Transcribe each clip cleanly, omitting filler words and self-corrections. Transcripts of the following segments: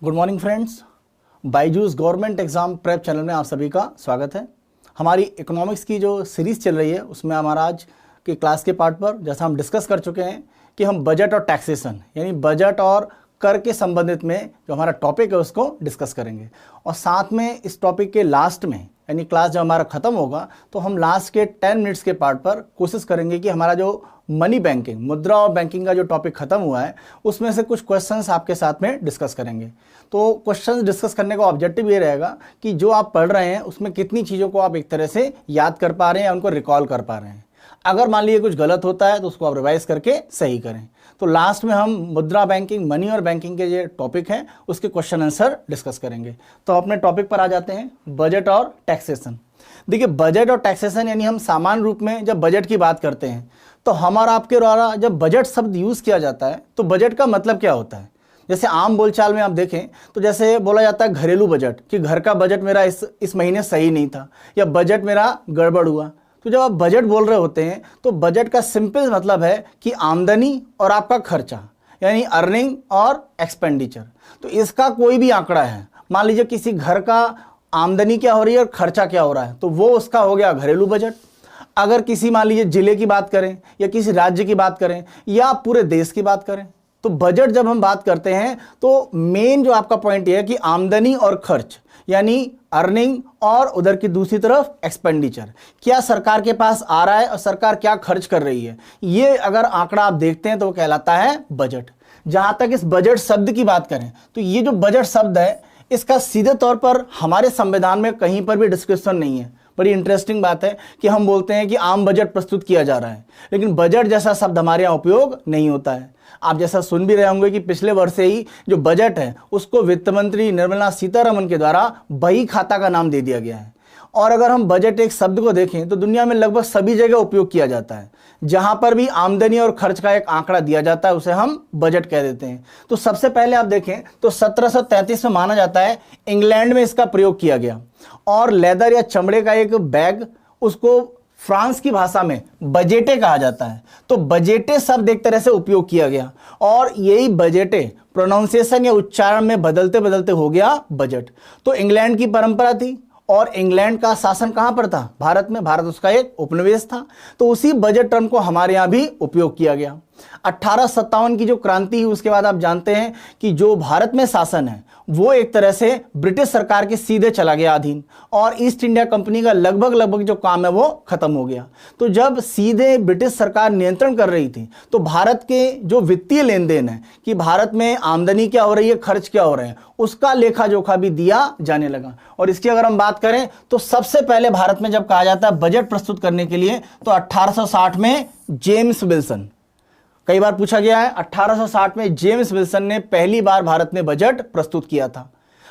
Good morning friends. Byju's government exam prep channel में आप सभी का स्वागत है। हमारी इकोनॉमिक्स की जो सीरीज़ चल रही है उसमें हमारा आज के क्लास के पार्ट पर जैसा हम डिस्कस कर चुके हैं कि हम बजट और टैक्सेशन यानी बजट और कर के संबंधित में जो हमारा टॉपिक है उसको डिस्कस करेंगे। और साथ में इस टॉपिक के लास्ट में यानी क्लास जब हमारा ख़त्म होगा तो हम लास्ट के 10 मिनट्स के पार्ट पर कोशिश करेंगे कि हमारा जो मनी बैंकिंग मुद्रा और बैंकिंग का जो टॉपिक ख़त्म हुआ है उसमें से कुछ क्वेश्चंस आपके साथ में डिस्कस करेंगे। तो क्वेश्चंस डिस्कस करने का ऑब्जेक्टिव ये रहेगा कि जो आप पढ़ रहे हैं उसमें कितनी चीज़ों को आप एक तरह से याद कर पा रहे हैं या उनको रिकॉल कर पा रहे हैं। अगर मान लीजिए कुछ गलत होता है तो उसको आप रिवाइज करके सही करें। तो लास्ट में हम मुद्रा बैंकिंग मनी और बैंकिंग के जो टॉपिक हैं उसके क्वेश्चन आंसर डिस्कस करेंगे। तो अपने टॉपिक पर आ जाते हैं, बजट और टैक्सेशन। देखिए, बजट और टैक्सेशन यानी हम सामान्य रूप में जब बजट की बात करते हैं तो हमारा आपके द्वारा जब बजट शब्द यूज़ किया जाता है तो बजट का मतलब क्या होता है। जैसे आम बोलचाल में आप देखें तो जैसे बोला जाता है घरेलू बजट कि घर का बजट मेरा इस महीने सही नहीं था या बजट मेरा गड़बड़ हुआ। तो जब आप बजट बोल रहे होते हैं तो बजट का सिंपल मतलब है कि आमदनी और आपका खर्चा यानी अर्निंग और एक्सपेंडिचर। तो इसका कोई भी आंकड़ा है, मान लीजिए किसी घर का आमदनी क्या हो रही है और खर्चा क्या हो रहा है तो वो उसका हो गया घरेलू बजट। अगर किसी मान लीजिए जिले की बात करें या किसी राज्य की बात करें या पूरे देश की बात करें तो बजट जब हम बात करते हैं तो मेन जो आपका पॉइंट ये है कि आमदनी और खर्च यानी अर्निंग और उधर की दूसरी तरफ एक्सपेंडिचर, क्या सरकार के पास आ रहा है और सरकार क्या खर्च कर रही है, ये अगर आंकड़ा आप देखते हैं तो वो कहलाता है बजट। जहां तक इस बजट शब्द की बात करें तो ये जो बजट शब्द है इसका सीधे तौर पर हमारे संविधान में कहीं पर भी डिस्क्रिप्शन नहीं है। बड़ी इंटरेस्टिंग बात है कि हम बोलते हैं कि आम बजट प्रस्तुत किया जा रहा है लेकिन बजट जैसा शब्द हमारे यहाँ उपयोग नहीं होता है। आप जैसा सुन भी रहे होंगे कि पिछले वर्ष से ही जो बजट है उसको वित्त मंत्री निर्मला सीतारमण के द्वारा बही खाता का नाम दे दिया गया है। और अगर हम बजट एक शब्द को देखें तो दुनिया में लगभग सभी जगह उपयोग किया जाता है। जहां पर भी आमदनी और खर्च का एक आंकड़ा दिया जाता है उसे हम बजट कह देते हैं। तो सबसे पहले आप देखें तो 1733 में माना जाता है इंग्लैंड में इसका प्रयोग किया गया और लेदर या चमड़े का एक बैग उसको फ्रांस की भाषा में बजेटे कहा जाता है। तो बजेटे शब्द एक तरह से उपयोग किया गया और यही बजेटे प्रोनाउंसिएशन या उच्चारण में बदलते बदलते हो गया बजट। तो इंग्लैंड की परंपरा थी और इंग्लैंड का शासन कहां पर था, भारत में। भारत उसका एक उपनिवेश था। तो उसी बजट टर्म को हमारे यहां भी उपयोग किया गया। 1857 की जो क्रांति हुई उसके बाद आप जानते हैं कि जो भारत में शासन है वो एक तरह से ब्रिटिश सरकार के सीधे चला गया अधीन और ईस्ट इंडिया कंपनी का लगभग जो काम है वो खत्म हो गया। तो जब सीधे ब्रिटिश सरकार नियंत्रण कर रही थी तो भारत के जो वित्तीय लेन देन है कि भारत में आमदनी क्या हो रही है, खर्च क्या हो रहे हैं, उसका लेखा जोखा भी दिया जाने लगा। और इसकी अगर हम बात करें तो सबसे पहले भारत में जब कहा जाता है बजट प्रस्तुत करने के लिए तो 1860 में जेम्स विल्सन, कई बार पूछा गया है, 1860 में जेम्स विल्सन ने पहली बार भारत में बजट प्रस्तुत किया था।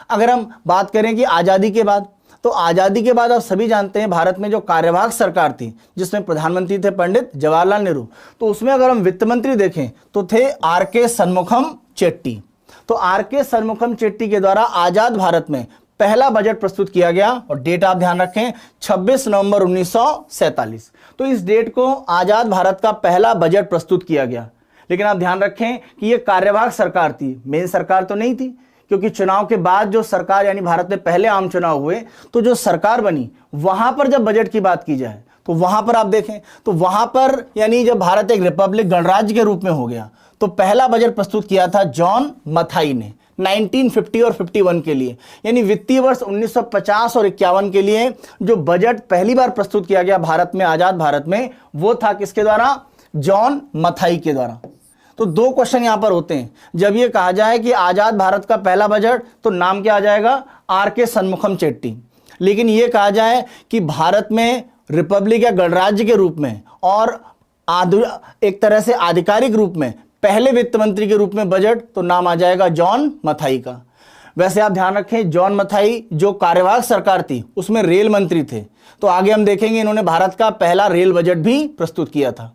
अगर हम बात करें कि आज़ादी के बाद तो आज़ादी के बाद आप सभी जानते हैं भारत में जो कार्यवाहक सरकार थी जिसमें प्रधानमंत्री थे पंडित जवाहरलाल नेहरू। तो उसमें अगर हम वित्त मंत्री देखें तो थे आर.के. शनमुखम चेट्टी। तो आर.के. शनमुखम चेट्टी के द्वारा आज़ाद भारत में पहला बजट प्रस्तुत किया गया और डेट आप ध्यान रखें 26 नवंबर 1947। तो इस डेट को आजाद भारत का पहला बजट प्रस्तुत किया गया। लेकिन आप ध्यान रखें कि यह कार्यवाहक सरकार थी, मेन सरकार तो नहीं थी, क्योंकि चुनाव के बाद जो सरकार यानी भारत में पहले आम चुनाव हुए तो जो सरकार बनी वहां पर जब बजट की बात की जाए तो वहां पर आप देखें तो वहां पर यानी जब भारत एक रिपब्लिक गणराज्य के रूप में हो गया तो पहला बजट प्रस्तुत किया था जॉन मथाई ने 1950 और 51 के लिए, यानी वित्तीय वर्ष 1950 और 51 के लिए जो बजट पहली बार प्रस्तुत किया गया भारत में, आजाद भारत में, वो था किसके द्वारा, जॉन मथाई के द्वारा। तो दो क्वेश्चन यहां पर होते हैं। जब ये कहा जाए कि आजाद भारत का पहला बजट तो नाम क्या आ जाएगा, आर.के. शनमुखम चेट्टी। लेकिन यह कहा जाए कि भारत में रिपब्लिक या गणराज्य के रूप में और एक तरह से आधिकारिक रूप में पहले वित्त मंत्री के रूप में बजट तो नाम आ जाएगा जॉन मथाई का। वैसे आप ध्यान रखें जॉन मथाई जो कार्यवाहक सरकार थी उसमें रेल मंत्री थे। तो आगे हम देखेंगे इन्होंने भारत का पहला रेल बजट भी प्रस्तुत किया था।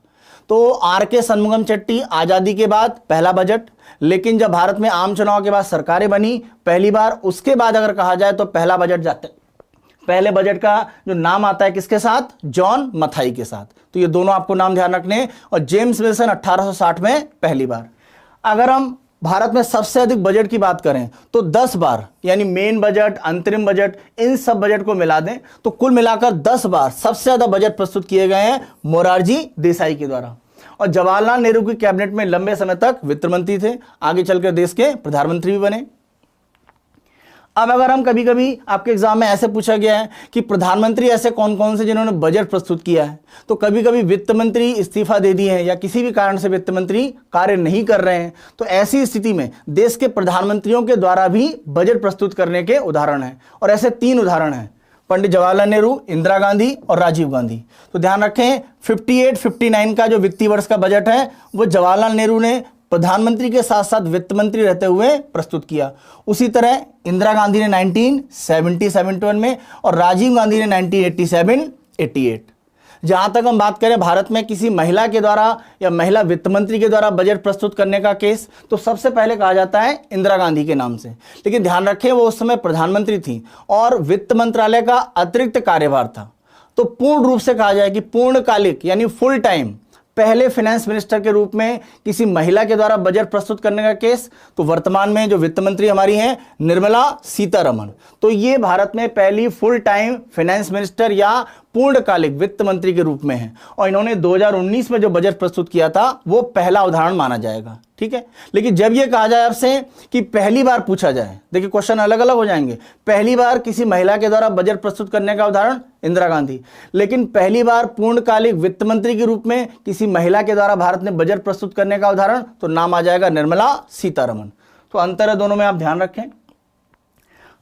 तो आर.के. शनमुखम चेट्टी आजादी के बाद पहला बजट, लेकिन जब भारत में आम चुनाव के बाद सरकारें बनी पहली बार, उसके बाद अगर कहा जाए तो पहला बजट जाता है, पहले बजट का जो नाम आता है किसके साथ, जॉन मथाई के साथ। तो ये दोनों आपको नाम ध्यान रखने। और जेम्स विल्सन 1860 में पहली बार। अगर हम भारत में सबसे अधिक बजट की बात करें तो 10 बार, यानी मेन बजट, अंतरिम बजट, इन सब बजट को मिला दें तो कुल मिलाकर 10 बार सबसे ज्यादा बजट प्रस्तुत किए गए हैं मोरारजी देसाई के द्वारा। और जवाहरलाल नेहरू की कैबिनेट में लंबे समय तक वित्त मंत्री थे, आगे चलकर देश के प्रधानमंत्री भी बने। अब अगर हम कभी कभी आपके एग्जाम में ऐसे पूछा गया है कि प्रधानमंत्री ऐसे कौन कौन से जिन्होंने बजट प्रस्तुत किया है, तो कभी कभी वित्त मंत्री इस्तीफा दे दिए हैं या किसी भी कारण से वित्त मंत्री कार्य नहीं कर रहे हैं, तो ऐसी स्थिति में देश के प्रधानमंत्रियों के द्वारा भी बजट प्रस्तुत करने के उदाहरण हैं। और ऐसे 3 उदाहरण हैं, पंडित जवाहरलाल नेहरू, इंदिरा गांधी और राजीव गांधी। तो ध्यान रखें 58-59 का जो वित्तीय वर्ष का बजट है वो जवाहरलाल नेहरू ने प्रधानमंत्री के साथ साथ वित्त मंत्री रहते हुए प्रस्तुत किया। उसी तरह इंदिरा गांधी ने 1970-71 में और राजीव गांधी ने 1987-88। जहां तक हम बात करें भारत में किसी महिला के द्वारा या महिला वित्त मंत्री के द्वारा बजट प्रस्तुत करने का केस, तो सबसे पहले कहा जाता है इंदिरा गांधी के नाम से। लेकिन ध्यान रखें वो उस समय प्रधानमंत्री थी और वित्त मंत्रालय का अतिरिक्त कार्यभार था। तो पूर्ण रूप से कहा जाए कि पूर्णकालिक यानी फुल टाइम पहले फाइनेंस मिनिस्टर के रूप में किसी महिला के द्वारा बजट प्रस्तुत करने का केस, तो वर्तमान में जो वित्त मंत्री हमारी हैं निर्मला सीतारमण, तो ये भारत में पहली फुल टाइम फाइनेंस मिनिस्टर या पूर्णकालिक वित्त मंत्री के रूप में हैं। और इन्होंने 2019 में जो बजट प्रस्तुत किया था वो पहला उदाहरण माना जाएगा, ठीक है। लेकिन जब ये कहा जाए आपसे कि पहली बार पूछा जाए, देखिए क्वेश्चन अलग अलग हो जाएंगे। पहली बार किसी महिला के द्वारा बजट प्रस्तुत करने का उदाहरण इंदिरा गांधी, लेकिन पहली बार पूर्णकालिक वित्त मंत्री के रूप में किसी महिला के द्वारा भारत ने बजट प्रस्तुत करने का उदाहरण, तो नाम आ जाएगा निर्मला सीतारमण। तो अंतर है दोनों में, आप ध्यान रखें।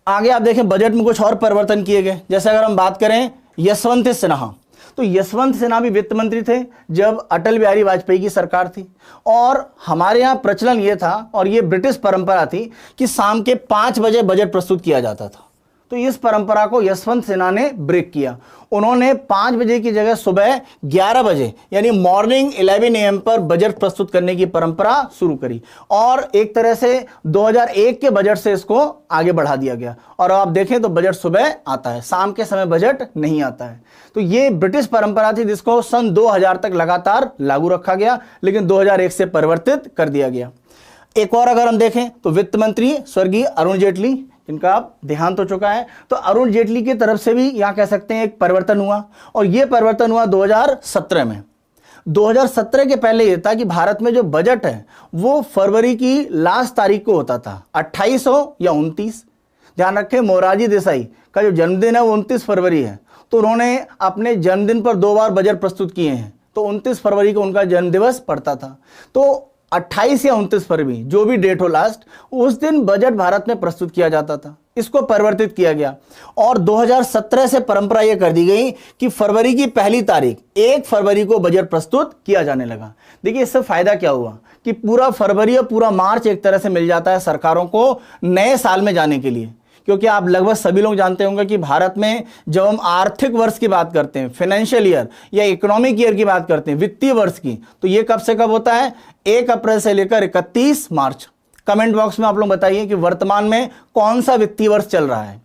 आगे आप देखें बजट में कुछ और परिवर्तन किए गए। जैसे अगर हम बात करें यशवंत सिन्हा, तो यशवंत सिन्हा भी वित्त मंत्री थे जब अटल बिहारी वाजपेयी की सरकार थी। और हमारे यहाँ प्रचलन ये था और ये ब्रिटिश परंपरा थी कि शाम के 5 बजे बजट प्रस्तुत किया जाता था। तो इस परंपरा को यशवंत सिन्हा ने ब्रेक किया। उन्होंने 5 बजे की जगह सुबह 11 बजे यानी मॉर्निंग 11 AM पर बजट प्रस्तुत करने की परंपरा शुरू करी और एक तरह से 2001 के बजट से इसको आगे बढ़ा दिया गया। और आप देखें तो बजट सुबह आता है, शाम के समय बजट नहीं आता है। तो ये ब्रिटिश परंपरा थी जिसको सन 2000 तक लगातार लागू रखा गया, लेकिन 2001 से परिवर्तित कर दिया गया। एक और अगर हम देखें तो वित्त मंत्री स्वर्गीय अरुण जेटली, इनका अब देहांत हो चुका है, तो अरुण जेटली की तरफ से भी यहां कह सकते हैं एक परिवर्तन हुआ। और यह परिवर्तन हुआ 2017 में। 2017 के पहले यह था कि भारत में जो बजट है वो फरवरी की लास्ट तारीख को होता था, 28 हो या 29। ध्यान रखें मोरारजी देसाई का जो जन्मदिन है वो 29 फरवरी है, तो उन्होंने अपने जन्मदिन पर 2 बार बजट प्रस्तुत किए हैं। तो 29 फरवरी को उनका जन्मदिवस पड़ता था। तो 28 या 29 फरवरी जो भी डेट हो लास्ट, उस दिन बजट भारत में प्रस्तुत किया जाता था। इसको परिवर्तित किया गया और 2017 से परंपरा यह कर दी गई कि फरवरी की पहली तारीख 1 फरवरी को बजट प्रस्तुत किया जाने लगा। देखिए इससे फायदा क्या हुआ कि पूरा फरवरी और पूरा मार्च एक तरह से मिल जाता है सरकारों को नए साल में जाने के लिए। क्योंकि आप लगभग सभी लोग जानते होंगे कि भारत में जब हम आर्थिक वर्ष की बात करते हैं, फाइनेंशियल ईयर या इकोनॉमिक ईयर की बात करते हैं, वित्तीय वर्ष की, तो ये कब से कब होता है? 1 अप्रैल से लेकर 31 मार्च। कमेंट बॉक्स में आप लोग बताइए कि वर्तमान में कौन सा वित्तीय वर्ष चल रहा है।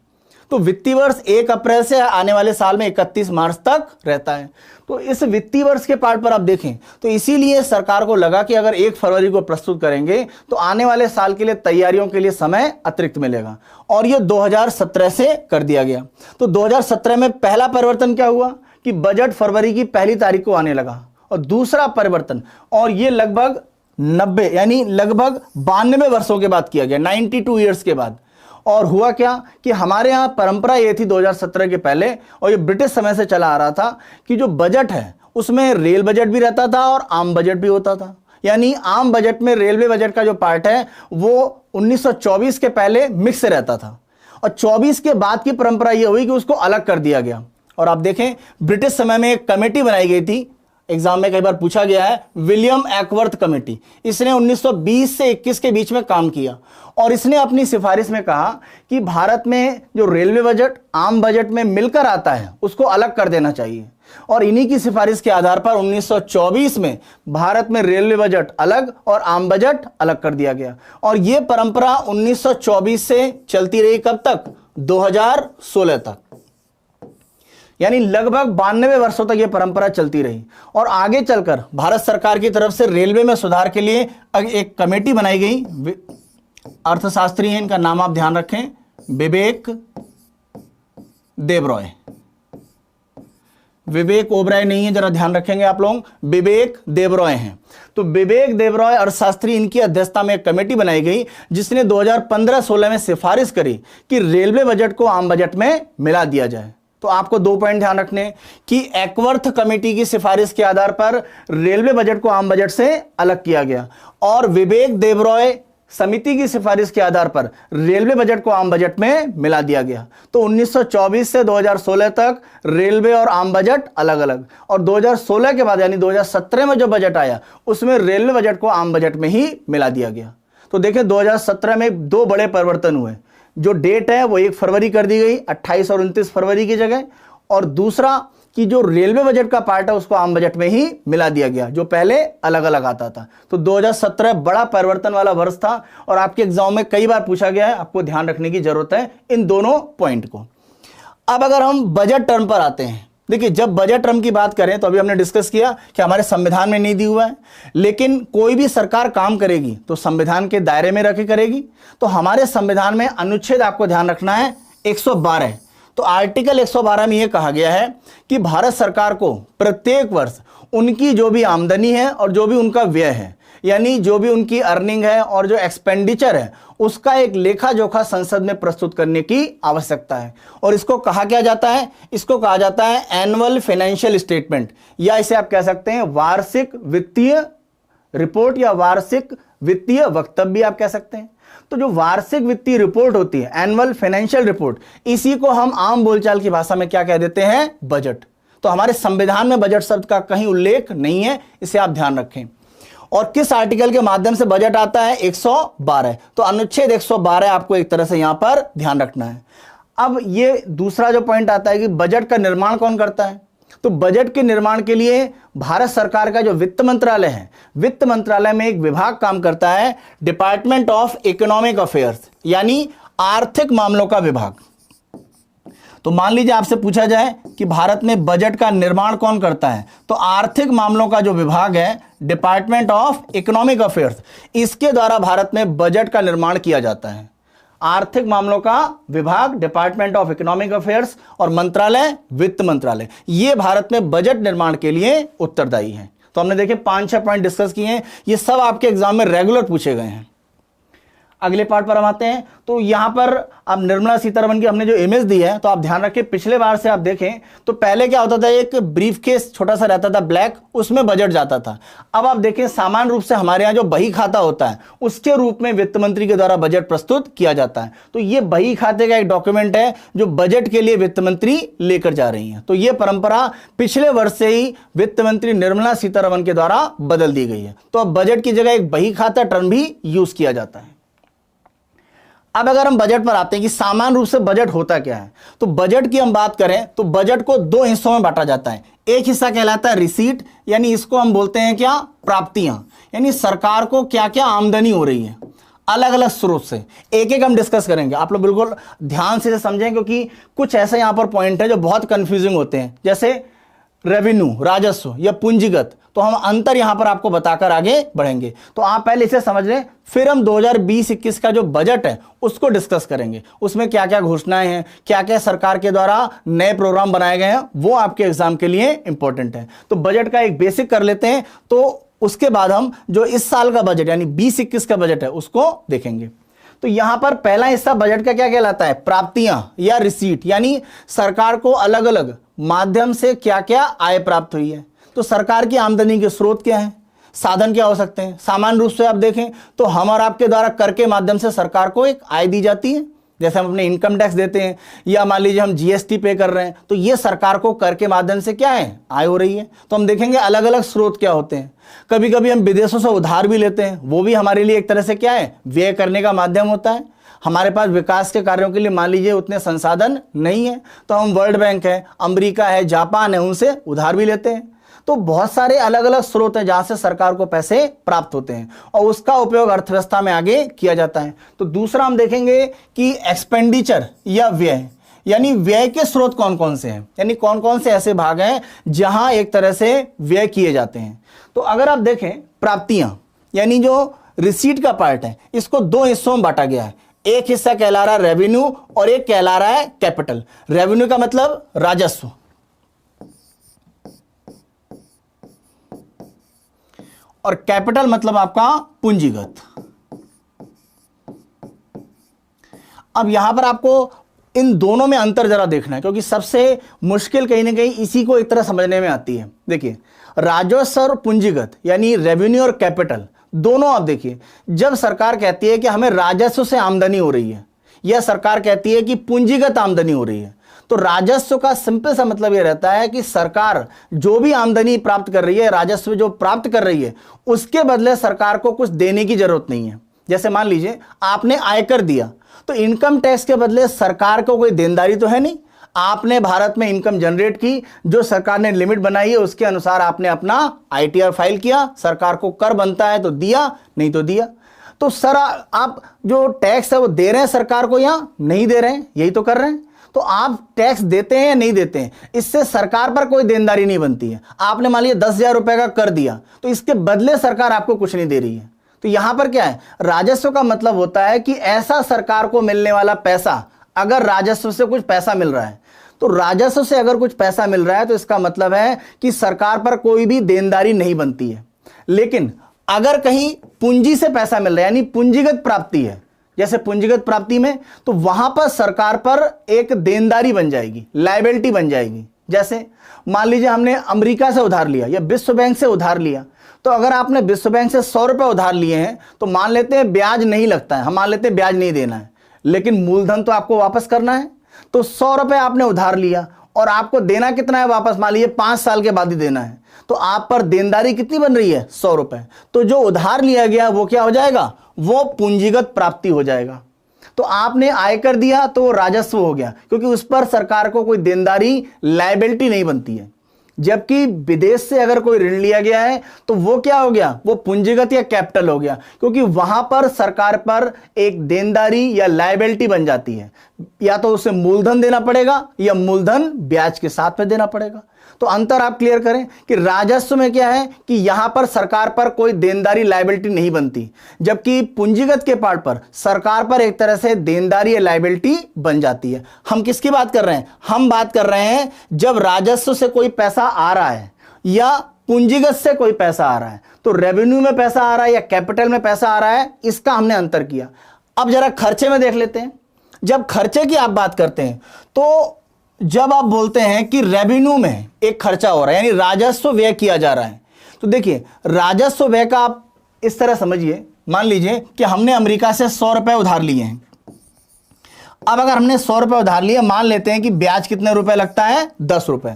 तो वित्तीय वर्ष 1 अप्रैल से आने वाले साल में 31 मार्च तक रहता है। तो इस वित्तीय वर्ष के पार्ट पर आप देखें तो इसीलिए सरकार को लगा कि अगर 1 फरवरी को प्रस्तुत करेंगे तो आने वाले साल के लिए तैयारियों के लिए समय अतिरिक्त मिलेगा, और यह 2017 से कर दिया गया। तो 2017 में पहला परिवर्तन क्या हुआ कि बजट फरवरी की पहली तारीख को आने लगा। और दूसरा परिवर्तन, और यह लगभग 90 यानी लगभग 92 वर्षों के बाद किया गया, 92 ईयर्स के बाद। और हुआ क्या कि हमारे यहाँ परंपरा ये थी 2017 के पहले, और ये ब्रिटिश समय से चला आ रहा था कि जो बजट है उसमें रेल बजट भी रहता था और आम बजट भी होता था। यानी आम बजट में रेलवे बजट का जो पार्ट है वो 1924 के पहले मिक्स रहता था, और 24 के बाद की परंपरा ये हुई कि उसको अलग कर दिया गया। और आप देखें ब्रिटिश समय में एक कमेटी बनाई गई थी, एग्जाम में कई बार पूछा गया है, विलियम एक्वर्थ कमेटी। इसने 1920 से 21 के बीच में काम किया और इसने अपनी सिफारिश में कहा कि भारत में जो रेलवे बजट आम बजट में मिलकर आता है उसको अलग कर देना चाहिए। और इन्हीं की सिफारिश के आधार पर 1924 में भारत में रेलवे बजट अलग और आम बजट अलग कर दिया गया। और यह परंपरा 1924 से चलती रही कब तक? 2016 तक। यानी लगभग 92 वर्षों तक यह परंपरा चलती रही। और आगे चलकर भारत सरकार की तरफ से रेलवे में सुधार के लिए एक कमेटी बनाई गई, अर्थशास्त्री हैं, इनका नाम आप ध्यान रखें, विवेक देबरॉय। विवेक ओबराय नहीं है, जरा ध्यान रखेंगे आप लोग, विवेक देबरॉय हैं। तो विवेक देबरॉय अर्थशास्त्री, इनकी अध्यक्षता में एक कमेटी बनाई गई जिसने 2015-16 में सिफारिश करी कि रेलवे बजट को आम बजट में मिला दिया जाए। तो आपको 2 पॉइंट ध्यान रखने कि एकवर्थ कमेटी की सिफारिश के आधार पर रेलवे बजट को आम बजट से अलग किया गया और विवेक देबरॉय समिति की सिफारिश के आधार पर रेलवे बजट को आम बजट में मिला दिया गया। तो 1924 से 2016 तक रेलवे और आम बजट अलग अलग, और 2016 के बाद यानी 2017 में जो बजट आया उसमें रेलवे बजट को आम बजट में ही मिला दिया गया। तो देखिए 2017 में 2 बड़े परिवर्तन हुए। जो डेट है वो 1 फरवरी कर दी गई, 28 और 29 फरवरी की जगह, और दूसरा कि जो रेलवे बजट का पार्ट है उसको आम बजट में ही मिला दिया गया, जो पहले अलग अलग आता था। तो 2017 बड़ा परिवर्तन वाला वर्ष था और आपके एग्जाम में कई बार पूछा गया है, आपको ध्यान रखने की जरूरत है इन दोनों पॉइंट को। अब अगर हम बजट टर्म पर आते हैं, देखिए जब बजट टर्म की बात करें तो अभी हमने डिस्कस किया कि हमारे संविधान में नहीं दी हुआ है, लेकिन कोई भी सरकार काम करेगी तो संविधान के दायरे में रखे करेगी। तो हमारे संविधान में अनुच्छेद आपको ध्यान रखना है 112। तो आर्टिकल 112 में यह कहा गया है कि भारत सरकार को प्रत्येक वर्ष उनकी जो भी आमदनी है और जो भी उनका व्यय है, यानी जो भी उनकी अर्निंग है और जो एक्सपेंडिचर है, उसका एक लेखा जोखा संसद में प्रस्तुत करने की आवश्यकता है। और इसको कहा क्या जाता है? इसको कहा जाता है एनुअल फाइनेंशियल स्टेटमेंट, या इसे आप कह सकते हैं वार्षिक वित्तीय रिपोर्ट या वार्षिक वित्तीय वक्तव्य आप कह सकते हैं। तो जो वार्षिक वित्तीय रिपोर्ट होती है, एनुअल फाइनेंशियल रिपोर्ट, इसी को हम आम बोलचाल की भाषा में क्या कह देते हैं? बजट। तो हमारे संविधान में बजट शब्द का कहीं उल्लेख नहीं है, इसे आप ध्यान रखें। और किस आर्टिकल के माध्यम से बजट आता है? 112। तो अनुच्छेद 112 आपको एक तरह से यहां पर ध्यान रखना है। अब ये दूसरा जो पॉइंट आता है कि बजट का निर्माण कौन करता है, तो बजट के निर्माण के लिए भारत सरकार का जो वित्त मंत्रालय है, वित्त मंत्रालय में एक विभाग काम करता है, डिपार्टमेंट ऑफ इकोनॉमिक अफेयर्स, यानी आर्थिक मामलों का विभाग। तो मान लीजिए आपसे पूछा जाए कि भारत में बजट का निर्माण कौन करता है, तो आर्थिक मामलों का जो विभाग है, डिपार्टमेंट ऑफ इकोनॉमिक अफेयर्स, इसके द्वारा भारत में बजट का निर्माण किया जाता है। आर्थिक मामलों का विभाग, डिपार्टमेंट ऑफ इकोनॉमिक अफेयर्स, और मंत्रालय वित्त मंत्रालय, ये भारत में बजट निर्माण के लिए उत्तरदायी हैं। तो हमने देखे 5-6 पॉइंट डिस्कस किए हैं, ये सब आपके एग्जाम में रेगुलर पूछे गए हैं। अगले पार्ट पर हम आते हैं। तो यहां पर अब निर्मला सीतारमण की हमने जो इमेज दी है, तो आप ध्यान रखें, पिछले बार से आप देखें तो पहले क्या होता था, एक ब्रीफ केस छोटा सा रहता था ब्लैक, उसमें बजट जाता था। अब आप देखें सामान्य रूप से हमारे यहाँ जो बही खाता होता है उसके रूप में वित्त मंत्री के द्वारा बजट प्रस्तुत किया जाता है। तो ये बही खाते का एक डॉक्यूमेंट है जो बजट के लिए वित्त मंत्री लेकर जा रही है। तो ये परंपरा पिछले वर्ष से ही वित्त मंत्री निर्मला सीतारमण के द्वारा बदल दी गई है। तो अब बजट की जगह एक बही खाता टर्म भी यूज किया जाता है। अब अगर हम बजट पर आते हैं कि सामान्य रूप से बजट होता क्या है, तो बजट की हम बात करें तो बजट को 2 हिस्सों में बांटा जाता है। एक हिस्सा कहलाता है रिसीट, यानी इसको हम बोलते हैं क्या? प्राप्तियां, यानी सरकार को क्या क्या आमदनी हो रही है अलग अलग स्रोत से। एक एक हम डिस्कस करेंगे, आप लोग बिल्कुल ध्यान से समझें, क्योंकि कुछ ऐसे यहां पर पॉइंट है जो बहुत कंफ्यूजिंग होते हैं, जैसे रेवेन्यू, राजस्व या पूंजीगत। तो हम अंतर यहां पर आपको बताकर आगे बढ़ेंगे। तो आप पहले इसे समझ लें, फिर हम 2020-21 का जो बजट है उसको डिस्कस करेंगे। उसमें क्या क्या घोषणाएं हैं, क्या क्या सरकार के द्वारा नए प्रोग्राम बनाए गए हैं, वो आपके एग्जाम के लिए इंपॉर्टेंट है। तो बजट का एक बेसिक कर लेते हैं, तो उसके बाद हम जो इस साल का बजट यानी 20-21 का बजट है उसको देखेंगे। तो यहां पर पहला हिस्सा बजट का क्या कहलाता है? प्राप्तियां या रिसीट, यानी सरकार को अलग अलग माध्यम से क्या क्या आय प्राप्त हुई है। तो सरकार की आमदनी के स्रोत क्या है, साधन क्या हो सकते हैं? सामान्य रूप से आप देखें तो हम और आपके द्वारा कर के माध्यम से सरकार को एक आय दी जाती है, जैसे हम अपने इनकम टैक्स देते हैं, या मान लीजिए हम जीएसटी पे कर रहे हैं, तो ये सरकार को कर के माध्यम से क्या है? आय हो रही है। तो हम देखेंगे अलग अलग स्रोत क्या होते हैं। कभी कभी हम विदेशों से उधार भी लेते हैं, वो भी हमारे लिए एक तरह से क्या है? व्यय करने का माध्यम होता है। हमारे पास विकास के कार्यों के लिए मान लीजिए उतने संसाधन नहीं है, तो हम वर्ल्ड बैंक है, अमेरिका है, जापान है, उनसे उधार भी लेते हैं। तो बहुत सारे अलग अलग स्रोत हैं जहां से सरकार को पैसे प्राप्त होते हैं और उसका उपयोग अर्थव्यवस्था में आगे किया जाता है। तो दूसरा हम देखेंगे कि एक्सपेंडिचर या व्यय, यानी व्यय के स्रोत कौन कौन से हैं, यानी कौन कौन से ऐसे भाग हैं जहां एक तरह से व्यय किए जाते हैं। तो अगर आप देखें प्राप्तियां, यानी जो रिसीट का पार्ट है, इसको दो हिस्सों में बांटा गया है। एक हिस्सा कहला रहा है रेवेन्यू और एक कहला रहा है कैपिटल। रेवेन्यू का मतलब राजस्व, और कैपिटल मतलब आपका पूंजीगत। अब यहां पर आपको इन दोनों में अंतर जरा देखना है, क्योंकि सबसे मुश्किल कहीं ना कहीं इसी को एक तरह समझने में आती है। देखिए, राजस्व और पूंजीगत यानी रेवेन्यू और कैपिटल दोनों, आप देखिए, जब सरकार कहती है कि हमें राजस्व से आमदनी हो रही है या सरकार कहती है कि पूंजीगत आमदनी हो रही है, तो राजस्व का सिंपल सा मतलब यह रहता है कि सरकार जो भी आमदनी प्राप्त कर रही है, राजस्व जो प्राप्त कर रही है, उसके बदले सरकार को कुछ देने की जरूरत नहीं है। जैसे मान लीजिए आपने आयकर दिया, तो इनकम टैक्स के बदले सरकार को कोई देनदारी तो है नहीं। आपने भारत में इनकम जनरेट की, जो सरकार ने लिमिट बनाई है उसके अनुसार आपने अपना आईटीआर फाइल किया, सरकार को कर बनता है तो दिया, नहीं तो दिया। तो सर आप जो टैक्स है वो दे रहे हैं सरकार को या नहीं दे रहे हैं, यही तो कर रहे हैं। तो आप टैक्स देते हैं या नहीं देते हैं, इससे सरकार पर कोई देनदारी नहीं बनती है। आपने मान लिया 10,000 रुपए का कर दिया, तो इसके बदले सरकार आपको कुछ नहीं दे रही है। तो यहां पर क्या है, राजस्व का मतलब होता है कि ऐसा सरकार को मिलने वाला पैसा, अगर राजस्व से कुछ पैसा मिल रहा है, तो राजस्व से अगर कुछ पैसा मिल रहा है तो इसका मतलब है कि सरकार पर कोई भी देनदारी नहीं बनती है। लेकिन अगर कहीं पूंजी से पैसा मिल रहा है, यानी पूंजीगत प्राप्ति है, जैसे पूंजीगत प्राप्ति में, तो वहां पर सरकार पर एक देनदारी बन जाएगी, लायबिलिटी बन जाएगी। जैसे मान लीजिए हमने अमेरिका से उधार लिया या विश्व बैंक से उधार लिया, तो अगर आपने विश्व बैंक से 100 रुपए उधार लिए हैं, तो मान लेते हैं ब्याज नहीं लगता है, हम मान लेते हैं ब्याज नहीं देना है, लेकिन मूलधन तो आपको वापस करना है। तो 100 रुपए आपने उधार लिया और आपको देना कितना है वापस, मान लीजिए 5 साल के बाद ही देना है, तो आप पर देनदारी कितनी बन रही है, 100 रुपए। तो जो उधार लिया गया वो क्या हो जाएगा, वो पूंजीगत प्राप्ति हो जाएगा। तो आपने आयकर दिया तो वो राजस्व हो गया, क्योंकि उस पर सरकार को कोई देनदारी, लायबिलिटी नहीं बनती है। जबकि विदेश से अगर कोई ऋण लिया गया है तो वो क्या हो गया, वो पूंजीगत या कैपिटल हो गया, क्योंकि वहां पर सरकार पर एक देनदारी या लायबिलिटी बन जाती है। या तो उसे मूलधन देना पड़ेगा या मूलधन ब्याज के साथ में देना पड़ेगा। तो अंतर आप क्लियर करें कि राजस्व में क्या है कि यहां पर सरकार पर कोई देनदारी, लायबिलिटी नहीं बनती, जबकि पूंजीगत के पार्ट पर सरकार पर एक तरह से देनदारी या लायबिलिटी बन जाती है। हम किसकी बात कर रहे हैं, हम बात कर रहे हैं जब राजस्व से कोई पैसा आ रहा है या पूंजीगत से कोई पैसा आ रहा है। तो रेवेन्यू में पैसा आ रहा है या कैपिटल में पैसा आ रहा है, इसका हमने अंतर किया। अब जरा खर्चे में देख लेते हैं। जब खर्चे की आप बात करते हैं, तो जब आप बोलते हैं कि रेवेन्यू में एक खर्चा हो रहा है, यानी राजस्व व्यय किया जा रहा है, तो देखिए राजस्व व्यय का आप इस तरह समझिए, मान लीजिए कि हमने अमेरिका से 100 रुपए उधार लिए हैं। अब अगर हमने 100 रुपए उधार लिए, मान लेते हैं कि ब्याज कितने रुपए लगता है, 10 रुपए।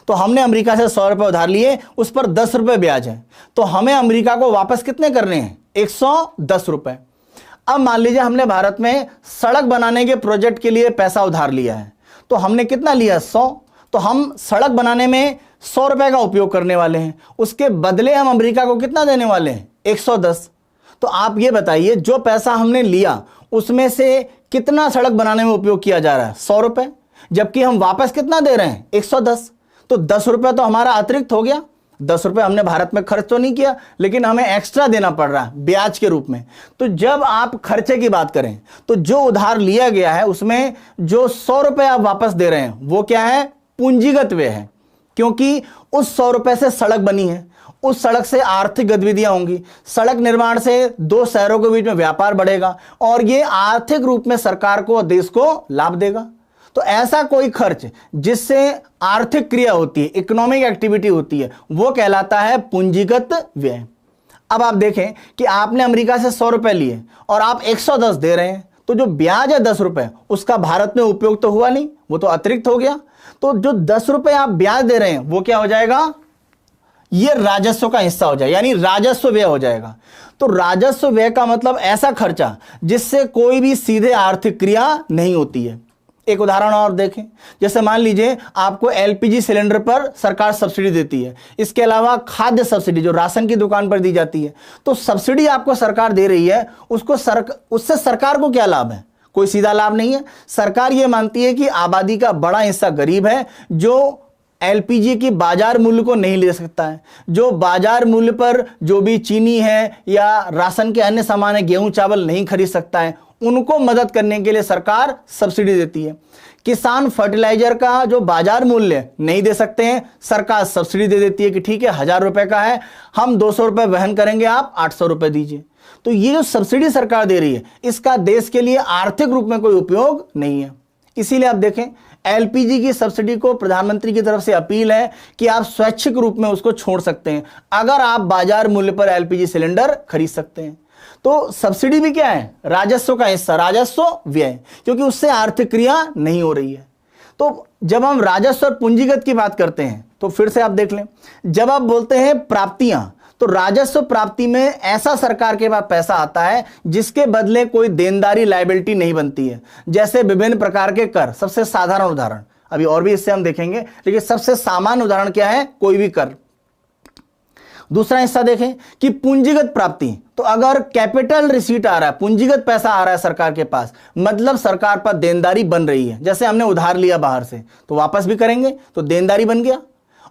तो हमने अमेरिका से 100 रुपए उधार लिए, उस पर 10 रुपए ब्याज है, तो हमें अमेरिका को वापस कितने करने हैं, 110 रुपए। अब मान लीजिए हमने भारत में सड़क बनाने के प्रोजेक्ट के लिए पैसा उधार लिया है, तो हमने कितना लिया, 100। तो हम सड़क बनाने में 100 रुपए का उपयोग करने वाले हैं, उसके बदले हम अमेरिका को कितना देने वाले हैं, 110। तो आप ये बताइए, जो पैसा हमने लिया उसमें से कितना सड़क बनाने में उपयोग किया जा रहा है, 100 रुपए, जबकि हम वापस कितना दे रहे हैं, 110। तो 10 रुपए तो हमारा अतिरिक्त हो गया। 10 रुपए हमने भारत में खर्च तो नहीं किया, लेकिन हमें एक्स्ट्रा देना पड़ रहा है ब्याज के रूप में। तो जब आप खर्चे की बात करें, तो जो उधार लिया गया है उसमें जो 100 रुपए आप वापस दे रहे हैं वो क्या है, पूंजीगत व्यय है, क्योंकि उस 100 रुपए से सड़क बनी है, उस सड़क से आर्थिक गतिविधियां होंगी, सड़क निर्माण से दो शहरों के बीच में व्यापार बढ़ेगा और ये आर्थिक रूप में सरकार को, देश को लाभ देगा। तो ऐसा कोई खर्च जिससे आर्थिक क्रिया होती है, इकोनॉमिक एक्टिविटी होती है, वो कहलाता है पूंजीगत व्यय। अब आप देखें कि आपने अमेरिका से 100 रुपए लिए और आप 110 दे रहे हैं, तो जो ब्याज है 10 रुपए, उसका भारत में उपयोग तो हुआ नहीं, वो तो अतिरिक्त हो गया। तो जो 10 रुपए आप ब्याज दे रहे हैं वो क्या हो जाएगा, ये राजस्व का हिस्सा हो जाएगा, यानी राजस्व व्यय हो जाएगा। तो राजस्व व्यय का मतलब ऐसा खर्चा जिससे कोई भी सीधे आर्थिक क्रिया नहीं होती है। एक उदाहरण और देखें, जैसे मान लीजिए आपको एलपीजी सिलेंडर पर सरकार सब्सिडी देती है, इसके अलावा खाद्य सब्सिडी जो राशन की दुकान पर दी जाती है, तो सब्सिडी आपको सरकार दे रही है, उससे सरकार को क्या लाभ है, कोई सीधा लाभ नहीं है। सरकार ये मानती है कि आबादी का बड़ा हिस्सा गरीब है जो एलपीजी की बाजार मूल्य को नहीं ले सकता है, जो बाजार मूल्य पर जो भी चीनी है या राशन के अन्य सामान है, गेहूं चावल नहीं खरीद सकता है, उनको मदद करने के लिए सरकार सब्सिडी देती है। किसान फर्टिलाइजर का जो बाजार मूल्य नहीं दे सकते हैं, सरकार सब्सिडी दे देती है कि ठीक है 1000 रुपए का है, हम 200 रुपए वहन करेंगे, आप 800 रुपए दीजिए। तो ये जो सब्सिडी सरकार दे रही है इसका देश के लिए आर्थिक रूप में कोई उपयोग नहीं है। इसीलिए आप देखें एलपीजी की सब्सिडी को प्रधानमंत्री की तरफ से अपील है कि आप स्वैच्छिक रूप में उसको छोड़ सकते हैं अगर आप बाजार मूल्य पर एलपीजी सिलेंडर खरीद सकते हैं। तो सब्सिडी भी क्या है? राजस्व का हिस्सा, राजस्व व्यय, क्योंकि उससे आर्थिक क्रिया नहीं हो रही है। तो जब हम राजस्व और पूंजीगत की बात करते हैं तो फिर से आप देख लें, जब आप बोलते हैं प्राप्तियां, तो राजस्व प्राप्ति में ऐसा सरकार के पास पैसा आता है जिसके बदले कोई देनदारी लायबिलिटी नहीं बनती है, जैसे विभिन्न प्रकार के कर। सबसे साधारण उदाहरण, अभी और भी इससे हम देखेंगे, लेकिन सबसे सामान्य उदाहरण क्या है? कोई भी कर। दूसरा हिस्सा देखें कि पूंजीगत प्राप्ति, तो अगर कैपिटल रिसीट आ रहा है, पूंजीगत पैसा आ रहा है सरकार के पास, मतलब सरकार पर देनदारी बन रही है। जैसे हमने उधार लिया बाहर से तो वापस भी करेंगे तो देनदारी बन गया।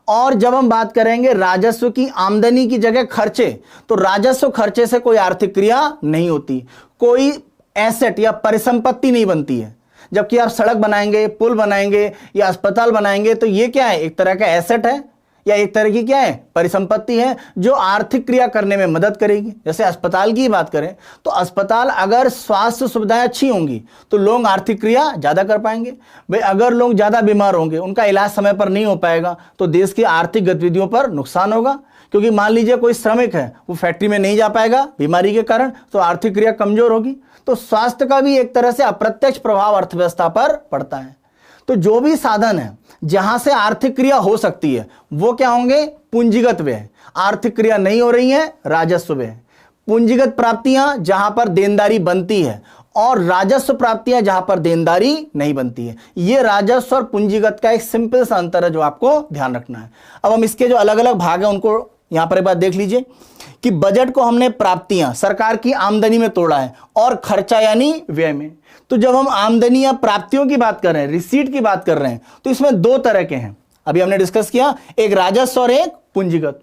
और जब हम बात करेंगे राजस्व की आमदनी की जगह खर्चे, तो राजस्व खर्चे से कोई आर्थिक क्रिया नहीं होती, कोई एसेट या परिसंपत्ति नहीं बनती है। जबकि आप सड़क बनाएंगे, पुल बनाएंगे या अस्पताल बनाएंगे तो ये क्या है? एक तरह का एसेट है या एक तरह की क्या है? परिसंपत्ति है जो आर्थिक क्रिया करने में मदद करेगी। जैसे अस्पताल की बात करें तो अस्पताल, अगर स्वास्थ्य सुविधाएं अच्छी होंगी तो लोग आर्थिक क्रिया ज्यादा कर पाएंगे। भाई अगर लोग ज्यादा बीमार होंगे, उनका इलाज समय पर नहीं हो पाएगा तो देश की आर्थिक गतिविधियों पर नुकसान होगा। क्योंकि मान लीजिए कोई श्रमिक है, वो फैक्ट्री में नहीं जा पाएगा बीमारी के कारण, तो आर्थिक क्रिया कमजोर होगी। तो स्वास्थ्य का भी एक तरह से अप्रत्यक्ष प्रभाव अर्थव्यवस्था पर पड़ता है। तो जो भी साधन है जहां से आर्थिक क्रिया हो सकती है वो क्या होंगे? पूंजीगत व्यय। आर्थिक क्रिया नहीं हो रही है, राजस्व व्यय। पूंजीगत प्राप्तियां जहां पर देनदारी बनती है और राजस्व प्राप्तियां जहां पर देनदारी नहीं बनती है। यह राजस्व और पूंजीगत का एक सिंपल सा अंतर है जो आपको ध्यान रखना है। अब हम इसके जो अलग अलग भाग हैं उनको यहां पर एक बार देख लीजिए कि बजट को हमने प्राप्तियां, सरकार की आमदनी में तोड़ा है, और खर्चा यानी व्यय में। तो जब हम आमदनी या प्राप्तियों की बात कर रहे हैं, रिसीट की बात कर रहे हैं, तो इसमें दो तरह के हैं। अभी हमने डिस्कस किया, एक राजस्व और एक पूंजीगत।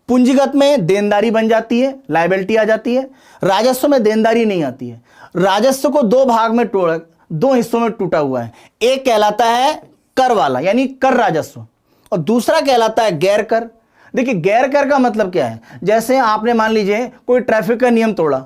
पूंजीगत में देनदारी बन जाती है, लायबिलिटी आ जाती है। राजस्व में देनदारी नहीं आती है। राजस्व को दो भाग में तोड़ा, दो हिस्सों में टूटा हुआ है। एक कहलाता है कर वाला यानी कर राजस्व, और दूसरा कहलाता है गैर कर। देखिए गैर कर का मतलब क्या है? जैसे आपने मान लीजिए कोई ट्रैफिक का नियम तोड़ा,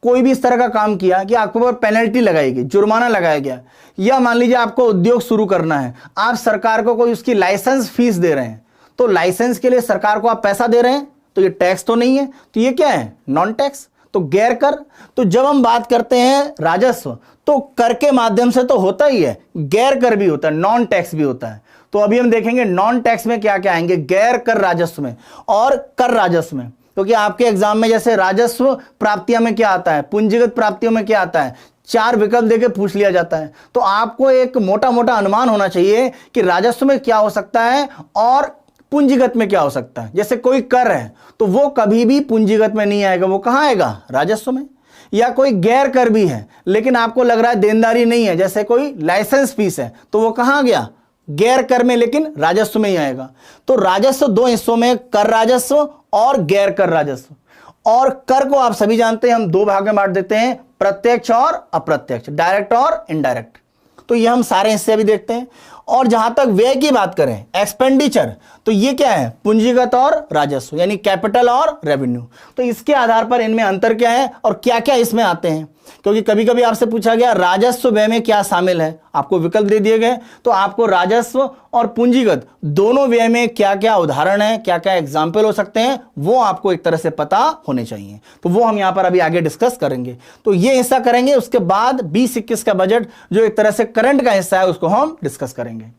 कोई भी इस तरह का काम किया कि आपके ऊपर पेनल्टी लगाई गई, जुर्माना लगाया गया, या मान लीजिए आपको उद्योग शुरू करना है, आप सरकार को कोई उसकी लाइसेंस फीस दे रहे हैं, तो लाइसेंस के लिए सरकार को आप पैसा दे रहे हैं, तो ये टैक्स तो नहीं है, तो ये क्या है? नॉन टैक्स, तो गैर कर। तो जब हम बात करते हैं राजस्व, तो कर के माध्यम से तो होता ही है, गैर कर भी होता है, नॉन टैक्स भी होता है। तो अभी हम देखेंगे नॉन टैक्स में क्या क्या आएंगे, गैर कर राजस्व में और कर राजस्व में। क्योंकि आपके एग्जाम में जैसे राजस्व प्राप्तियों में क्या आता है, पूंजीगत प्राप्तियों में क्या आता है, 4 विकल्प देके पूछ लिया जाता है। तो आपको एक मोटा मोटा अनुमान होना चाहिए कि राजस्व में क्या हो सकता है और पूंजीगत में क्या हो सकता है। जैसे कोई कर है तो वो कभी भी पूंजीगत में नहीं आएगा, वो कहां आएगा? राजस्व में। या कोई गैर कर भी है लेकिन आपको लग रहा है देनदारी नहीं है, जैसे कोई लाइसेंस फीस है, तो वो कहां गया? गैर कर में, लेकिन राजस्व में ही आएगा। तो राजस्व दो हिस्सों में, कर राजस्व और गैर कर राजस्व। और कर को आप सभी जानते हैं, हम दो भाग में बांट देते हैं, प्रत्यक्ष और अप्रत्यक्ष, डायरेक्ट और इनडायरेक्ट। तो ये हम सारे हिस्से अभी देखते हैं। और जहां तक व्यय की बात करें, एक्सपेंडिचर, तो ये क्या है? पूंजीगत और राजस्व यानी कैपिटल और रेवेन्यू। तो इसके आधार पर इनमें अंतर क्या है और क्या क्या इसमें आते हैं। क्योंकि कभी कभी आपसे पूछा गया राजस्व व्यय में क्या शामिल है, आपको विकल्प दे दिए गए, तो आपको राजस्व और पूंजीगत दोनों व्यय में क्या क्या उदाहरण है, क्या क्या एग्जाम्पल हो सकते हैं, वो आपको एक तरह से पता होने चाहिए। तो वो हम यहां पर अभी आगे डिस्कस करेंगे। तो ये हिस्सा करेंगे, उसके बाद 20-21 का बजट जो एक तरह से करंट का हिस्सा है उसको हम डिस्कस करेंगे।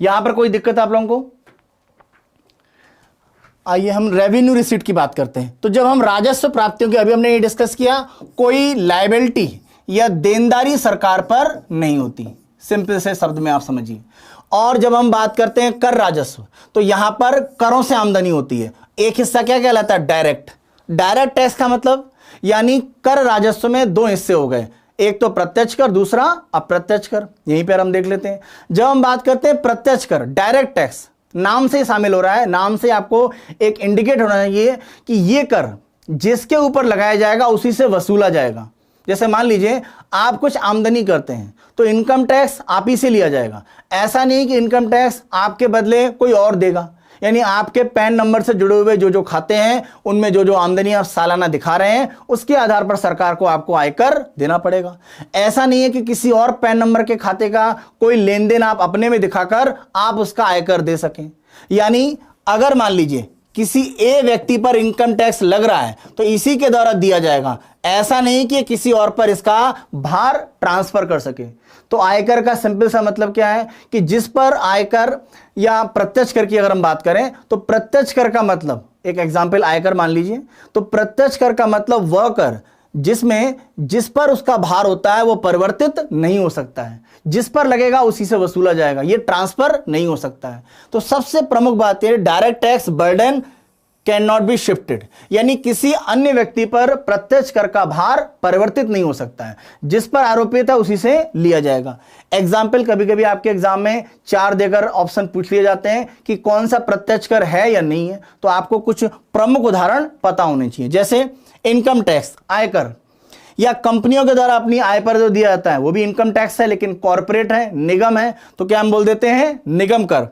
यहां पर कोई दिक्कत आप लोगों को? आइए हम रेवेन्यू रिसीट की बात करते हैं। तो जब हम राजस्व प्राप्तियों की, अभी हमने ये डिस्कस किया, कोई लायबिलिटी या देनदारी सरकार पर नहीं होती, सिंपल से शब्द में आप समझिए। और जब हम बात करते हैं कर राजस्व, तो यहां पर करों से आमदनी होती है। एक हिस्सा क्या कहलाता है? डायरेक्ट। डायरेक्ट टैक्स का मतलब यानी कर राजस्व में दो हिस्से हो गए, एक तो प्रत्यक्ष कर, दूसरा अप्रत्यक्ष कर। यहीं पर हम देख लेते हैं। जब हम बात करते हैं प्रत्यक्ष कर, डायरेक्ट टैक्स, नाम से शामिल हो रहा है, नाम से आपको एक इंडिकेट होना चाहिए कि ये कर जिसके ऊपर लगाया जाएगा उसी से वसूला जाएगा। जैसे मान लीजिए आप कुछ आमदनी करते हैं तो इनकम टैक्स आप ही से लिया जाएगा। ऐसा नहीं कि इनकम टैक्स आपके बदले कोई और देगा, यानी आपके पैन नंबर से जुड़े हुए जो जो खाते हैं उनमें जो जो आमदनी आप सालाना दिखा रहे हैं उसके आधार पर सरकार को आपको आयकर देना पड़ेगा। ऐसा नहीं है कि किसी और पैन नंबर के खाते का कोई लेन देन आप अपने में दिखाकर आप उसका आयकर दे सकें। यानी अगर मान लीजिए किसी ए व्यक्ति पर इनकम टैक्स लग रहा है तो इसी के द्वारा दिया जाएगा, ऐसा नहीं कि किसी और पर इसका भार ट्रांसफर कर सके। तो आयकर का सिंपल सा मतलब क्या है कि जिस पर आयकर या प्रत्यक्ष कर की अगर हम बात करें तो प्रत्यक्ष कर का मतलब, एक एग्जाम्पल आयकर मान लीजिए, तो प्रत्यक्ष कर का मतलब वह कर जिसमें जिस पर उसका भार होता है वो परिवर्तित नहीं हो सकता है, जिस पर लगेगा उसी से वसूला जाएगा, ये ट्रांसफर नहीं हो सकता है। तो सबसे प्रमुख बात यह, direct tax burden can not be shifted, यानी किसी अन्य व्यक्ति पर प्रत्यक्ष कर का भार परिवर्तित नहीं हो सकता है, जिस पर आरोपित है उसी से लिया जाएगा। एग्जाम्पल, कभी कभी आपके एग्जाम में 4 देकर ऑप्शन पूछ लिए जाते हैं कि कौन सा प्रत्यक्ष कर है या नहीं है, तो आपको कुछ प्रमुख उदाहरण पता होने चाहिए। जैसे इनकम टैक्स, आयकर, या कंपनियों के द्वारा अपनी आय पर जो दिया जाता है वो भी इनकम टैक्स है, लेकिन कॉर्पोरेट है, निगम है, तो क्या हम बोल देते हैं निगम कर।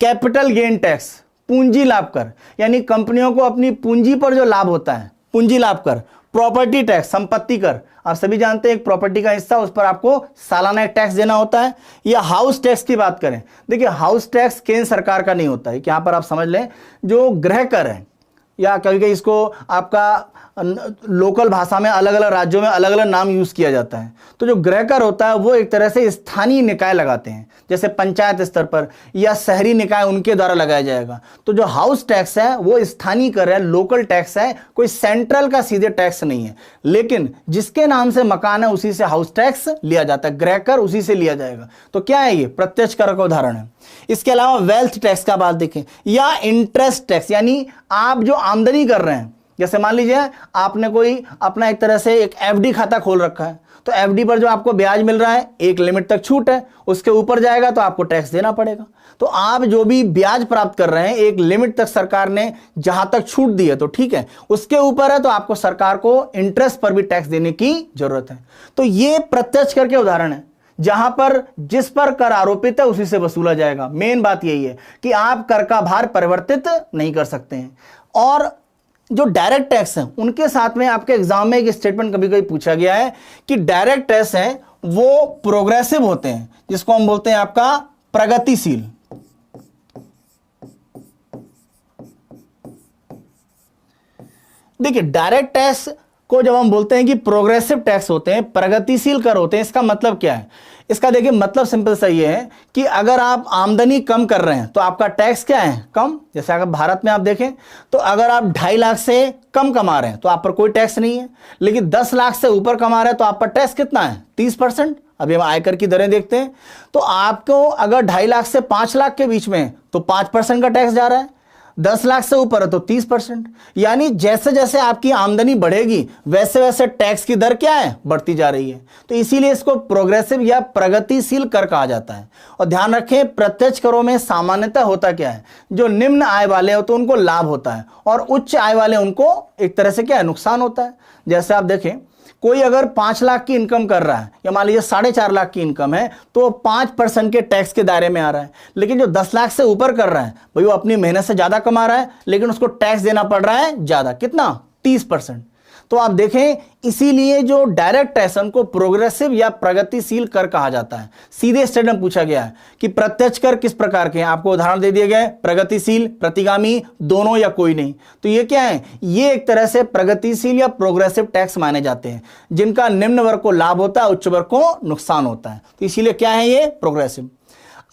कैपिटल गेन टैक्स, पूंजी लाभ कर, यानी कंपनियों को अपनी पूंजी पर जो लाभ होता है पूंजी लाभ कर। प्रॉपर्टी टैक्स, संपत्ति कर, आप सभी जानते हैं एक प्रॉपर्टी का हिस्सा, उस पर आपको सालाना एक टैक्स देना होता है। या हाउस टैक्स की बात करें, देखिए हाउस टैक्स केंद्र सरकार का नहीं होता है, यहां पर आप समझ लें जो गृह कर है, या कभी कभी इसको आपका लोकल भाषा में अलग अलग राज्यों में अलग अलग नाम यूज किया जाता है। तो जो गृह कर होता है वो एक तरह से स्थानीय निकाय लगाते हैं, जैसे पंचायत स्तर पर या शहरी निकाय उनके द्वारा लगाया जाएगा। तो जो हाउस टैक्स है वो स्थानीय कर है, लोकल टैक्स है, कोई सेंट्रल का सीधे टैक्स नहीं है, लेकिन जिसके नाम से मकान है उसी से हाउस टैक्स लिया जाता है, गृह कर उसी से लिया जाएगा। तो क्या है ये प्रत्यक्ष कर का उदाहरण है। इसके अलावा वेल्थ टैक्स का बात देखें, या इंटरेस्ट टैक्स, यानी आप जो आमदनी कर रहे हैं, जैसे मान लीजिए आपने कोई अपना एक तरह से एक एफडी खाता खोल रखा है, तो एफडी पर जो आपको ब्याज मिल रहा है एक लिमिट तक छूट है, उसके ऊपर जाएगा तो आपको टैक्स देना पड़ेगा। तो आप जो भी ब्याज प्राप्त कर रहे हैं एक लिमिट तक सरकार ने जहां तक छूट दी है तो ठीक है, उसके ऊपर है तो आपको सरकार को इंटरेस्ट पर भी टैक्स देने की जरूरत है। तो ये प्रत्यक्ष कर के उदाहरण है जहां पर जिस पर कर आरोपित है उसी से वसूला जाएगा। मेन बात यही है कि आप कर का भार परिवर्तित नहीं कर सकते हैं। और जो डायरेक्ट टैक्स है उनके साथ में आपके एग्जाम में एक स्टेटमेंट कभी कभी पूछा गया है कि डायरेक्ट टैक्स है वो प्रोग्रेसिव होते हैं, जिसको हम बोलते हैं आपका प्रगतिशील। देखिए डायरेक्ट टैक्स को जब हम बोलते हैं कि प्रोग्रेसिव टैक्स होते हैं, प्रगतिशील कर होते हैं, इसका मतलब क्या है? इसका देखिए मतलब सिंपल सा ये है कि अगर आप आमदनी कम कर रहे हैं तो आपका टैक्स क्या है? कम। जैसे अगर भारत में आप देखें तो अगर आप 2.5 लाख से कम कमा रहे हैं तो आप पर कोई टैक्स नहीं है, लेकिन 10 लाख से ऊपर कमा रहे हैं तो आप पर टैक्स कितना है? 30%। अभी हम आयकर की दरें देखते हैं तो आपको अगर 2.5 लाख से 5 लाख के बीच में तो 5% का टैक्स जा रहा है, 10 लाख से ऊपर है तो 30%। यानी जैसे जैसे आपकी आमदनी बढ़ेगी वैसे वैसे टैक्स की दर क्या है? बढ़ती जा रही है। तो इसीलिए इसको प्रोग्रेसिव या प्रगतिशील कर कहा जाता है। और ध्यान रखें प्रत्यक्ष करों में सामान्यतः होता क्या है, जो निम्न आय वाले हो तो उनको लाभ होता है और उच्च आय वाले उनको एक तरह से क्या है? नुकसान होता है। जैसे आप देखें कोई अगर 5 लाख की इनकम कर रहा है या मान लीजिए 4.5 लाख की इनकम है तो 5% के टैक्स के दायरे में आ रहा है, लेकिन जो 10 लाख से ऊपर कर रहा है भाई वो अपनी मेहनत से ज्यादा कमा रहा है लेकिन उसको टैक्स देना पड़ रहा है ज्यादा, कितना? 30%। तो आप देखें इसीलिए जो डायरेक्ट टैक्स उनको प्रोग्रेसिव या प्रगतिशील कर कहा जाता है। सीधे स्टेटमेंट पूछा गया है कि प्रत्यक्ष कर किस प्रकार के हैं, आपको उदाहरण दे दिए गए, प्रगतिशील, प्रतिगामी, दोनों या कोई नहीं। तो ये क्या है? ये एक तरह से प्रगतिशील या प्रोग्रेसिव टैक्स माने जाते हैं जिनका निम्न वर्ग को लाभ होता है, उच्च वर्ग को नुकसान होता है। तो इसीलिए क्या है ये? प्रोग्रेसिव।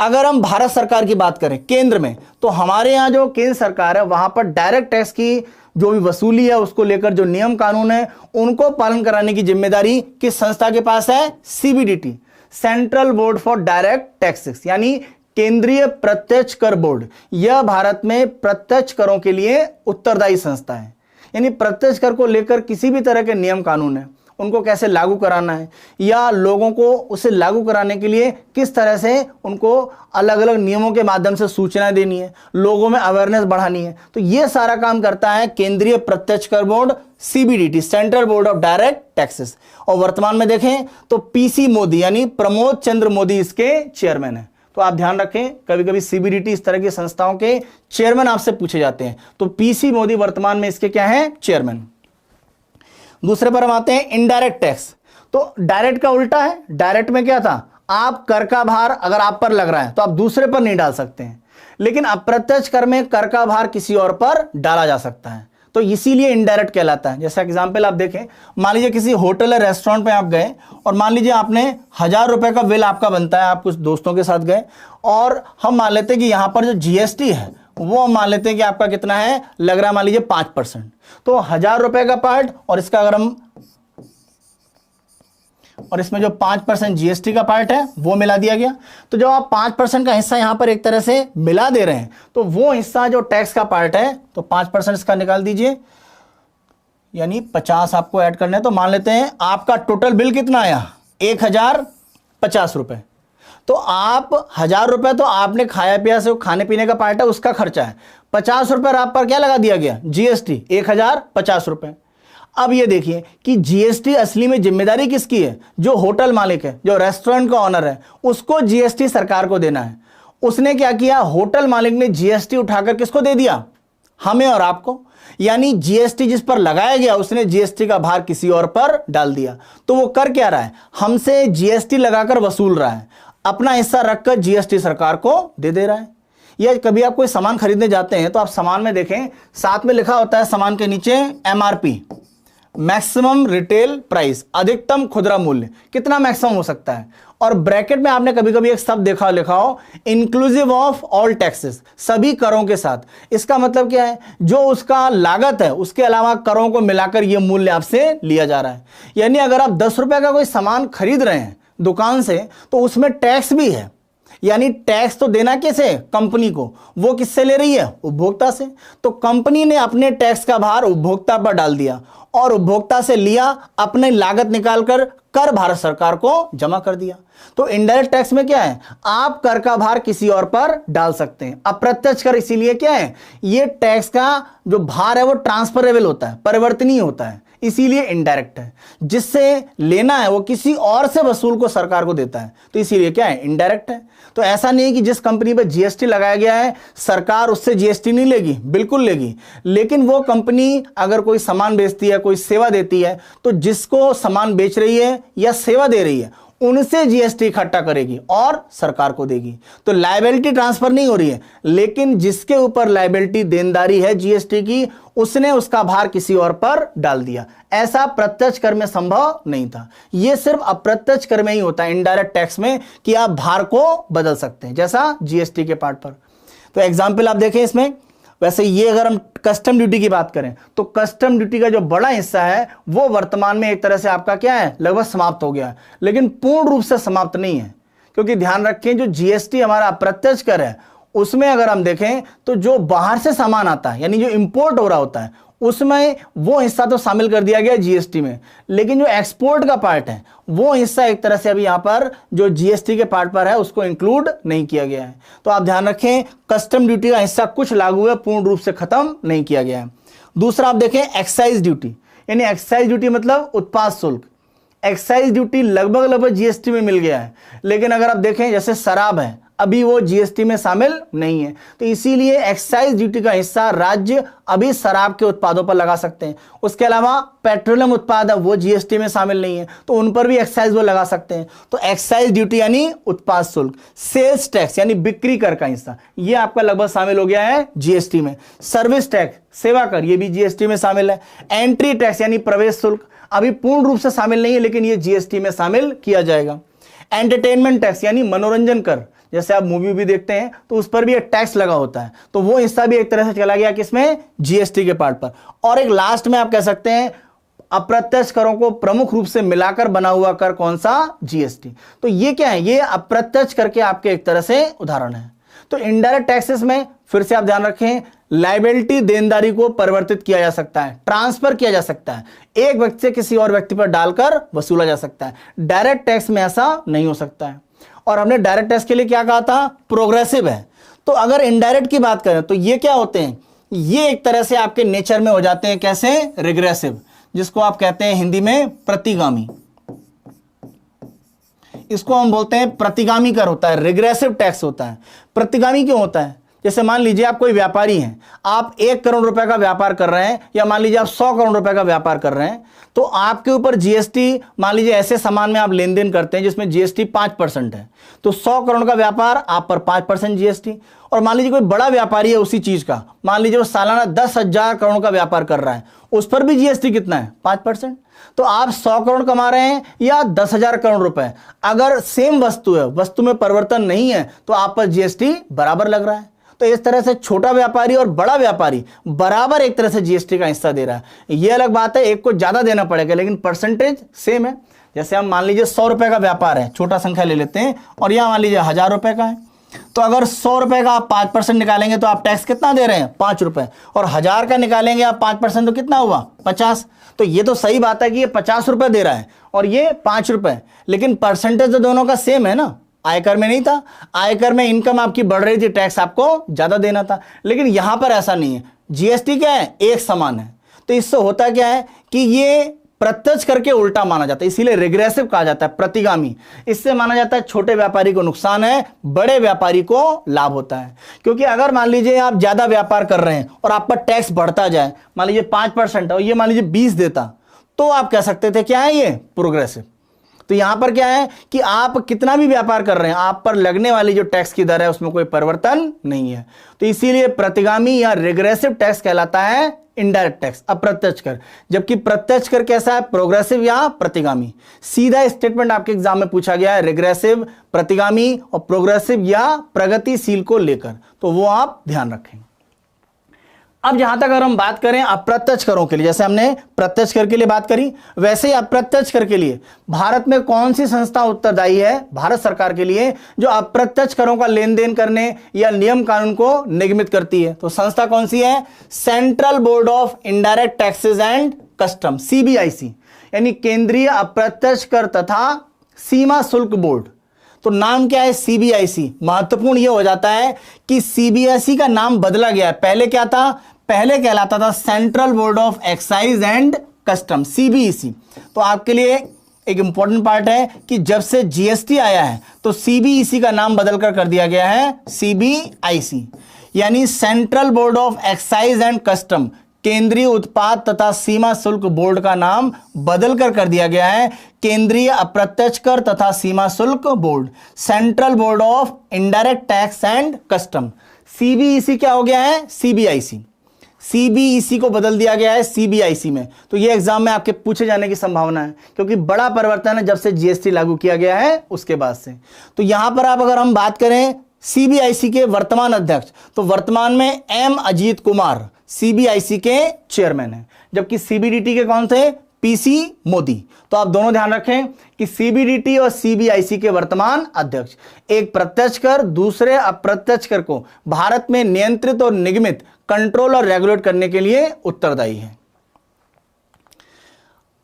अगर हम भारत सरकार की बात करें केंद्र में, तो हमारे यहाँ जो केंद्र सरकार है वहां पर डायरेक्ट टैक्स की जो भी वसूली है उसको लेकर जो नियम कानून है उनको पालन कराने की जिम्मेदारी किस संस्था के पास है? CBDT, central board for direct taxes, यानी केंद्रीय प्रत्यक्ष कर बोर्ड। यह भारत में प्रत्यक्ष करों के लिए उत्तरदायी संस्था है। यानी प्रत्यक्ष कर को लेकर किसी भी तरह के नियम कानून है उनको कैसे लागू कराना है, या लोगों को उसे लागू कराने के लिए किस तरह से उनको अलग अलग नियमों के माध्यम से सूचना देनी है, लोगों में अवेयरनेस बढ़ानी है। तो ये सारा काम करता है केंद्रीय प्रत्यक्ष कर board, CBDT, central board of direct taxes. और वर्तमान में देखें तो पीसी मोदी यानी प्रमोद चंद्र मोदी इसके चेयरमैन है। तो आप ध्यान रखें, कभी कभी सीबीडीटी इस तरह की संस्थाओं के चेयरमैन आपसे पूछे जाते हैं। तो पीसी मोदी वर्तमान में इसके क्या है, चेयरमैन। दूसरे पर हम आते हैं इनडायरेक्ट टैक्स। तो डायरेक्ट का उल्टा है। डायरेक्ट में क्या था, आप कर का भार अगर आप पर लग रहा है तो आप दूसरे पर नहीं डाल सकते हैं, लेकिन अप्रत्यक्ष कर में कर का भार किसी और पर डाला जा सकता है, तो इसीलिए इनडायरेक्ट कहलाता है। जैसा एग्जांपल आप देखें, मान लीजिए किसी होटल या रेस्टोरेंट पे आप गए और मान लीजिए आपने 1000 रुपए का बिल आपका बनता है, आप कुछ दोस्तों के साथ गए और हम मान लेते हैं कि यहां पर जो जीएसटी है वो हम मान लेते हैं कि आपका कितना है, लग रहा है मान लीजिए 5%। तो 1000 रुपए का पार्ट और इसका अगर हम और इसमें जो 5% जीएसटी का पार्ट है वो मिला दिया गया। तो जब आप 5% का हिस्सा यहां पर एक तरह से मिला दे रहे हैं तो वो हिस्सा जो टैक्स का पार्ट है तो 5% इसका निकाल दीजिए, यानी 50 आपको ऐड करने हैं। तो मान लेते हैं आपका टोटल बिल कितना आया, 1050 रुपए। तो आप 1000 रुपए तो आपने खाया पिया से खाने पीने का पार्ट है उसका खर्चा है, 50 रुपए आप पर क्या लगा दिया गया, जीएसटी, 1050 रुपए। अब ये देखिए कि जीएसटी असली में जिम्मेदारी किसकी है, जो होटल मालिक है, जो रेस्टोरेंट का ऑनर है, उसको जीएसटी सरकार को देना है। उसने क्या किया, होटल मालिक ने जीएसटी उठाकर किसको दे दिया, हमें और आपको, यानी जीएसटी जिस पर लगाया गया उसने जीएसटी का भार किसी और पर डाल दिया। तो वो कर क्या रहा है, हमसे जीएसटी लगाकर वसूल रहा है, अपना हिस्सा रखकर जीएसटी सरकार को दे रहा है। या कभी आप कोई सामान खरीदने जाते हैं तो आप सामान में देखें साथ में लिखा होता है सामान के नीचे एमआरपी, मैक्सिमम रिटेल प्राइस, अधिकतम खुदरा मूल्य, कितना मैक्सिमम हो सकता है। और ब्रैकेट में आपने कभी कभी एक शब्द लिखा हो इंक्लूसिव ऑफ ऑल टैक्सेस, सभी करों के साथ। इसका मतलब क्या है, जो उसका लागत है उसके अलावा करों को मिलाकर यह मूल्य आपसे लिया जा रहा है। यानी अगर आप 10 रुपए का कोई सामान खरीद रहे हैं दुकान से तो उसमें टैक्स भी है, यानी टैक्स तो देना कैसे, कंपनी को, वो किससे ले रही है, उपभोक्ता से। तो कंपनी ने अपने टैक्स का भार उपभोक्ता पर डाल दिया और उपभोक्ता से लिया, अपने लागत निकालकर कर भारत सरकार को जमा कर दिया। तो इनडायरेक्ट टैक्स में क्या है, आप कर का भार किसी और पर डाल सकते हैं। अप्रत्यक्ष कर इसीलिए क्या है, ये टैक्स का जो भार है वो ट्रांसफरेबल होता है, परिवर्तनीय होता है, इसीलिए इनडायरेक्ट है। जिससे लेना है वो किसी और से वसूल को सरकार को देता है, तो इसीलिए क्या है, इनडायरेक्ट है। तो ऐसा नहीं है कि जिस कंपनी पर जीएसटी लगाया गया है सरकार उससे जीएसटी नहीं लेगी, बिल्कुल लेगी। लेकिन वो कंपनी अगर कोई सामान बेचती है, कोई सेवा देती है, तो जिसको सामान बेच रही है या सेवा दे रही है उनसे जीएसटी इकट्ठा करेगी और सरकार को देगी। तो लायबिलिटी ट्रांसफर नहीं हो रही है, लेकिन जिसके ऊपर लायबिलिटी देनदारी है जीएसटी की, उसने उसका भार किसी और पर डाल दिया। ऐसा प्रत्यक्ष कर में संभव नहीं था। यह सिर्फ अप्रत्यक्ष कर में ही होता है, इनडायरेक्ट टैक्स में, कि आप भार को बदल सकते हैं, जैसा जीएसटी के पार्ट पर। तो एग्जाम्पल आप देखें इसमें, वैसे ये अगर हम कस्टम ड्यूटी की बात करें तो कस्टम ड्यूटी का जो बड़ा हिस्सा है वो वर्तमान में एक तरह से आपका क्या है, लगभग समाप्त हो गया है, लेकिन पूर्ण रूप से समाप्त नहीं है। क्योंकि ध्यान रखें जो जीएसटी हमारा अप्रत्यक्ष कर है उसमें अगर हम देखें तो जो बाहर से सामान आता है, यानी जो इंपोर्ट हो रहा होता है, उसमें वो हिस्सा तो शामिल कर दिया गया जीएसटी में, लेकिन जो एक्सपोर्ट का पार्ट है वो हिस्सा एक तरह से अभी यहां पर जो जीएसटी के पार्ट पर है उसको इंक्लूड नहीं किया गया है। तो आप ध्यान रखें कस्टम ड्यूटी का हिस्सा कुछ लागू है, पूर्ण रूप से खत्म नहीं किया गया है। दूसरा आप देखें एक्साइज ड्यूटी, यानी एक्साइज ड्यूटी मतलब उत्पाद शुल्क। एक्साइज ड्यूटी लगभग जीएसटी में मिल गया है, लेकिन अगर आप देखें जैसे शराब है अभी वो जीएसटी में शामिल नहीं है, तो इसीलिए एक्साइज ड्यूटी का हिस्सा राज्य अभी शराब के उत्पादों पर लगा सकते हैं। उसके अलावा पेट्रोलियम उत्पाद है वो जीएसटी में शामिल नहीं है, तो उन पर भी एक्साइज वो लगा सकते हैं। तो एक्साइज ड्यूटी यानी उत्पाद शुल्क। सेल्स टैक्स यानी बिक्री कर का हिस्सा, ये आपका लगभग शामिल हो गया है जीएसटी में। सर्विस टैक्स, सेवा कर, ये भी जीएसटी में शामिल है। एंट्री टैक्स यानी प्रवेश शुल्क अभी पूर्ण रूप से शामिल नहीं है, लेकिन ये जीएसटी में शामिल किया जाएगा। एंटरटेनमेंट टैक्स यानी मनोरंजन कर, जैसे आप मूवी भी देखते हैं तो उस पर भी एक टैक्स लगा होता है, तो वो हिस्सा भी एक तरह से चला गया किसमें, जीएसटी के पार्ट पर। और एक लास्ट में आप कह सकते हैं अप्रत्यक्ष करों को प्रमुख रूप से मिलाकर बना हुआ कर कौन सा, जीएसटी। तो ये क्या है, ये अप्रत्यक्ष कर के आपके एक तरह से उदाहरण है। तो इनडायरेक्ट टैक्सेस में फिर से आप ध्यान रखें, लायबिलिटी देनदारी को परिवर्तित किया जा सकता है, ट्रांसफर किया जा सकता है, एक व्यक्ति से किसी और व्यक्ति पर डालकर वसूला जा सकता है। डायरेक्ट टैक्स में ऐसा नहीं हो सकता है। और हमने डायरेक्ट टैक्स के लिए क्या कहा था, प्रोग्रेसिव है। तो अगर इनडायरेक्ट की बात करें तो ये क्या होते हैं, ये एक तरह से आपके नेचर में हो जाते हैं कैसे, रिग्रेसिव, जिसको आप कहते हैं हिंदी में प्रतिगामी। इसको हम बोलते हैं प्रतिगामी कर होता है, रिग्रेसिव टैक्स होता है। प्रतिगामी क्यों होता है, जैसे मान लीजिए आप कोई व्यापारी हैं, आप 1 करोड़ रुपए का व्यापार कर रहे हैं, या मान लीजिए आप 100 करोड़ रुपए का व्यापार कर रहे हैं, तो आपके ऊपर जीएसटी, मान लीजिए ऐसे सामान में आप लेन देन करते हैं जिसमें जीएसटी 5% है, तो 100 करोड़ का व्यापार आप पर 5% जीएसटी। और मान लीजिए कोई बड़ा व्यापारी है उसी चीज का, मान लीजिए वो सालाना 10,000 करोड़ का व्यापार कर रहा है, उस पर भी जीएसटी कितना है, 5%। तो आप 100 करोड़ कमा रहे हैं या 10,000 करोड़ रुपए, अगर सेम वस्तु है, वस्तु में परिवर्तन नहीं है, तो आप पर जीएसटी बराबर लग रहा है। तो इस तरह से छोटा व्यापारी और बड़ा व्यापारी बराबर एक तरह से जीएसटी का हिस्सा दे रहा है। यह अलग बात है, एक को ज्यादा देना पड़ेगा, लेकिन परसेंटेज सेम है। जैसे हम मान लीजिए 100 रुपए का व्यापार है, छोटा संख्या ले लेते हैं, और यहां मान लीजिए 1,000 रुपए का है, तो अगर 100 रुपए का आप 5% निकालेंगे तो आप टैक्स कितना दे रहे हैं, 5 रुपए, और 1,000 का निकालेंगे आप 5% तो कितना हुआ, 50। तो ये तो सही बात है कि ये 50 रुपए दे रहा है और ये 5 रुपए, लेकिन परसेंटेज तो दोनों का सेम है ना। आयकर में नहीं था, आयकर में इनकम आपकी बढ़ रही थी, टैक्स आपको ज्यादा देना था, लेकिन यहां पर ऐसा नहीं है। जीएसटी क्या है, एक समान है। तो इससे होता क्या है कि ये प्रत्यक्ष करके उल्टा माना जाता है, इसीलिए रिग्रेसिव कहा जाता है, प्रतिगामी। इससे माना जाता है छोटे व्यापारी को नुकसान है, बड़े व्यापारी को लाभ होता है। क्योंकि अगर मान लीजिए आप ज्यादा व्यापार कर रहे हैं और आप पर टैक्स बढ़ता जाए, मान लीजिए 5% और ये मान लीजिए 20 देता, तो आप कह सकते थे क्या है ये, प्रोग्रेसिव। तो यहां पर क्या है कि आप कितना भी व्यापार कर रहे हैं, आप पर लगने वाली जो टैक्स की दर है उसमें कोई परिवर्तन नहीं है। तो इसीलिए प्रतिगामी या रिग्रेसिव टैक्स कहलाता है इनडायरेक्ट टैक्स, अप्रत्यक्ष कर। जबकि प्रत्यक्ष कर कैसा है, प्रोग्रेसिव या प्रतिगामी। सीधा स्टेटमेंट आपके एग्जाम में पूछा गया है, रिग्रेसिव, प्रतिगामी और प्रोग्रेसिव या प्रगतिशील को लेकर, तो वो आप ध्यान रखें। अब जहां तक अगर हम बात करें अप्रत्यक्ष करों के लिए, जैसे हमने प्रत्यक्ष कर के लिए बात करी, वैसे ही अप्रत्यक्ष कर के लिए भारत में कौन सी संस्था उत्तरदायी है भारत सरकार के लिए, जो अप्रत्यक्ष करों का लेन देन करने या नियम कानून को निगमित करती है। तो संस्था कौन सी है, central board of indirect taxes and custom, CBIC, यानी केंद्रीय अप्रत्यक्ष कर तथा सीमा शुल्क बोर्ड। तो नाम क्या है, सीबीआईसी। महत्वपूर्ण यह हो जाता है कि सीबीआईसी का नाम बदला गया है। पहले क्या था, पहले कहलाता था central board of excise and custom, CBEC. तो आपके लिए एक इंपॉर्टेंट पार्ट है कि जब से जीएसटी आया है तो सीबीईसी का नाम बदलकर कर दिया गया है सीबीआईसी, यानी central board of excise and custom, केंद्रीय उत्पाद तथा सीमा शुल्क बोर्ड का नाम बदलकर कर दिया गया है केंद्रीय अप्रत्यक्ष कर तथा सीमा शुल्क board, central board of indirect tax and custom. CBEC क्या हो गया है, सीबीआईसी। सीबीईसी को बदल दिया गया है सीबीआईसी में। तो ये एग्जाम में आपके पूछे जाने की संभावना है, क्योंकि बड़ा परिवर्तन है जब से जीएसटी लागू किया गया है उसके बाद से। तो यहां पर आप अगर हम बात करें सीबीआईसी के वर्तमान अध्यक्ष, तो वर्तमान में एम अजीत कुमार सीबीआईसी के चेयरमैन हैं, जबकि सीबीडीटी के कौन थे, पीसी मोदी। तो आप दोनों ध्यान रखें कि सीबीडीटी और सीबीआईसी के वर्तमान अध्यक्ष, एक प्रत्यक्ष कर, दूसरे अप्रत्यक्ष कर को भारत में नियंत्रित और निगमित, कंट्रोल और रेगुलेट करने के लिए उत्तरदायी है।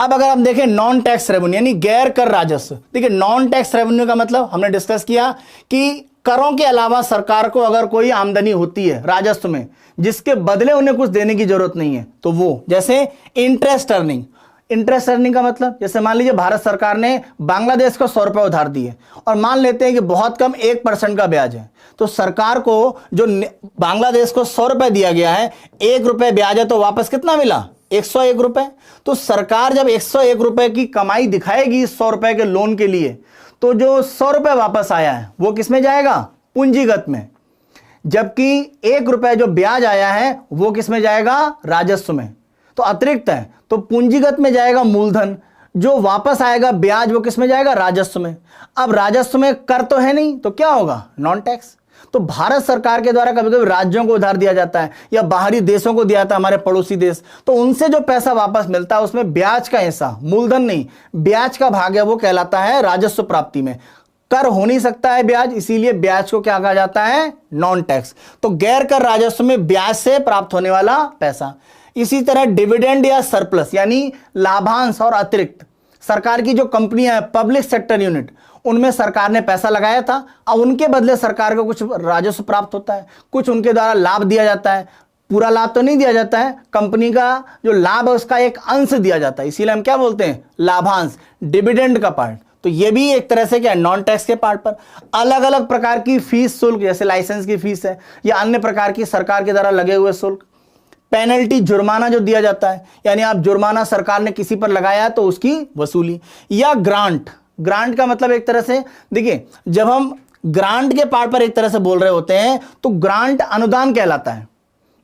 अब अगर हम देखें नॉन टैक्स रेवेन्यू यानी गैर कर राजस्व, देखिए नॉन टैक्स रेवेन्यू का मतलब हमने डिस्कस किया कि करों के अलावा सरकार को अगर कोई आमदनी होती है राजस्व में जिसके बदले उन्हें कुछ देने की जरूरत नहीं है, तो वो जैसे इंटरेस्ट अर्निंग। इंटरेस्ट अर्निंग का मतलब जैसे मान लीजिए भारत सरकार ने बांग्लादेश को 100 रुपए उधार दिए और मान लेते हैं कि बहुत कम 1% का ब्याज है, तो सरकार को जो बांग्लादेश को 100 रुपए दिया गया है, 1 रुपए ब्याज है, तो वापस कितना मिला, 101 रुपए। तो सरकार जब 101 रुपए की कमाई दिखाएगी 100 रुपए के लोन के लिए, तो जो 100 रुपए वापस आया है वो किस में जाएगा, पूंजीगत में, जबकि 1 रुपए जो ब्याज आया है वो किस में जाएगा, राजस्व में। तो अतिरिक्त है तो पूंजीगत में जाएगा मूलधन, जो वापस आएगा ब्याज वो किस में जाएगा, राजस्व में। अब राजस्व में कर तो है नहीं, तो क्या होगा, नॉन टैक्स। तो भारत सरकार के द्वारा कभी कभी राज्यों को उधार दिया जाता है या बाहरी देशों को दिया जाता है, हमारे पड़ोसी देश, तो उनसे जो पैसा वापस मिलता है उसमें ब्याज का हिस्सा, मूलधन नहीं, ब्याज का भाग है, वो कहलाता है राजस्व प्राप्ति में। कर हो नहीं सकता है ब्याज, इसीलिए ब्याज को क्या कहा जाता है, नॉन टैक्स। तो गैर कर राजस्व में ब्याज से प्राप्त होने वाला पैसा। इसी तरह डिविडेंड या सरप्लस यानी लाभांश और अतिरिक्त, सरकार की जो कंपनियां हैं, पब्लिक सेक्टर यूनिट, उनमें सरकार ने पैसा लगाया था, अब उनके बदले सरकार को कुछ राजस्व प्राप्त होता है, कुछ उनके द्वारा लाभ दिया जाता है। पूरा लाभ तो नहीं दिया जाता है, कंपनी का जो लाभ है उसका एक अंश दिया जाता है, इसीलिए हम क्या बोलते हैं, लाभांश, डिविडेंड का पार्ट। तो ये भी एक तरह से क्या, नॉन टैक्स के पार्ट पर। अलग अलग प्रकार की फीस शुल्क, जैसे लाइसेंस की फीस है या अन्य प्रकार की सरकार के द्वारा लगे हुए शुल्क। पेनल्टी, जुर्माना जो दिया जाता है, यानी आप जुर्माना सरकार ने किसी पर लगाया तो उसकी वसूली। या ग्रांट, ग्रांट का मतलब एक तरह से देखिए, जब हम ग्रांट के पार्ट पर एक तरह से बोल रहे होते हैं तो ग्रांट अनुदान कहलाता है।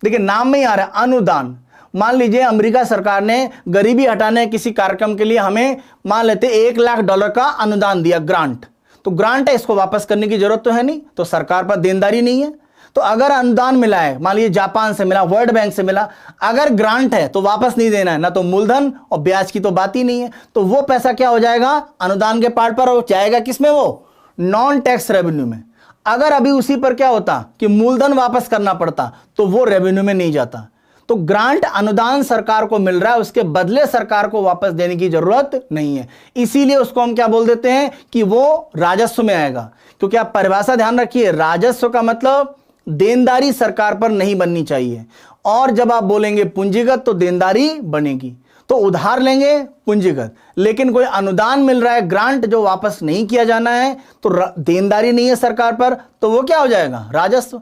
देखिए नाम में ही आ रहा है अनुदान। मान लीजिए अमेरिका सरकार ने गरीबी हटाने किसी कार्यक्रम के लिए हमें मान लेते $1,00,000 का अनुदान दिया, ग्रांट। तो ग्रांट है, इसको वापस करने की जरूरत तो है नहीं, तो सरकार पर देनदारी नहीं है। तो अगर अनुदान मिला है, मान लीजिए जापान से मिला, वर्ल्ड बैंक से मिला, अगर ग्रांट है तो वापस नहीं देना है, ना तो मूलधन और ब्याज की तो बात ही नहीं है। तो वो पैसा क्या हो जाएगा, अनुदान के पार्ट पर हो जाएगा, किसमें, वो नॉन टैक्स रेवेन्यू में। अगर अभी उसी पर क्या होता कि मूलधन वापस करना पड़ता तो वो रेवेन्यू में नहीं जाता। तो ग्रांट, अनुदान सरकार को मिल रहा है, उसके बदले सरकार को वापस देने की जरूरत नहीं है, इसीलिए उसको हम क्या बोल देते हैं कि वो राजस्व में आएगा। क्योंकि आप परिभाषा ध्यान रखिए, राजस्व का मतलब देनदारी सरकार पर नहीं बननी चाहिए, और जब आप बोलेंगे पूंजीगत तो देनदारी बनेगी। तो उधार लेंगे पूंजीगत, लेकिन कोई अनुदान मिल रहा है, ग्रांट जो वापस नहीं किया जाना है, तो देनदारी नहीं है सरकार पर, तो वो क्या हो जाएगा, राजस्व।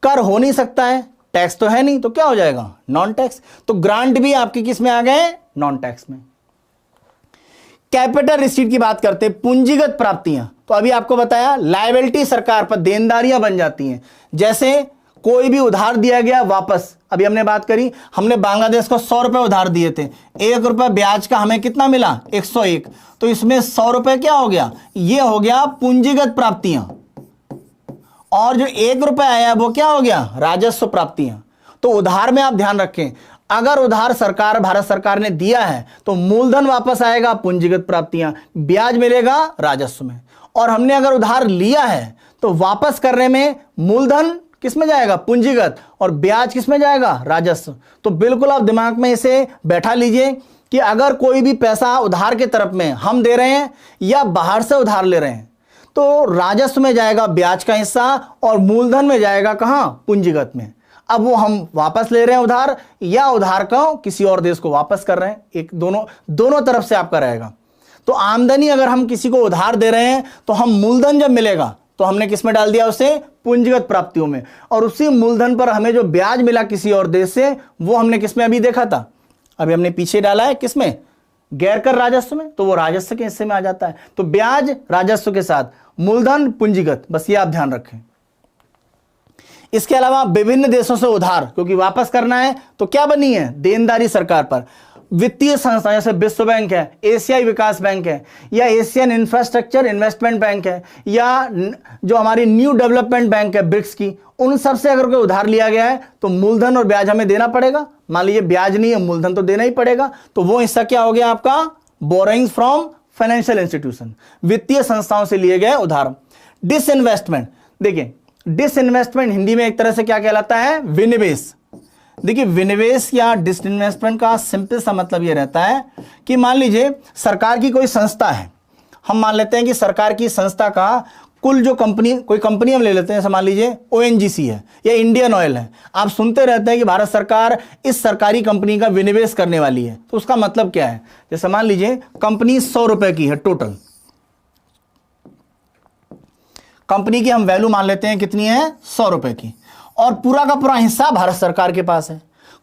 कर हो नहीं सकता है, टैक्स तो है नहीं, तो क्या हो जाएगा, नॉन टैक्स। तो ग्रांट भी आपकी किस में आ गए, नॉन टैक्स में। कैपिटल रिसीट की बात करते हैं, पूंजीगत प्राप्तियां। तो अभी आपको बताया लायबिलिटी सरकार पर, देनदारियां बन जाती हैं। जैसे कोई भी उधार दिया गया वापस, अभी हमने बात करी, हमने बांग्लादेश को 100 रुपए उधार दिए थे, ₹1 ब्याज का हमें कितना मिला, 101। तो इसमें 100 रुपए क्या हो गया, ये हो गया पूंजीगत प्राप्तियां, और जो ₹1 आया वो क्या हो गया, राजस्व प्राप्तियां। तो उधार में आप ध्यान रखें, अगर उधार सरकार, भारत सरकार ने दिया है तो मूलधन वापस आएगा, पूंजीगत प्राप्तियां, ब्याज मिलेगा राजस्व में। और हमने अगर उधार लिया है तो वापस करने में मूलधन किस में जाएगा, पूंजीगत, और ब्याज किस में जाएगा, राजस्व। तो बिल्कुल आप दिमाग में इसे बैठा लीजिए कि अगर कोई भी पैसा उधार के तरफ में हम दे रहे हैं या बाहर से उधार ले रहे हैं, तो राजस्व में जाएगा ब्याज का हिस्सा और मूलधन में जाएगा कहां, पूंजीगत में। अब वो हम वापस ले रहे हैं उधार या उधार का किसी और देश को वापस कर रहे हैं, एक दोनों तरफ से आपका रहेगा। तो आमदनी अगर हम किसी को उधार दे रहे हैं तो हम मूलधन जब मिलेगा तो हमने किस में डाल दिया, उसे पूंजीगत प्राप्तियों में, और उसी मूलधन पर हमें जो ब्याज मिला किसी और देश से, वो हमने किस में अभी देखा था, अभी हमने पीछे डाला है किसमें, गैर कर राजस्व में, तो वो राजस्व के हिस्से में आ जाता है। तो ब्याज राजस्व के साथ, मूलधन पूंजीगत, बस ये आप ध्यान रखें। इसके अलावा विभिन्न देशों से उधार, क्योंकि वापस करना है तो क्या बनी है, देनदारी सरकार पर। वित्तीय संस्था जैसे विश्व बैंक है, एशियाई विकास बैंक है, या एशियन इंफ्रास्ट्रक्चर इन्वेस्टमेंट बैंक है, या जो हमारी न्यू डेवलपमेंट बैंक है ब्रिक्स की, उन सब से अगर कोई उधार लिया गया है तो मूलधन और ब्याज हमें देना पड़ेगा। मान लीजिए ब्याज नहीं है, मूलधन तो देना ही पड़ेगा, तो वो हिस्सा क्या हो गया आपका, बोरोइंग्स फ्रॉम फाइनेंशियल इंस्टीट्यूशन, वित्तीय संस्थाओं से लिए गए उधार। डिसइन्वेस्टमेंट, देखिए डिसइन्वेस्टमेंट हिंदी में एक तरह से क्या कहलाता है, विनिवेश। देखिए विनिवेश या डिसइन्वेस्टमेंट का सिंपल सा मतलब ये रहता है कि मान लीजिए सरकार की कोई संस्था है, हम मान लेते हैं कि सरकार की संस्था का कुल जो कंपनी, कोई कंपनी हम ले लेते हैं, मान लीजिए ONGC है या इंडियन ऑयल है, आप सुनते रहते हैं कि भारत सरकार इस सरकारी कंपनी का विनिवेश करने वाली है, तो उसका मतलब क्या है। जैसे मान लीजिए कंपनी 100 रुपए की है, टोटल कंपनी की हम वैल्यू मान लेते हैं कितनी है, 100 रुपए की, और पूरा का पूरा हिस्सा भारत सरकार के पास है।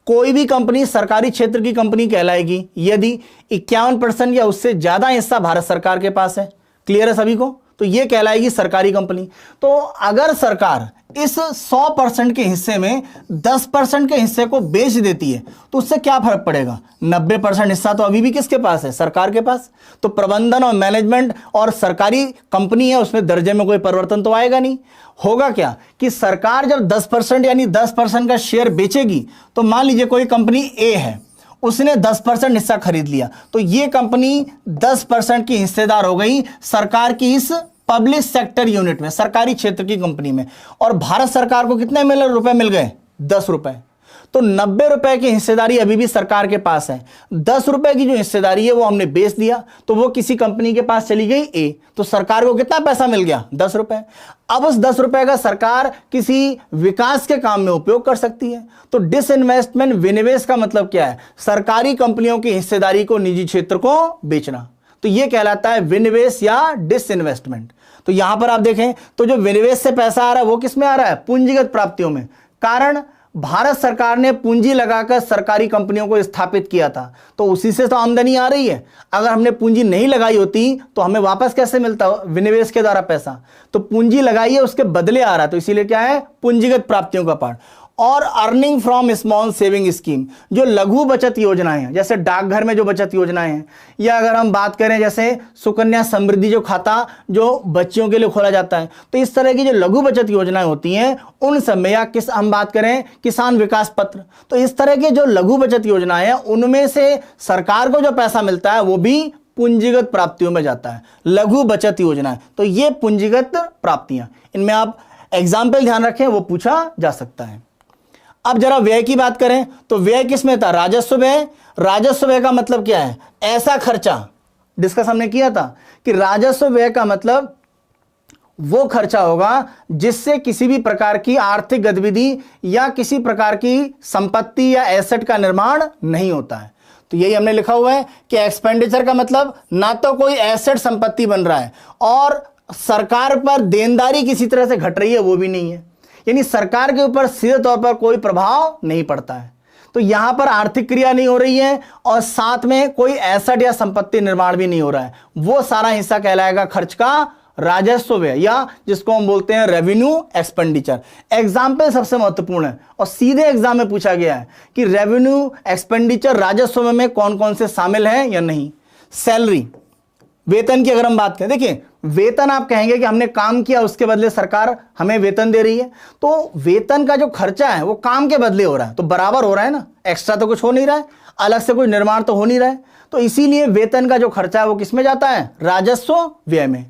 कोई भी कंपनी सरकारी क्षेत्र की कंपनी कहलाएगी यदि 51% या उससे ज्यादा हिस्सा भारत सरकार के पास है। क्लियर है सभी को, तो ये कहलाएगी सरकारी कंपनी। तो अगर सरकार इस 100% के हिस्से में 10% के हिस्से को बेच देती है तो उससे क्या फर्क पड़ेगा, 90% हिस्सा तो अभी भी किसके पास है, सरकार के पास। तो प्रबंधन और मैनेजमेंट और सरकारी कंपनी है, उसमें दर्जे में कोई परिवर्तन तो आएगा नहीं। होगा क्या कि सरकार जब 10% यानी 10% का शेयर बेचेगी, तो मान लीजिए कोई कंपनी ए है, उसने 10% हिस्सा खरीद लिया, तो ये कंपनी 10% की हिस्सेदार हो गई सरकार की इस पब्लिक सेक्टर यूनिट में, सरकारी क्षेत्र की कंपनी में, और भारत सरकार को कितने रुपए मिल गए? 10 रुपए। तो 90 रुपए की हिस्सेदारी अभी भी सरकार के पास है। 10 रुपए की जो हिस्सेदारी है वो हमने बेच दिया, तो वो किसी कंपनी के पास चली गई ए, तो सरकार को कितना पैसा मिल गया? 10 रुपए। अब उस 10 रुपए का सरकार किसी विकास के काम में उपयोग कर सकती है। तो डिसइन्वेस्टमेंट, विनिवेश का मतलब क्या है? सरकारी कंपनियों की हिस्सेदारी को निजी क्षेत्र को बेचना। तो यह कहलाता है विनिवेश या डिसइन्वेस्टमेंट। तो यहां पर आप देखें तो जो विनिवेश से पैसा आ रहा है वो किस में आ रहा है? पूंजीगत प्राप्तियों में। कारण भारत सरकार ने पूंजी लगाकर सरकारी कंपनियों को स्थापित किया था, तो उसी से तो आमदनी आ रही है। अगर हमने पूंजी नहीं लगाई होती तो हमें वापस कैसे मिलता? विनिवेश के द्वारा पैसा। तो पूंजी लगाई है, उसके बदले आ रहा है, तो इसीलिए क्या है? पूंजीगत प्राप्तियों का पार्ट। और earning from small saving scheme, जो लघु बचत योजनाएं हैं, जैसे डाकघर में जो बचत योजनाएं हैं, या अगर हम बात करें जैसे सुकन्या समृद्धि जो खाता जो बच्चियों के लिए खोला जाता है, तो इस तरह की जो लघु बचत योजनाएं होती हैं उन सब में, या हम बात करें किसान विकास पत्र, तो इस तरह के जो लघु बचत योजनाएं हैं उनमें से सरकार को जो पैसा मिलता है वो भी पूंजीगत प्राप्तियों में जाता है। लघु बचत योजनाएं, तो ये पूंजीगत प्राप्तियां, इनमें आप एग्जाम्पल ध्यान रखें, वो पूछा जा सकता है। अब जरा व्यय की बात करें तो व्यय किसमें था? राजस्व व्यय। राजस्व व्यय का मतलब क्या है? ऐसा खर्चा, डिस्कस हमने किया था कि राजस्व व्यय का मतलब वो खर्चा होगा जिससे किसी भी प्रकार की आर्थिक गतिविधि या किसी प्रकार की संपत्ति या एसेट का निर्माण नहीं होता है। तो यही हमने लिखा हुआ है कि एक्सपेंडिचर का मतलब ना तो कोई एसेट संपत्ति बन रहा है और सरकार पर देनदारी किसी तरह से घट रही है, वो भी नहीं है, यानी सरकार के ऊपर सीधे तौर पर कोई प्रभाव नहीं पड़ता है। तो यहां पर आर्थिक क्रिया नहीं हो रही है और साथ में कोई एसेट या संपत्ति निर्माण भी नहीं हो रहा है। वो सारा हिस्सा कहलाएगा खर्च का राजस्व व्यय, या जिसको हम बोलते हैं रेवेन्यू एक्सपेंडिचर। एग्जाम्पल सबसे महत्वपूर्ण है और सीधे एग्जाम में पूछा गया है कि रेवेन्यू एक्सपेंडिचर राजस्व में कौन कौन से शामिल हैं या नहीं। सैलरी, वेतन की अगर हम बात करें, देखिए वेतन आप कहेंगे कि हमने काम किया उसके बदले सरकार हमें वेतन दे रही है, तो वेतन का जो खर्चा है वो काम के बदले हो रहा है, तो बराबर हो रहा है ना, एक्स्ट्रा तो कुछ हो नहीं रहा है, अलग से कोई निर्माण तो हो नहीं रहा है। तो इसीलिए वेतन का जो खर्चा है वो किसमें जाता है? राजस्व व्यय में।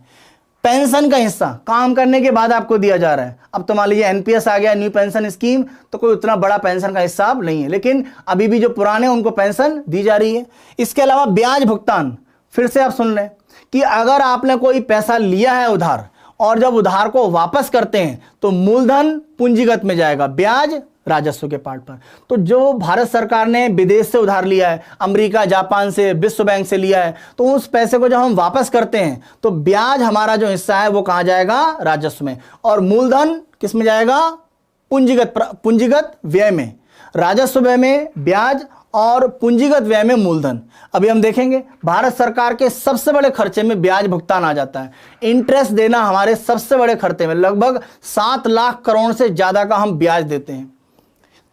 पेंशन का हिस्सा काम करने के बाद आपको दिया जा रहा है। अब तो मान लीजिए एनपीएस आ गया, न्यू पेंशन स्कीम, तो कोई उतना बड़ा पेंशन का हिसाब नहीं है, लेकिन अभी भी जो पुराने उनको पेंशन दी जा रही है। इसके अलावा ब्याज भुगतान, फिर से आप सुन लें कि अगर आपने कोई पैसा लिया है उधार और जब उधार को वापस करते हैं तो मूलधन पूंजीगत में जाएगा, ब्याज राजस्व के पार्ट पर। तो जो भारत सरकार ने विदेश से उधार लिया है, अमेरिका, जापान से, विश्व बैंक से लिया है, तो उस पैसे को जब हम वापस करते हैं तो ब्याज हमारा जो हिस्सा है वो कहां जाएगा? राजस्व में। और मूलधन किस में जाएगा? पूंजीगत व्यय में। राजस्व व्यय में ब्याज और पूंजीगत व्यय में मूलधन। अभी हम देखेंगे भारत सरकार के सबसे बड़े खर्चे में ब्याज भुगतान आ जाता है। इंटरेस्ट देना हमारे सबसे बड़े खर्चे में, लगभग 7 लाख करोड़ से ज्यादा का हम ब्याज देते हैं।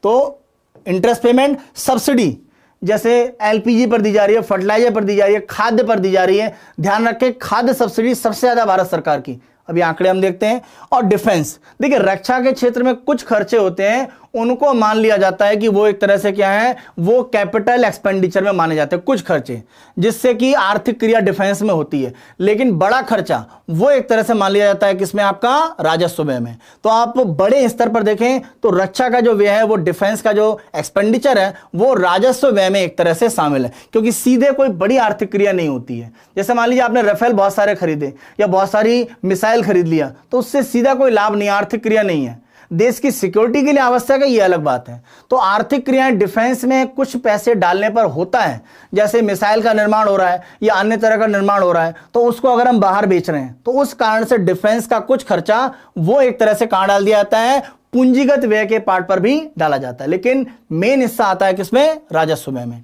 तो इंटरेस्ट पेमेंट, सब्सिडी जैसे एलपीजी पर दी जा रही है, फर्टिलाइजर पर दी जा रही है, खाद्य पर दी जा रही है, ध्यान रखें खाद्य सब्सिडी सबसे ज्यादा भारत सरकार की। अभी आंकड़े हम देखते हैं। और डिफेंस, देखिए रक्षा के क्षेत्र में कुछ खर्चे होते हैं उनको मान लिया जाता है कि वो एक तरह से क्या है, वो कैपिटल एक्सपेंडिचर में माने जाते हैं कुछ खर्चे, जिससे कि आर्थिक क्रिया डिफेंस में होती है। लेकिन बड़ा खर्चा वो एक तरह से मान लिया जाता है किसमें? आपका राजस्व व्यय में। तो आप बड़े स्तर पर देखें तो रक्षा का जो व्यय है, वो डिफेंस का जो एक्सपेंडिचर है वो राजस्व व्यय में एक तरह से शामिल है, क्योंकि सीधे कोई बड़ी आर्थिक क्रिया नहीं होती है। जैसे मान लीजिए आपने राफेल बहुत सारे खरीदे या बहुत सारी मिसाइल खरीद लिया, तो उससे सीधा कोई लाभ नहीं, आर्थिक क्रिया नहीं है। देश की सिक्योरिटी के लिए आवश्यक है, ये अलग बात है। तो आर्थिक क्रियाएं डिफेंस में कुछ पैसे डालने पर होता है, जैसे मिसाइल का निर्माण हो रहा है या अन्य तरह का निर्माण हो रहा है, तो उसको अगर हम बाहर बेच रहे हैं तो उस कारण से डिफेंस का कुछ खर्चा वो एक तरह से कहां डाल दिया जाता है? पूंजीगत व्यय के पार्ट पर भी डाला जाता है। लेकिन मेन हिस्सा आता है किसमें? राजस्व व्यय में।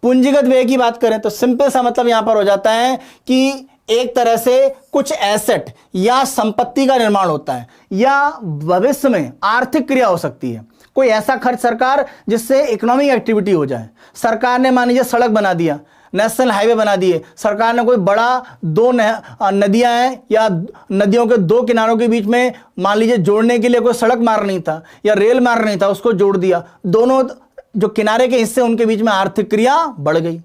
पूंजीगत व्यय की बात करें तो सिंपल सा मतलब यहां पर हो जाता है कि एक तरह से कुछ एसेट या संपत्ति का निर्माण होता है या भविष्य में आर्थिक क्रिया हो सकती है, कोई ऐसा खर्च सरकार जिससे इकोनॉमिक एक्टिविटी हो जाए। सरकार ने मान लीजिए सड़क बना दिया, नेशनल हाईवे बना दिए, सरकार ने कोई बड़ा 2 नदियां हैं या नदियों के 2 किनारों के बीच में मान लीजिए जोड़ने के लिए कोई सड़क मार्ग नहीं था या रेल मार्ग नहीं था, उसको जोड़ दिया, दोनों जो किनारे के हिस्से उनके बीच में आर्थिक क्रिया बढ़ गई।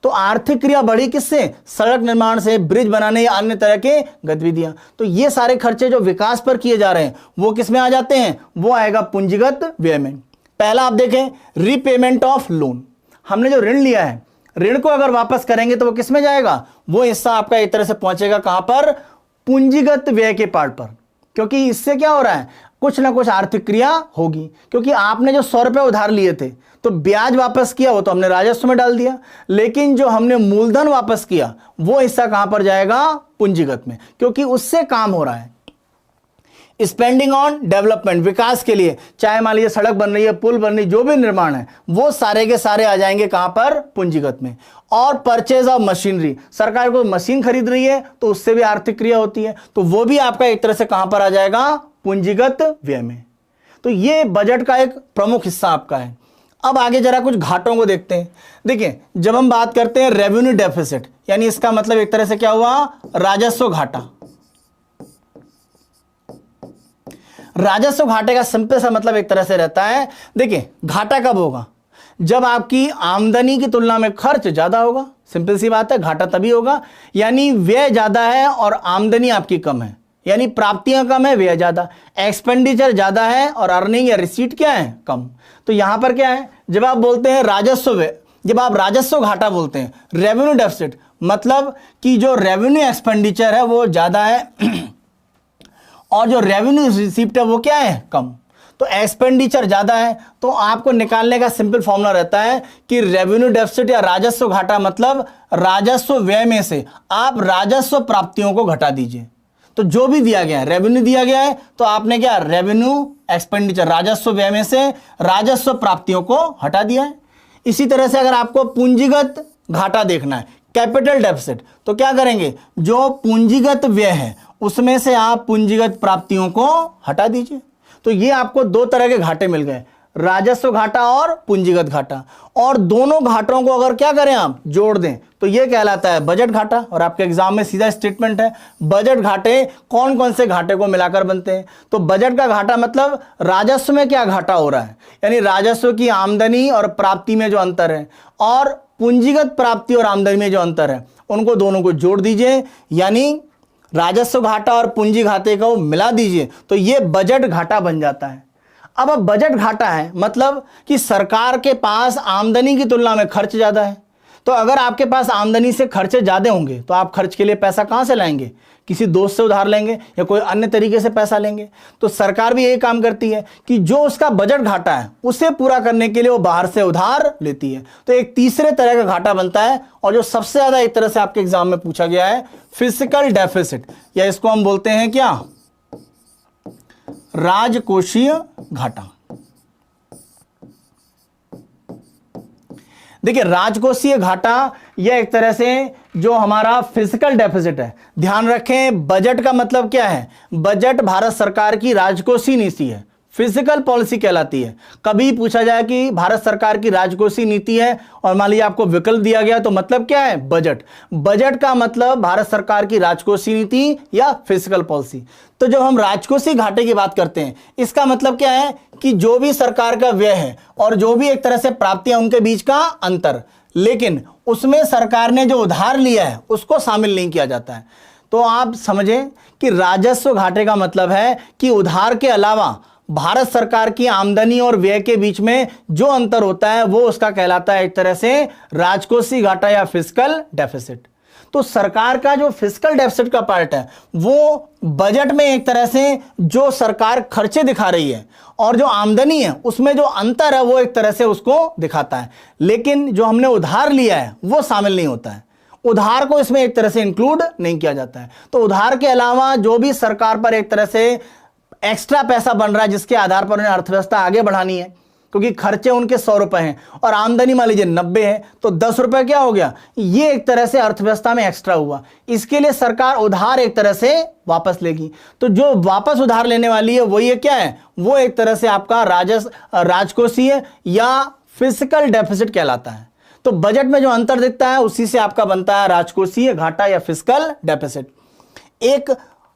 तो आर्थिक क्रिया बढ़ी किससे? सड़क निर्माण से, ब्रिज बनाने या अन्य तरह के गतिविधियां। तो ये सारे खर्चे जो विकास पर किए जा रहे हैं वो किस में आ जाते हैं? वो आएगा पूंजीगत व्यय में। पहला आप देखें, रीपेमेंट ऑफ लोन। हमने जो ऋण लिया है, ऋण को अगर वापस करेंगे तो वो किस में जाएगा? वो हिस्सा आपका एक तरह से पहुंचेगा कहां पर? पूंजीगत व्यय के पार्ट पर। क्योंकि इससे क्या हो रहा है? कुछ ना कुछ आर्थिक क्रिया होगी। क्योंकि आपने जो 100 रुपए उधार लिए थे तो ब्याज वापस किया, वो तो हमने राजस्व में डाल दिया, लेकिन जो हमने मूलधन वापस किया वो हिस्सा कहां पर जाएगा? पूंजीगत में, क्योंकि उससे काम हो रहा है। स्पेंडिंग ऑन डेवलपमेंट, विकास के लिए, चाहे मान लीजिए सड़क बन रही है, पुल बन रही, जो भी निर्माण है वो सारे के सारे आ जाएंगे कहां पर? पूंजीगत में। और परचेज ऑफ मशीनरी, सरकार को मशीन खरीद रही है तो उससे भी आर्थिक क्रिया होती है, तो वो भी आपका एक तरह से कहां पर आ जाएगा? पूंजीगत व्यय में। तो ये बजट का एक प्रमुख हिस्सा आपका है। अब आगे जरा कुछ घाटों को देखते हैं। देखिए, जब हम बात करते हैं रेवेन्यू डेफिसिट, यानी इसका मतलब एक तरह से क्या हुआ? राजस्व घाटा। राजस्व घाटे का सिंपल सा मतलब एक तरह से रहता है, देखिए घाटा कब होगा? जब आपकी आमदनी की तुलना में खर्च ज्यादा होगा। सिंपल सी बात है, घाटा तभी होगा, यानी व्यय ज्यादा है और आमदनी आपकी कम है, यानी प्राप्तियां कम है, व्यय ज्यादा, एक्सपेंडिचर ज्यादा है और अर्निंग या रिसीट क्या है? कम। तो यहां पर क्या है? जब आप बोलते हैं राजस्व व्यय, जब आप राजस्व घाटा बोलते हैं, रेवेन्यू डेफिसिट, मतलब कि जो रेवेन्यू एक्सपेंडिचर है वो ज्यादा है और जो रेवेन्यू रिसीप्ट है वो क्या है? कम। तो एक्सपेंडिचर ज्यादा है, तो आपको निकालने का सिंपल फॉर्मूला रहता है कि रेवेन्यू डेफिसिट या राजस्व घाटा मतलब राजस्व व्यय में से आप राजस्व प्राप्तियों को घटा दीजिए। तो जो भी दिया गया है, रेवेन्यू दिया गया है, तो आपने क्या? रेवेन्यू एक्सपेंडिचर, राजस्व व्यय में से राजस्व प्राप्तियों को हटा दिया है। इसी तरह से अगर आपको पूंजीगत घाटा देखना है, कैपिटल डेफिसिट, तो क्या करेंगे? जो पूंजीगत व्यय है उसमें से आप पूंजीगत प्राप्तियों को हटा दीजिए। तो ये आपको दो तरह के घाटे मिल गए, राजस्व घाटा और पूंजीगत घाटा। और दोनों घाटों को अगर क्या करें आप? जोड़ दें, तो ये कहलाता है बजट घाटा। और आपके एग्जाम में सीधा स्टेटमेंट है, बजट घाटे कौन कौन से घाटे को मिलाकर बनते हैं? तो बजट का घाटा मतलब राजस्व में क्या घाटा हो रहा है, यानी राजस्व की आमदनी और प्राप्ति में जो अंतर है, और पूंजीगत प्राप्ति और आमदनी में जो अंतर है, उनको दोनों को जोड़ दीजिए, यानी राजस्व घाटा और पूंजी घाटे को मिला दीजिए, तो ये बजट घाटा बन जाता है। अब बजट घाटा है मतलब कि सरकार के पास आमदनी की तुलना में खर्च ज्यादा है। तो अगर आपके पास आमदनी से खर्चे ज्यादा होंगे तो आप खर्च के लिए पैसा कहां से लाएंगे? किसी दोस्त से उधार लेंगे या कोई अन्य तरीके से पैसा लेंगे। तो सरकार भी यही काम करती है कि जो उसका बजट घाटा है उसे पूरा करने के लिए वो बाहर से उधार लेती है। तो एक तीसरे तरह का घाटा बनता है, और जो सबसे ज्यादा एक तरह से आपके एग्जाम में पूछा गया है, फिजिकल डेफिसिट, या इसको हम बोलते हैं क्या? राजकोषीय घाटा। देखिए, राजकोषीय घाटा यह एक तरह से जो हमारा फिजिकल डेफिसिट है, ध्यान रखें बजट का मतलब क्या है? बजट भारत सरकार की राजकोषीय नीति है, फिजिकल पॉलिसी कहलाती है। कभी पूछा जाए कि भारत सरकार की राजकोषीय नीति है और मान लीजिए आपको विकल्प दिया गया, तो मतलब क्या है? बजट। बजट का मतलब भारत सरकार की राजकोषीय नीति या फिजिकल पॉलिसी। तो जब हम राजकोषीय घाटे की बात करते हैं, इसका मतलब क्या है कि जो भी सरकार का व्यय है और जो भी एक तरह से प्राप्तियां, उनके बीच का अंतर, लेकिन उसमें सरकार ने जो उधार लिया है उसको शामिल नहीं किया जाता है। तो आप समझें कि राजस्व घाटे का मतलब है कि उधार के अलावा भारत सरकार की आमदनी और व्यय के बीच में जो अंतर होता है वो उसका कहलाता है एक तरह से राजकोषीय घाटा या फिजिकल डेफिसिट। तो सरकार का जो फिजिकल डेफिसिट का पार्ट है वो बजट में एक तरह से जो सरकार खर्चे दिखा रही है और जो आमदनी है उसमें जो अंतर है वो एक तरह से उसको दिखाता है, लेकिन जो हमने उधार लिया है वो शामिल नहीं होता है। उधार को इसमें एक तरह से इंक्लूड नहीं किया जाता है। तो उधार के अलावा जो भी सरकार पर एक तरह से एक्स्ट्रा पैसा बन रहा है जिसके आधार पर उन्हें अर्थव्यवस्था आगे बढ़ानी है, क्योंकि खर्चे उनके 100 रुपए हैं और आमदनी मान लीजिए 90 है, तो 10 रुपए क्या हो गया? ये एक तरह से अर्थव्यवस्था में एक्स्ट्रा हुआ। इसके लिए सरकार उधार एक तरह से वापस लेगी। तो जो वापस उधार लेने वाली है वो ये क्या है? वो एक तरह से आपका राजकोषीय या फिजिकल डेफिसिट कहलाता है। तो बजट में जो अंतर दिखता है उसी से आपका बनता है राजकोषीय घाटा या फिजिकल डेफिसिट। एक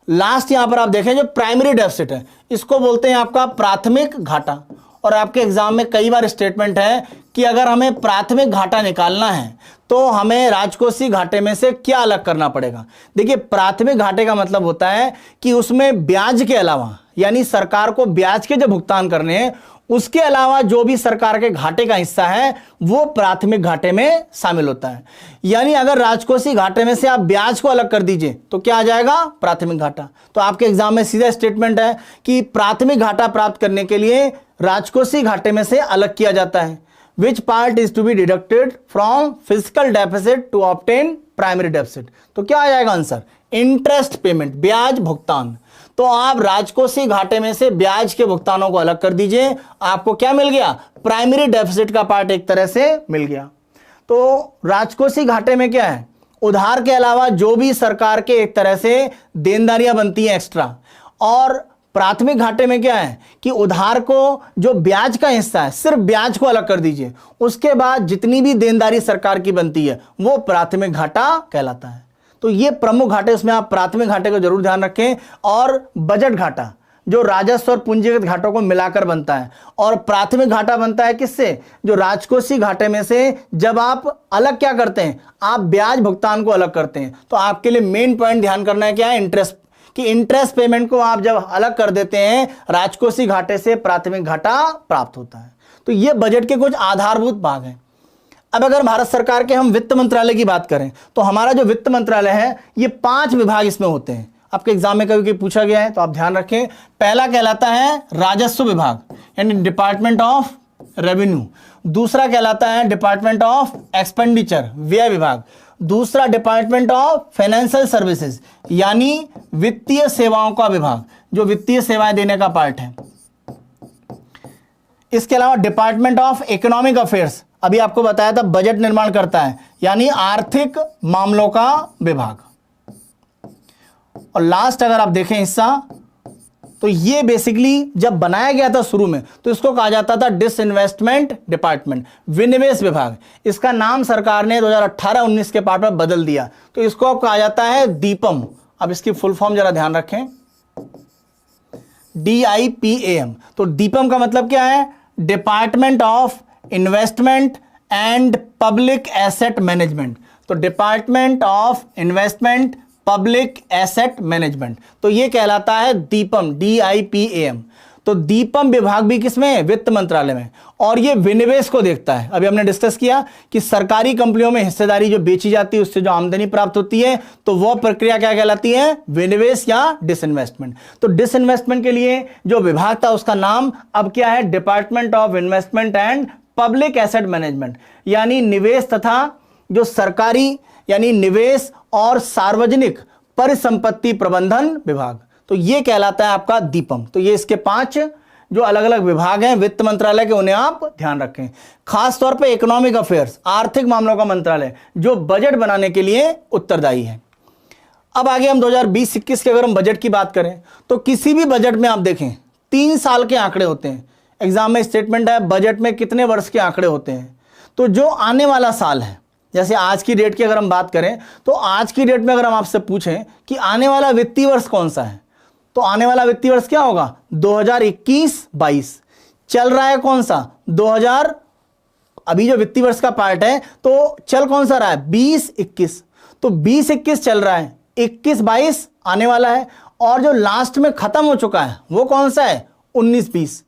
लास्ट यहां पर आप देखें जो प्राइमरी डेफिसिट है, इसको बोलते हैं आपका प्राथमिक घाटा। और आपके एग्जाम में कई बार स्टेटमेंट है कि अगर हमें प्राथमिक घाटा निकालना है तो हमें राजकोषीय घाटे में से क्या अलग करना पड़ेगा। देखिए, प्राथमिक घाटे का मतलब होता है कि उसमें ब्याज के अलावा, यानी सरकार को ब्याज के जो भुगतान करने हैं उसके अलावा जो भी सरकार के घाटे का हिस्सा है वो प्राथमिक घाटे में शामिल होता है। यानी अगर राजकोषीय घाटे में से आप ब्याज को अलग कर दीजिए तो क्या आ जाएगा, प्राथमिक घाटा। तो आपके एग्जाम में सीधा स्टेटमेंट है कि प्राथमिक घाटा प्राप्त करने के लिए राजकोषीय घाटे में से अलग किया जाता है। Which part is to be deducted from physical deficit to obtain primary deficit. तो क्या आ जाएगा आंसर, इंटरेस्ट पेमेंट, ब्याज भुगतान। तो आप राजकोषीय घाटे में से ब्याज के भुगतानों को अलग कर दीजिए, आपको क्या मिल गया, प्राइमरी डेफिसिट का पार्ट एक तरह से मिल गया। तो राजकोषीय घाटे में क्या है, उधार के अलावा जो भी सरकार के एक तरह से देनदारियां बनती हैं एक्स्ट्रा, और प्राथमिक घाटे में क्या है कि उधार को जो ब्याज का हिस्सा है सिर्फ ब्याज को अलग कर दीजिए, उसके बाद जितनी भी देनदारी सरकार की बनती है वो प्राथमिक घाटा कहलाता है। तो ये प्रमुख घाटे, उसमें आप प्राथमिक घाटे को जरूर ध्यान रखें। और बजट घाटा जो राजस्व और पूंजीगत घाटों को मिलाकर बनता है, और प्राथमिक घाटा बनता है किससे, जो राजकोषीय घाटे में से जब आप अलग क्या करते हैं, आप ब्याज भुगतान को अलग करते हैं। तो आपके लिए मेन पॉइंट ध्यान करना है क्या है, इंटरेस्ट, कि इंटरेस्ट पेमेंट को आप जब अलग कर देते हैं राजकोषीय घाटे से प्राथमिक घाटा प्राप्त होता है। तो ये बजट के कुछ आधारभूत भाग हैं। अब अगर भारत सरकार के हम वित्त मंत्रालय की बात करें तो हमारा जो वित्त मंत्रालय है ये 5 विभाग इसमें होते हैं। आपके एग्जाम में कभी पूछा गया है तो आप ध्यान रखें। पहला कहलाता है राजस्व विभाग, यानी डिपार्टमेंट ऑफ रेवेन्यू। दूसरा कहलाता है डिपार्टमेंट ऑफ एक्सपेंडिचर, व्यय विभाग। दूसरा डिपार्टमेंट ऑफ फाइनेंशियल सर्विसेज, यानी वित्तीय सेवाओं का विभाग, जो वित्तीय सेवाएं देने का पार्ट है। इसके अलावा डिपार्टमेंट ऑफ इकोनॉमिक अफेयर्स, अभी आपको बताया था बजट निर्माण करता है, यानी आर्थिक मामलों का विभाग। और लास्ट अगर आप देखें हिस्सा, तो ये बेसिकली जब बनाया गया था शुरू में तो इसको कहा जाता था डिसइन्वेस्टमेंट डिपार्टमेंट, विनिवेश विभाग। इसका नाम सरकार ने 2018-19 के पार्ट में बदल दिया, तो इसको कहा जाता है दीपम। अब इसकी फुल फॉर्म जरा ध्यान रखें, DIPAM। तो दीपम का मतलब क्या है, department of investment and public asset management. तो department of investment public asset management, तो ये कहलाता है दीपम, DIPAM। तो दीपम विभाग भी किसमें, वित्त मंत्रालय में, और ये विनिवेश को देखता है। अभी हमने डिस्कस किया कि सरकारी कंपनियों में हिस्सेदारी जो बेची जाती है उससे जो आमदनी प्राप्त होती है, तो वह प्रक्रिया क्या कहलाती है, विनिवेश या डिसइन्वेस्टमेंट। तो डिसइन्वेस्टमेंट के लिए जो विभाग था उसका नाम अब क्या है, department of investment and public asset management, यानी निवेश तथा जो सरकारी, यानी निवेश और सार्वजनिक परिसंपत्ति प्रबंधन विभाग। तो ये कहलाता है आपका दीपम। तो ये इसके 5 जो अलग अलग विभाग हैं वित्त मंत्रालय के, उन्हें आप ध्यान रखें। खास तौर पे इकोनॉमिक अफेयर्स, आर्थिक मामलों का मंत्रालय, जो बजट बनाने के लिए उत्तरदायी है। अब आगे हम 2020-21 के अगर हम बजट की बात करें तो किसी भी बजट में आप देखें 3 साल के आंकड़े होते हैं। एग्जाम में स्टेटमेंट है बजट में कितने वर्ष के आंकड़े होते हैं। तो जो आने वाला साल है, जैसे आज की डेट की अगर हम बात करें तो आज की डेट में अगर हम आपसे पूछें कि आने वाला वित्तीय वर्ष कौन सा है, तो आने वाला वित्तीय वर्ष क्या होगा, 2021-22। चल रहा है कौन सा, 2000, अभी जो वित्तीय वर्ष का पार्ट है तो चल कौन सा रहा है, 20-21। तो 20-21 चल रहा है, 21-22 आने वाला है, और जो लास्ट में खत्म हो चुका है वो कौन सा है, 19-20।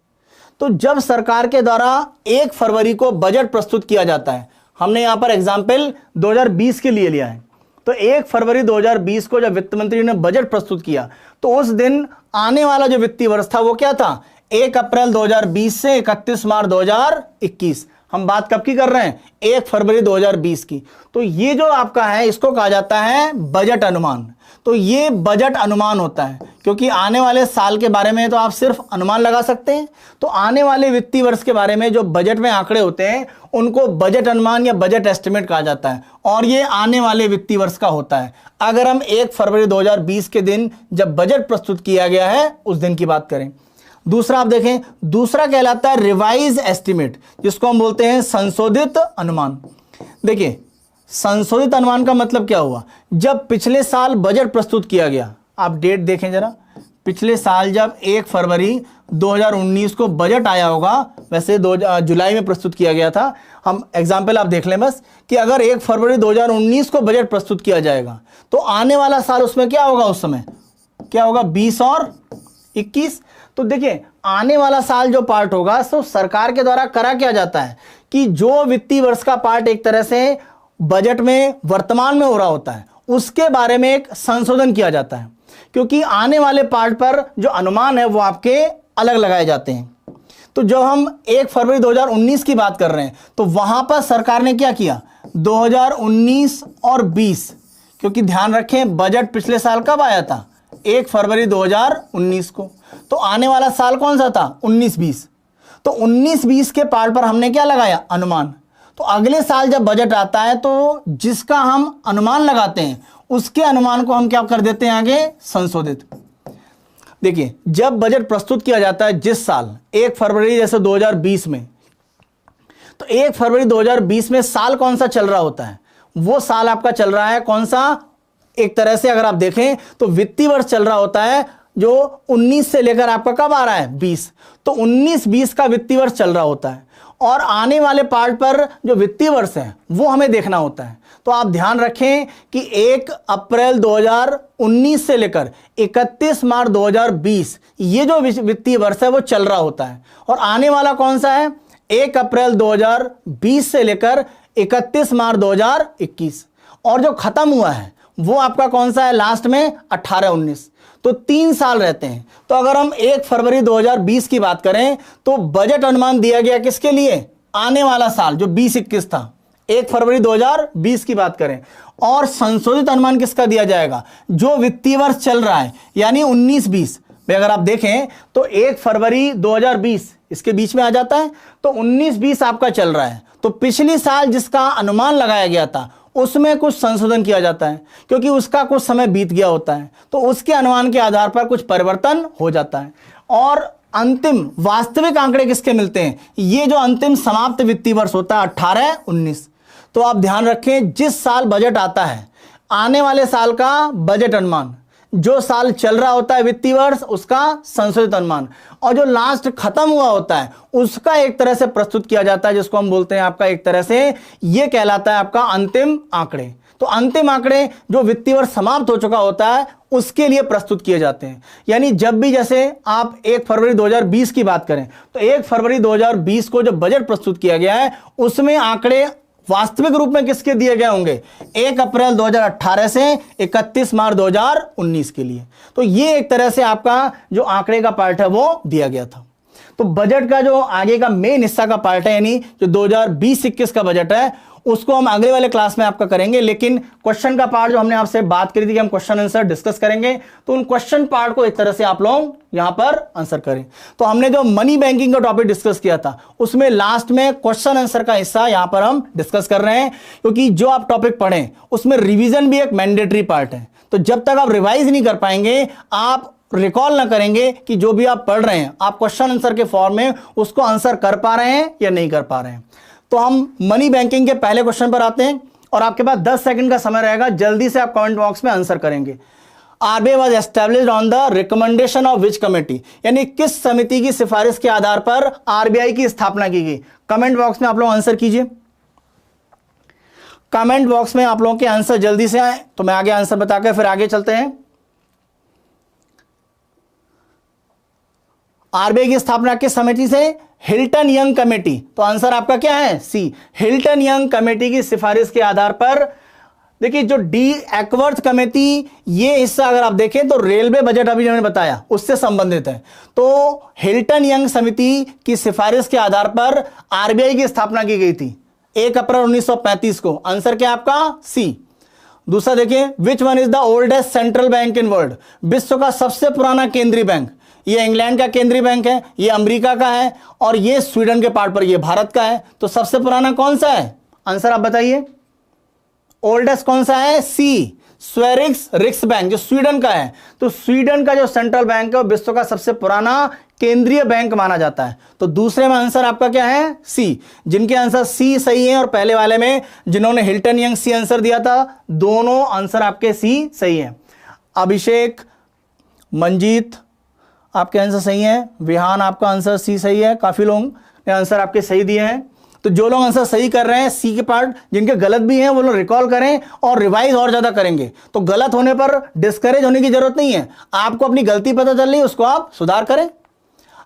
तो जब सरकार के द्वारा 1 फरवरी को बजट प्रस्तुत किया जाता है, हमने यहां पर एग्जाम्पल 2020 के लिए लिया है, तो 1 फरवरी 2020 को जब वित्त मंत्री ने बजट प्रस्तुत किया तो उस दिन आने वाला जो वित्तीय वर्ष था वो क्या था, 1 अप्रैल 2020 से 31 मार्च 2021। हम बात कब की कर रहे हैं, 1 फरवरी 2020 की। तो ये जो आपका है इसको कहा जाता है बजट अनुमान। तो ये बजट अनुमान होता है, क्योंकि आने वाले साल के बारे में तो आप सिर्फ अनुमान लगा सकते हैं, तो आने वाले वित्तीय वर्ष के बारे में जो बजट में आंकड़े होते हैं उनको बजट अनुमान या बजट एस्टिमेट कहा जाता है, और ये आने वाले वित्तीय वर्ष का होता है। अगर हम 1 फरवरी 2020 के दिन जब बजट प्रस्तुत किया गया है उस दिन की बात करें। दूसरा आप देखें, दूसरा कहलाता है रिवाइज एस्टिमेट, जिसको हम बोलते हैं संशोधित अनुमान। देखिए, संशोधित अनुमान का मतलब क्या हुआ, जब पिछले साल बजट प्रस्तुत किया गया, आप डेट देखें जरा, पिछले साल जब 1 फरवरी 2019 को बजट आया होगा वैसे जुलाई में प्रस्तुत किया गया था। हम एग्जाम्पल आप देख लें बस कि अगर 1 फरवरी 2019 को बजट प्रस्तुत किया जाएगा तो आने वाला साल उसमें क्या होगा, उस समय क्या होगा, 20 और 21। तो देखिए आने वाला साल जो पार्ट होगा तो सरकार के द्वारा करा क्या जाता है कि जो वित्तीय वर्ष का पार्ट एक तरह से बजट में वर्तमान में हो रहा होता है उसके बारे में एक संशोधन किया जाता है, क्योंकि आने वाले पार्ट पर जो अनुमान है वो आपके अलग लगाए जाते हैं। तो जब हम 1 फरवरी 2019 की बात कर रहे हैं तो वहां पर सरकार ने क्या किया, 2019 और 20, क्योंकि ध्यान रखें बजट पिछले साल कब आया था, 1 फरवरी 2019 को। तो आने वाला साल कौन सा था, 19-20। तो 19-20 के पार्ट पर हमने क्या लगाया, अनुमान। तो अगले साल जब बजट आता है तो जिसका हम अनुमान लगाते हैं उसके अनुमान को हम क्या कर देते हैं, आगे संशोधित। देखिए जब बजट प्रस्तुत किया जाता है जिस साल 1 फरवरी जैसे 2020 में, तो 1 फरवरी 2020 में साल कौन सा चल रहा होता है, वो साल आपका चल रहा है कौन सा, एक तरह से अगर आप देखें तो वित्तीय वर्ष चल रहा होता है जो 19 से लेकर आपका कब आ रहा है, 20। तो 19-20 का वित्तीय वर्ष चल रहा होता है और आने वाले पार्ट पर जो वित्तीय वर्ष है वो हमें देखना होता है। तो आप ध्यान रखें कि 1 अप्रैल 2019 से लेकर 31 मार्च 2020 ये जो वित्तीय वर्ष है वो चल रहा होता है, और आने वाला कौन सा है, 1 अप्रैल 2020 से लेकर 31 मार्च 2021, और जो खत्म हुआ है वो आपका कौन सा है, लास्ट में 18-19। तो 3 साल रहते हैं। तो अगर हम 1 फरवरी 2020 की बात करें तो बजट अनुमान दिया गया किसके लिए, आने वाला साल जो 20-21 था, 1 फरवरी 2020 की बात करें, और संशोधित अनुमान किसका दिया जाएगा, जो वित्तीय वर्ष चल रहा है यानी 19-20 में। अगर आप देखें तो 1 फरवरी 2020 इसके बीच में आ जाता है, तो 19-20 आपका चल रहा है। तो पिछली साल जिसका अनुमान लगाया गया था उसमें कुछ संशोधन किया जाता है, क्योंकि उसका कुछ समय बीत गया होता है, तो उसके अनुमान के आधार पर कुछ परिवर्तन हो जाता है। और अंतिम वास्तविक आंकड़े किसके मिलते हैं, ये जो अंतिम समाप्त वित्तीय वर्ष होता है 18-19। तो आप ध्यान रखें जिस साल बजट आता है आने वाले साल का बजट अनुमान, जो साल चल रहा होता है वित्तीय वर्ष उसका संशोधित अनुमान, और जो लास्ट खत्म हुआ होता है उसका एक तरह से प्रस्तुत किया जाता है, जिसको हम बोलते हैं आपका एक तरह से ये कहलाता है आपका अंतिम आंकड़े। तो अंतिम आंकड़े जो वित्तीय वर्ष समाप्त हो चुका होता है उसके लिए प्रस्तुत किए जाते हैं। यानी जब भी जैसे आप 1 फरवरी 2020 की बात करें तो 1 फरवरी 2020 को जब बजट प्रस्तुत किया गया है उसमें आंकड़े वास्तविक रूप में किसके दिए गए होंगे, 1 अप्रैल 2018 से 31 मार्च 2019 के लिए। तो ये एक तरह से आपका जो आंकड़े का पार्ट है वो दिया गया था। तो बजट का जो आगे का मेन हिस्सा का पार्ट है यानी जो 2020-21 का बजट है उसको हम अगले वाले क्लास में आपका करेंगे, लेकिन क्वेश्चन का पार्ट जो हमने आपसे बात करी थी कि हम क्वेश्चन आंसर डिस्कस करेंगे, तो उन क्वेश्चन पार्ट को एक तरह से आप लोग यहां पर आंसर करें। तो हमने जो मनी बैंकिंग का टॉपिक डिस्कस किया था उसमें लास्ट में क्वेश्चन आंसर का हिस्सा यहां पर हम डिस्कस कर रहे हैं, क्योंकि जो आप टॉपिक पढ़ें उसमें रिविजन भी एक मैंडेटरी पार्ट है। तो जब तक आप रिवाइज नहीं कर पाएंगे, आप रिकॉल ना करेंगे कि जो भी आप पढ़ रहे हैं आप क्वेश्चन आंसर के फॉर्म में उसको आंसर कर पा रहे हैं या नहीं कर पा रहे हैं। तो हम मनी बैंकिंग के पहले क्वेश्चन पर आते हैं और आपके पास 10 सेकंड का समय रहेगा, जल्दी से आप कमेंट बॉक्स में आंसर करेंगे। RBI was established on the recommendation of which committee, यानी किस समिति की सिफारिश के आधार पर आरबीआई की स्थापना की गई। कमेंट बॉक्स में आप लोग आंसर कीजिए। कमेंट बॉक्स में आप लोगों के आंसर जल्दी से आए तो मैं आगे आंसर बताकर फिर आगे चलते हैं। आरबीआई की स्थापना किस समिति से, हिल्टन यंग कमेटी। तो आंसर आपका क्या है, सी, हिल्टन यंग कमेटी की सिफारिश के आधार पर। देखिए जो डी एक्वर्थ कमेटी, ये हिस्सा अगर आप देखें तो रेलवे बजट अभी जो मैंने बताया उससे संबंधित है। तो हिल्टन यंग समिति की सिफारिश के आधार पर आरबीआई की स्थापना की गई थी 1 अप्रैल 1935 को। आंसर क्या आपका, सी। दूसरा देखिए, which one is the oldest central bank in world, विश्व का सबसे पुराना केंद्रीय बैंक। ये इंग्लैंड का केंद्रीय बैंक है, ये अमेरिका का है, और ये स्वीडन के पार्ट पर ये भारत का है। तो सबसे पुराना कौन सा है, आंसर आप बताइए। ओल्डेस्ट कौन सा है, सी, स्वेरिक्स रिक्स बैंक जो स्वीडन का है। तो स्वीडन का जो सेंट्रल बैंक है वो विश्व का सबसे पुराना केंद्रीय बैंक माना जाता है। तो दूसरे में आंसर आपका क्या है, सी। जिनके आंसर सी सही है और पहले वाले में जिन्होंने हिल्टन यंग सी आंसर दिया था, दोनों आंसर आपके सी सही है। अभिषेक, मंजीत आपके आंसर सही है, विहान आपका आंसर सी सही है। काफी लोग ये आंसर आपके सही दिए हैं। तो जो लोग आंसर सही कर रहे हैं सी के पार्ट, जिनके गलत भी हैं वो लोग रिकॉल करें और रिवाइज और ज्यादा करेंगे। तो गलत होने पर डिस्करेज होने की जरूरत नहीं है, आपको अपनी गलती पता चल रही है उसको आप सुधार करें।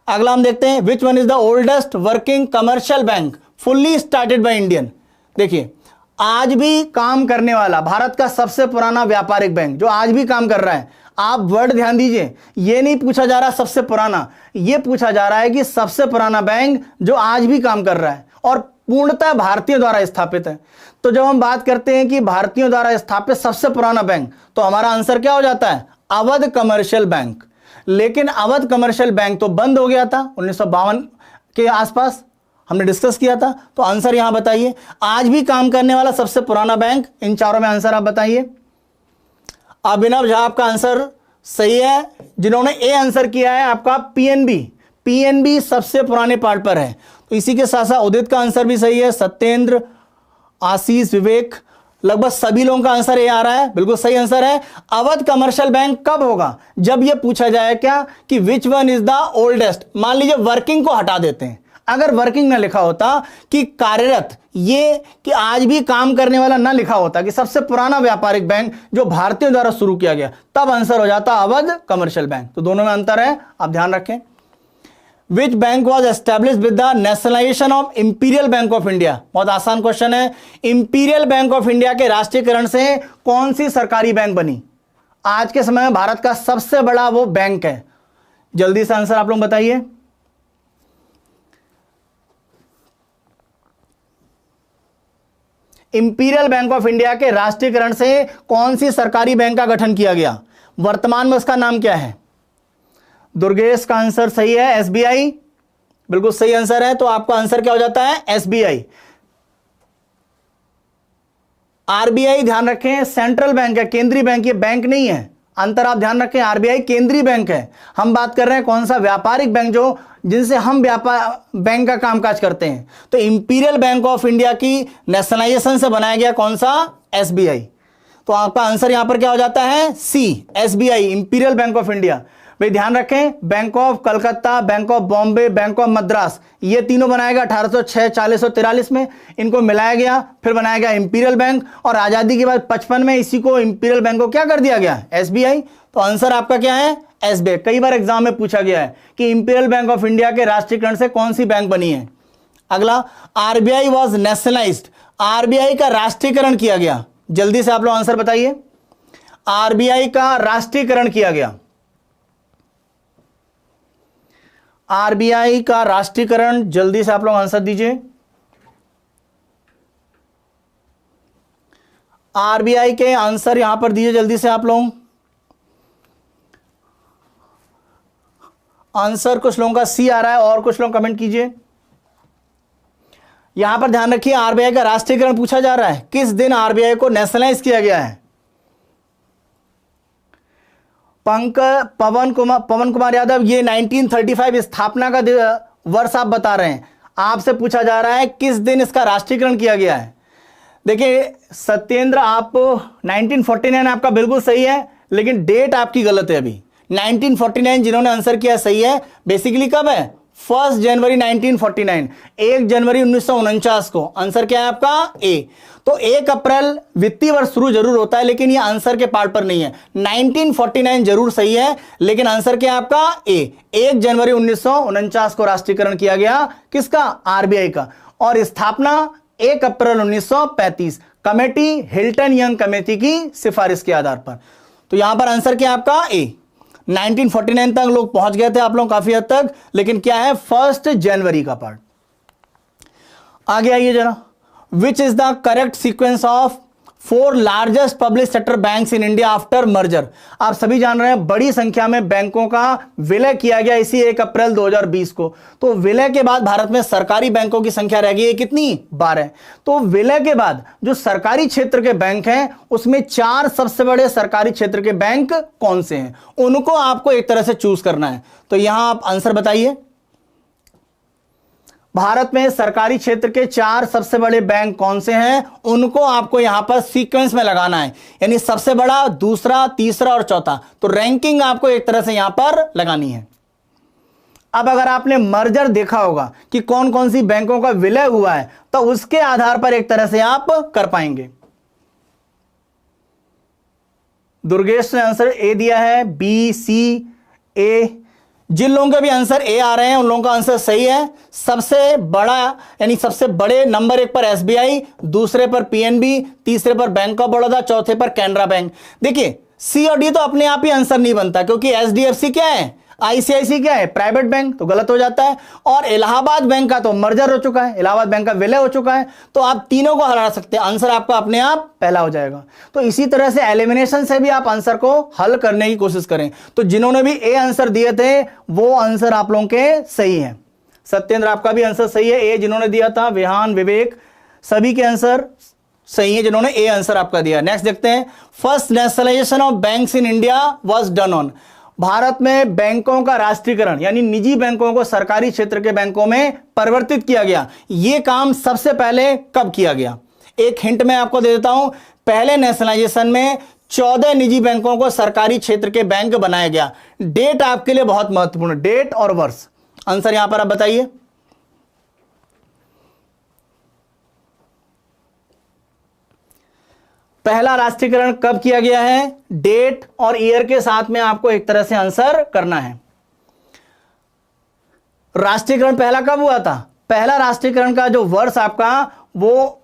अगला हम देखते हैं, which one is the oldest working commercial bank fully started by Indian. देखिए, आज भी काम करने वाला भारत का सबसे पुराना व्यापारिक बैंक जो आज भी काम कर रहा है, आप वर्ड ध्यान दीजिए, ये नहीं पूछा जा रहा सबसे पुराना, ये पूछा जा रहा है कि सबसे पुराना बैंक जो आज भी काम कर रहा है और पूर्णतः भारतीयों द्वारा स्थापित है। तो जब हम बात करते हैं कि भारतीयों द्वारा स्थापित सबसे पुराना बैंक, तो हमारा आंसर क्या हो जाता है? Awadh commercial bank. लेकिन अवध कमर्शियल बैंक तो बंद हो गया था 1952 के आसपास, हमने डिस्कस किया था। तो आंसर यहां बताइए, आज भी काम करने वाला सबसे पुराना बैंक, इन चारों में आंसर आप बताइए। अभिनव झा आपका आंसर सही है। जिन्होंने ए आंसर किया है आपका पीएनबी, पीएनबी सबसे पुराने पार्ट पर है। तो इसी के साथ साथ उदित का आंसर भी सही है, सत्येंद्र, आशीष, विवेक, लगभग सभी लोगों का आंसर ये आ रहा है, बिल्कुल सही आंसर है। अवध कमर्शियल बैंक कब होगा? जब ये पूछा जाए क्या कि which one is the oldest. मान लीजिए वर्किंग को हटा देते हैं, अगर वर्किंग ना लिखा होता कि कार्यरत, ये कि आज भी काम करने वाला ना लिखा होता कि सबसे पुराना व्यापारिक बैंक जो भारतीयों द्वारा शुरू किया गया, तब आंसर हो जाता अवध कमर्शियल बैंक। तो दोनों में अंतर है, आप ध्यान रखें। Which bank was establish with the nationalisation of imperial bank of India. बहुत आसान क्वेश्चन है। इंपीरियल बैंक ऑफ इंडिया के राष्ट्रीयकरण से कौन सी सरकारी बैंक बनी? आज के समय में भारत का सबसे बड़ा वो बैंक है। जल्दी से आंसर आप लोग बताइए। इंपीरियल बैंक ऑफ इंडिया के राष्ट्रीयकरण से कौन सी सरकारी बैंक का गठन किया गया? वर्तमान में उसका नाम क्या है? दुर्गेश का आंसर सही है, एसबीआई, बिल्कुल सही आंसर है। तो आपका आंसर क्या हो जाता है? एसबीआई। आरबीआई ध्यान रखें सेंट्रल बैंक है, केंद्रीय बैंक, ये बैंक नहीं है, अंतर आप ध्यान रखें। आरबीआई केंद्रीय बैंक है, हम बात कर रहे हैं कौन सा? व्यापारिक बैंक, जो जिनसे हम व्यापार बैंक का कामकाज करते हैं। तो इंपीरियल बैंक ऑफ इंडिया की नेशनलाइजेशन से बनाया गया कौन सा? एसबीआई। तो आपका आंसर यहां पर क्या हो जाता है? C, SBI, imperial bank of India. भाई ध्यान रखें, bank of Calcutta, bank of Bombay, bank of Madras, ये तीनों बनाया गया 1806, 40 और 43 में, इनको मिलाया गया, फिर बनाया गया इंपीरियल बैंक, और आजादी के बाद 55 में इसी को इंपीरियल बैंक को क्या कर दिया गया? एसबीआई। तो आंसर आपका क्या है? एसबीआई। कई बार एग्जाम में पूछा गया है कि इंपीरियल बैंक ऑफ इंडिया के राष्ट्रीयकरण से कौन सी बैंक बनी है। अगला, आरबीआई वॉज नेशनलाइज्ड, आरबीआई का राष्ट्रीयकरण किया गया। जल्दी से आप लोग आंसर बताइए। आरबीआई का राष्ट्रीयकरण किया गया, आरबीआई का राष्ट्रीयकरण, जल्दी से आप लोग आंसर दीजिए। आरबीआई के आंसर यहां पर दीजिए जल्दी से आप लोग। आंसर कुछ लोगों का सी आ रहा है और कुछ लोग कमेंट कीजिए। यहां पर ध्यान रखिए, आरबीआई का राष्ट्रीयकरण पूछा जा रहा है, किस दिन आरबीआई को नेशनलाइज किया गया है? पवन कुमार यादव, ये 1935 स्थापना का वर्ष आप बता रहे हैं, आपसे पूछा जा रहा है किस दिन इसका राष्ट्रीयकरण किया गया है। देखिए सत्येंद्र, आप 1949 आपका बिल्कुल सही है, लेकिन डेट आपकी गलत है। अभी 1949 जिन्होंने आंसर किया सही है, बेसिकली कब है? 1 जनवरी 1949, 1 जनवरी 1949 को। आंसर क्या है आपका? ए। तो 1 अप्रैल वित्तीय वर्ष शुरू जरूर होता है, लेकिन ये आंसर के पार्ट पर नहीं है। 1949 जरूर सही है, लेकिन आंसर क्या है आपका? ए। 1 जनवरी 1949 को राष्ट्रीयकरण किया गया, किसका? आरबीआई का। और स्थापना 1 अप्रैल 1935, कमेटी हिल्टन यंग कमेटी की सिफारिश के आधार पर। तो यहां पर आंसर क्या है आपका? ए। 1949 तक लोग पहुंच गए थे आप लोग काफी हद तक, लेकिन क्या है? 1 जनवरी का पार्ट। आगे आइए जरा। Which is the correct sequence of 4 largest public sector banks in India after merger. आप सभी जान रहे हैं बड़ी संख्या में बैंकों का विलय किया गया इसी 1 अप्रैल 2020 को। तो विलय के बाद भारत में सरकारी बैंकों की संख्या रह गई है कितनी? 12। तो विलय के बाद जो सरकारी क्षेत्र के बैंक हैं उसमें 4 सबसे बड़े सरकारी क्षेत्र के बैंक कौन से हैं, उनको आपको एक तरह से चूज करना है। तो यहां आप आंसर बताइए। भारत में सरकारी क्षेत्र के 4 सबसे बड़े बैंक कौन से हैं, उनको आपको यहां पर सीक्वेंस में लगाना है, यानी सबसे बड़ा, दूसरा, तीसरा और चौथा। तो रैंकिंग आपको एक तरह से यहां पर लगानी है। अब अगर आपने मर्जर देखा होगा कि कौन कौन सी बैंकों का विलय हुआ है, तो उसके आधार पर एक तरह से आप कर पाएंगे। दुर्गेश ने आंसर ए दिया है, बी, सी, ए। जिन लोगों के भी आंसर ए आ रहे हैं उन लोगों का आंसर सही है। सबसे बड़ा यानी सबसे बड़े नंबर 1 पर एसबीआई, दूसरे पर पीएनबी, तीसरे पर बैंक ऑफ बड़ौदा, चौथे पर कैनरा बैंक। देखिए सी और डी तो अपने आप ही आंसर नहीं बनता, क्योंकि एचडीएफसी क्या है, आईसीआईसी क्या है, प्राइवेट बैंक, तो गलत हो जाता है। और इलाहाबाद बैंक का तो मर्जर हो चुका है, इलाहाबाद बैंक का विलय हो चुका है, तो आप तीनों को हरा सकते हैं, आंसर आपका अपने आप पहला हो जाएगा। तो इसी तरह से एलिमिनेशन से भी आप आंसर को हल करने की कोशिश करें। तो जिन्होंने भी ए आंसर दिए थे वो आंसर आप लोगों के सही है। सत्येंद्र आपका भी आंसर सही है, ए जिन्होंने दिया था, विहान, विवेक, सभी के आंसर सही है जिन्होंने ए आंसर आपका दिया। नेक्स्ट देखते हैं, first nationalisation of banks in India was done on. Bharat में बैंकों का राष्ट्रीयकरण यानी निजी बैंकों को सरकारी क्षेत्र के बैंकों में परिवर्तित किया गया, यह काम सबसे पहले कब किया गया? एक हिंट मैं आपको दे देता हूं, पहले नेशनलाइजेशन में 14 निजी बैंकों को सरकारी क्षेत्र के बैंक बनाया गया। डेट आपके लिए बहुत महत्वपूर्ण, डेट और वर्ष। आंसर यहां पर आप बताइए। पहला राष्ट्रीयकरण कब किया गया है? डेट और ईयर के साथ में आपको एक तरह से आंसर करना है। राष्ट्रीयकरण पहला कब हुआ था? पहला राष्ट्रीयकरण का जो वर्ष आपका वो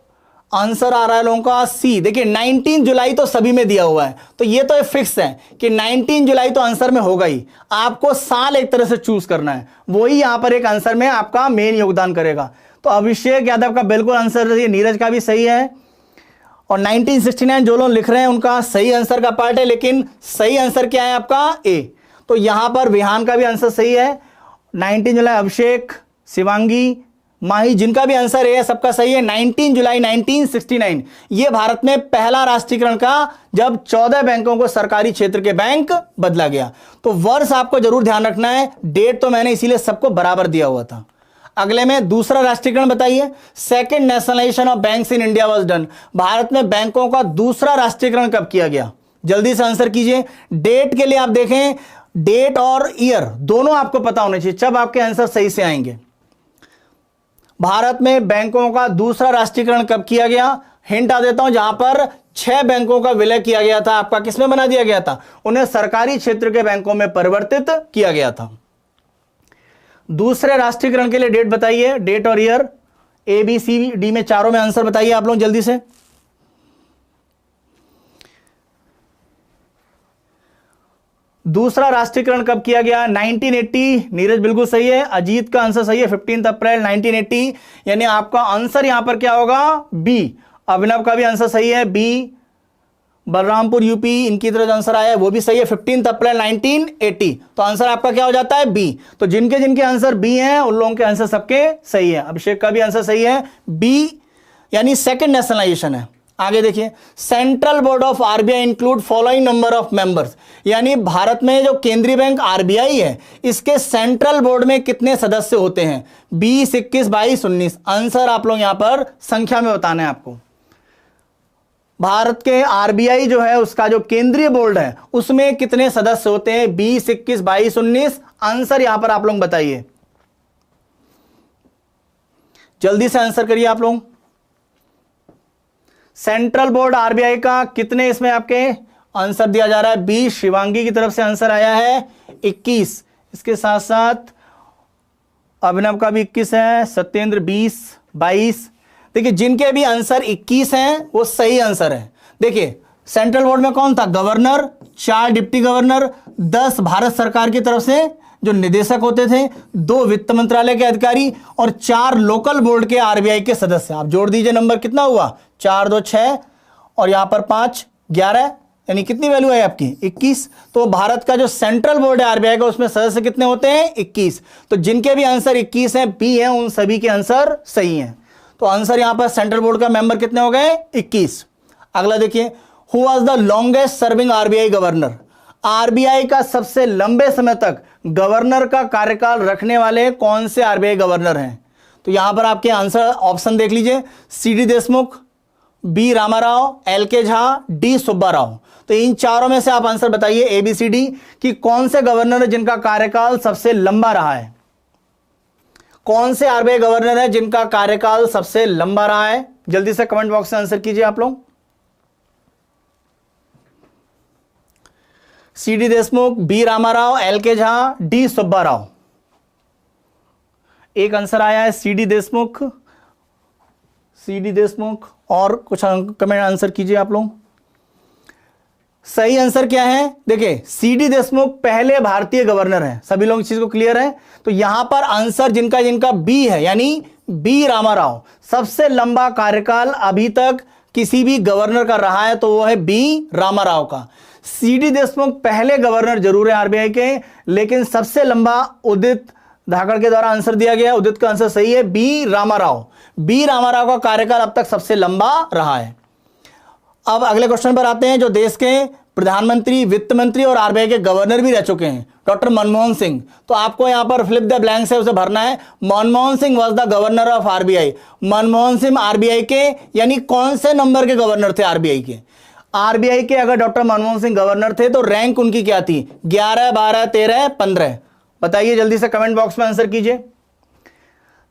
आंसर आ रहा है लोगों का सी। देखिए 19 जुलाई तो सभी में दिया हुआ है, तो ये तो फिक्स है कि 19 जुलाई तो आंसर में होगा ही। आपको साल एक तरह से चूज करना है, वही यहां पर एक आंसर में आपका मेन योगदान करेगा। तो अभिषेक यादव का बिल्कुल आंसर, नीरज का भी सही है, और 1969 जो लोग लिख रहे हैं उनका सही आंसर का पार्ट है, लेकिन सही आंसर क्या है आपका? ए। तो यहां पर विहान का भी आंसर सही है। 19 जुलाई अभिषेक, शिवांगी, माही, जिनका भी आंसर ए है सबका सही है। 19 जुलाई 1969 ये भारत में पहला राष्ट्रीयकरण का, जब 14 बैंकों को सरकारी क्षेत्र के बैंक बदला गया। तो वर्ष आपको जरूर ध्यान रखना है, डेट तो मैंने इसीलिए सबको बराबर दिया हुआ था। अगले में दूसरा राष्ट्रीयकरण बताइए। Second nationalisation of banks in India was done. Bharat में बैंकों का दूसरा राष्ट्रीयकरण कब किया गया? जल्दी से आंसर कीजिए। डेट के लिए आप देखें, डेट और ईयर दोनों आपको पता होने चाहिए, जब आपके आंसर सही से आएंगे। भारत में बैंकों का दूसरा राष्ट्रीयकरण कब किया गया? हिंट आ देता हूं, जहां पर 6 बैंकों का विलय किया गया था, आपका किसमें बना दिया गया था? उन्हें सरकारी क्षेत्र के बैंकों में परिवर्तित किया गया था। दूसरे राष्ट्रीयकरण के लिए डेट बताइए, डेट और ईयर। ए, बी, सी, डी में चारों में आंसर बताइए आप लोग जल्दी से। दूसरा राष्ट्रीयकरण कब किया गया? 1980। नीरज बिल्कुल सही है, अजीत का आंसर सही है, 15 अप्रैल 1980। यानी आपका आंसर यहां पर क्या होगा? बी। अभिनव का भी आंसर सही है, बी। बलरामपुर यूपी, इनकी तरफ आंसर आया है वो भी सही है, 15 अप्रैल 1980। तो आंसर आपका क्या हो जाता है? बी। तो जिनके जिनके आंसर बी हैं उन लोगों के आंसर सबके सही है। अभिषेक का भी आंसर सही है, बी, यानी सेकंड नेशनलाइजेशन है। आगे देखिए, central board of RBI include following number of members. यानी भारत में जो केंद्रीय बैंक आरबीआई है, इसके सेंट्रल बोर्ड में कितने सदस्य होते हैं? 20, 21, 22, 19। आंसर आप लोग यहां पर संख्या में बताना है आपको। भारत के आरबीआई जो है उसका जो केंद्रीय बोर्ड है उसमें कितने सदस्य होते हैं? 20, 21, 22, 19। आंसर यहां पर आप लोग बताइए, जल्दी से आंसर करिए आप लोग। सेंट्रल बोर्ड आरबीआई का कितने इसमें आपके आंसर दिया जा रहा है? 20। शिवांगी की तरफ से आंसर आया है 21। इसके साथ साथ अभिनव का भी 21 है, सत्येंद्र 20, 22। देखिए जिनके भी आंसर 21 हैं वो सही आंसर है। देखिए सेंट्रल बोर्ड में कौन था? गवर्नर, 4 डिप्टी गवर्नर, 10 भारत सरकार की तरफ से जो निदेशक होते थे, 2 वित्त मंत्रालय के अधिकारी और 4 लोकल बोर्ड के आरबीआई के सदस्य। आप जोड़ दीजिए, नंबर कितना हुआ? 4, 2, 6 और यहां पर 5, 11, यानी कितनी वैल्यू है आपकी? 21। तो भारत का जो सेंट्रल बोर्ड है आरबीआई का उसमें सदस्य कितने होते हैं? 21। तो जिनके भी आंसर 21 हैं, बी हैं, उन सभी के आंसर सही हैं। तो आंसर यहां पर सेंट्रल बोर्ड का मेंबर कितने हो गए? 21। अगला देखिए, who was the longest serving RBI governor. RBI का सबसे लंबे समय तक गवर्नर का कार्यकाल रखने वाले कौन से आरबीआई गवर्नर हैं? तो यहां पर आपके आंसर ऑप्शन देख लीजिए, CD Deshmukh, B Ramarao, L K Jha, D Subba Rao. तो इन चारों में से आप आंसर बताइए, ए बी सी डी, कि कौन से गवर्नर है जिनका कार्यकाल सबसे लंबा रहा है। कौन से आरबीआई गवर्नर हैं जिनका कार्यकाल सबसे लंबा रहा है? जल्दी से कमेंट बॉक्स में आंसर कीजिए आप लोग। CD. Deshmukh, B. Ramarao, LK. Jha, D. Subba Rao. एक आंसर आया है सी.डी. देशमुख, सी.डी. देशमुख, और कुछ कमेंट आंसर कीजिए आप लोग। सही आंसर क्या है? देखिए, सी.डी. देशमुख पहले भारतीय गवर्नर हैं। सभी लोग इस चीज को क्लियर है? तो यहां पर आंसर जिनका जिनका बी है, यानी बी. रामाराव। सबसे लंबा कार्यकाल अभी तक किसी भी गवर्नर का रहा है तो वो है बी. रामाराव का। सी.डी. देशमुख पहले गवर्नर जरूर है आरबीआई के, लेकिन सबसे लंबा उदित धाकड़ के द्वारा आंसर दिया गया। उदित का आंसर सही है, बी. रामाराव। बी. रामाराव का कार्यकाल अब तक सबसे लंबा रहा है। अब अगले क्वेश्चन पर आते हैं, जो देश के प्रधानमंत्री, वित्त मंत्री और आरबीआई के गवर्नर भी रह चुके हैं, डॉक्टर मनमोहन सिंह। तो आपको यहां पर फिलिप द ब्लैंक्स है, उसे भरना है। Manmohan Singh was the governor of RBI. Manmohan Singh RBI के यानी कौन से नंबर के गवर्नर थे आरबीआई के? आरबीआई के अगर डॉक्टर मनमोहन सिंह गवर्नर थे तो रैंक उनकी क्या थी? 11, 12, 13, 15। बताइए जल्दी से कमेंट बॉक्स में आंसर कीजिए।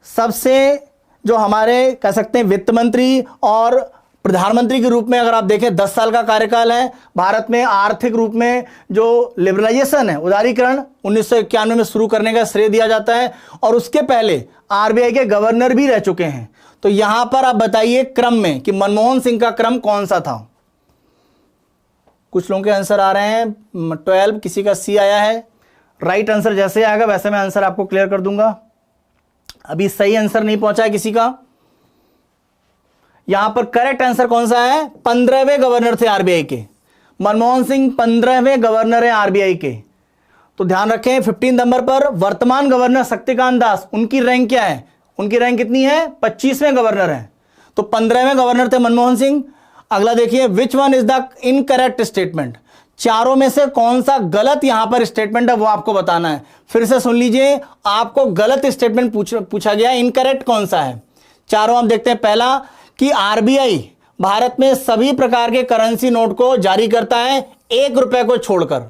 सबसे जो हमारे कह सकते हैं वित्त मंत्री और प्रधानमंत्री के रूप में अगर आप देखें 10 साल का कार्यकाल है। भारत में आर्थिक रूप में जो लिबरलाइजेशन है, उदारीकरण 1991 में शुरू करने का श्रेय दिया जाता है, और उसके पहले आरबीआई के गवर्नर भी रह चुके हैं। तो यहां पर आप बताइए क्रम में कि मनमोहन सिंह का क्रम कौन सा था? कुछ लोगों के आंसर आ रहे हैं 12, किसी का सी आया है। राइट आंसर जैसे आएगा वैसे मैं आंसर आपको क्लियर कर दूंगा। अभी सही आंसर नहीं पहुंचा है किसी का। यहां पर करेक्ट आंसर कौन सा है? 15वें गवर्नर थे आरबीआई के। मनमोहन सिंह 15वें गवर्नर है आरबीआई के। तो ध्यान रखें 15 नंबर पर वर्तमान गवर्नर शक्तिकांत दास, उनकी रैंक क्या है? उनकी रैंक कितनी है? 25वें गवर्नर है। तो 15वें गवर्नर थे मनमोहन सिंह। अगला देखिए, which one is the incorrect statement? चारों में से कौन सा गलत यहां पर स्टेटमेंट है वो आपको बताना है। फिर से सुन लीजिए, आपको गलत स्टेटमेंट पूछा गया, इनकरेक्ट कौन सा है? चारों हम देखते हैं। पहला कि आरबीआई भारत में सभी प्रकार के करेंसी नोट को जारी करता है 1 रुपए को छोड़कर।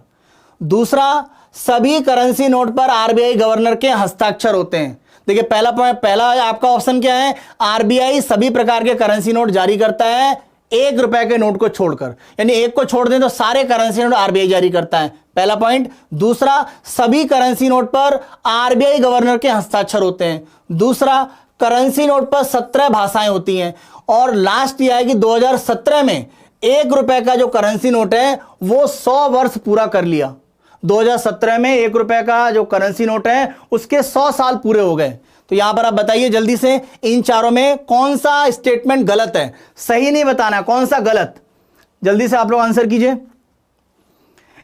दूसरा, सभी करेंसी नोट पर आरबीआई गवर्नर के हस्ताक्षर होते हैं। देखिए पहला आपका ऑप्शन क्या है? आरबीआई सभी प्रकार के करेंसी नोट जारी करता है 1 रुपए के नोट को छोड़कर, यानी एक को छोड़ दें तो सारे करेंसी नोट आरबीआई जारी करता है, पहला पॉइंट। दूसरा, सभी करेंसी नोट पर आरबीआई गवर्नर के हस्ताक्षर होते हैं। दूसरा, करेंसी नोट पर 17 भाषाएं होती हैं। और लास्ट यह है कि 2017 में 1 रुपए का जो करेंसी नोट है वो 100 वर्ष पूरा कर लिया। 2017 में 1 रुपए का जो करेंसी नोट है उसके 100 साल पूरे हो गए। तो यहां पर आप बताइए जल्दी से, इन चारों में कौन सा स्टेटमेंट गलत है? सही नहीं बताना, कौन सा गलत? जल्दी से आप लोग आंसर कीजिए।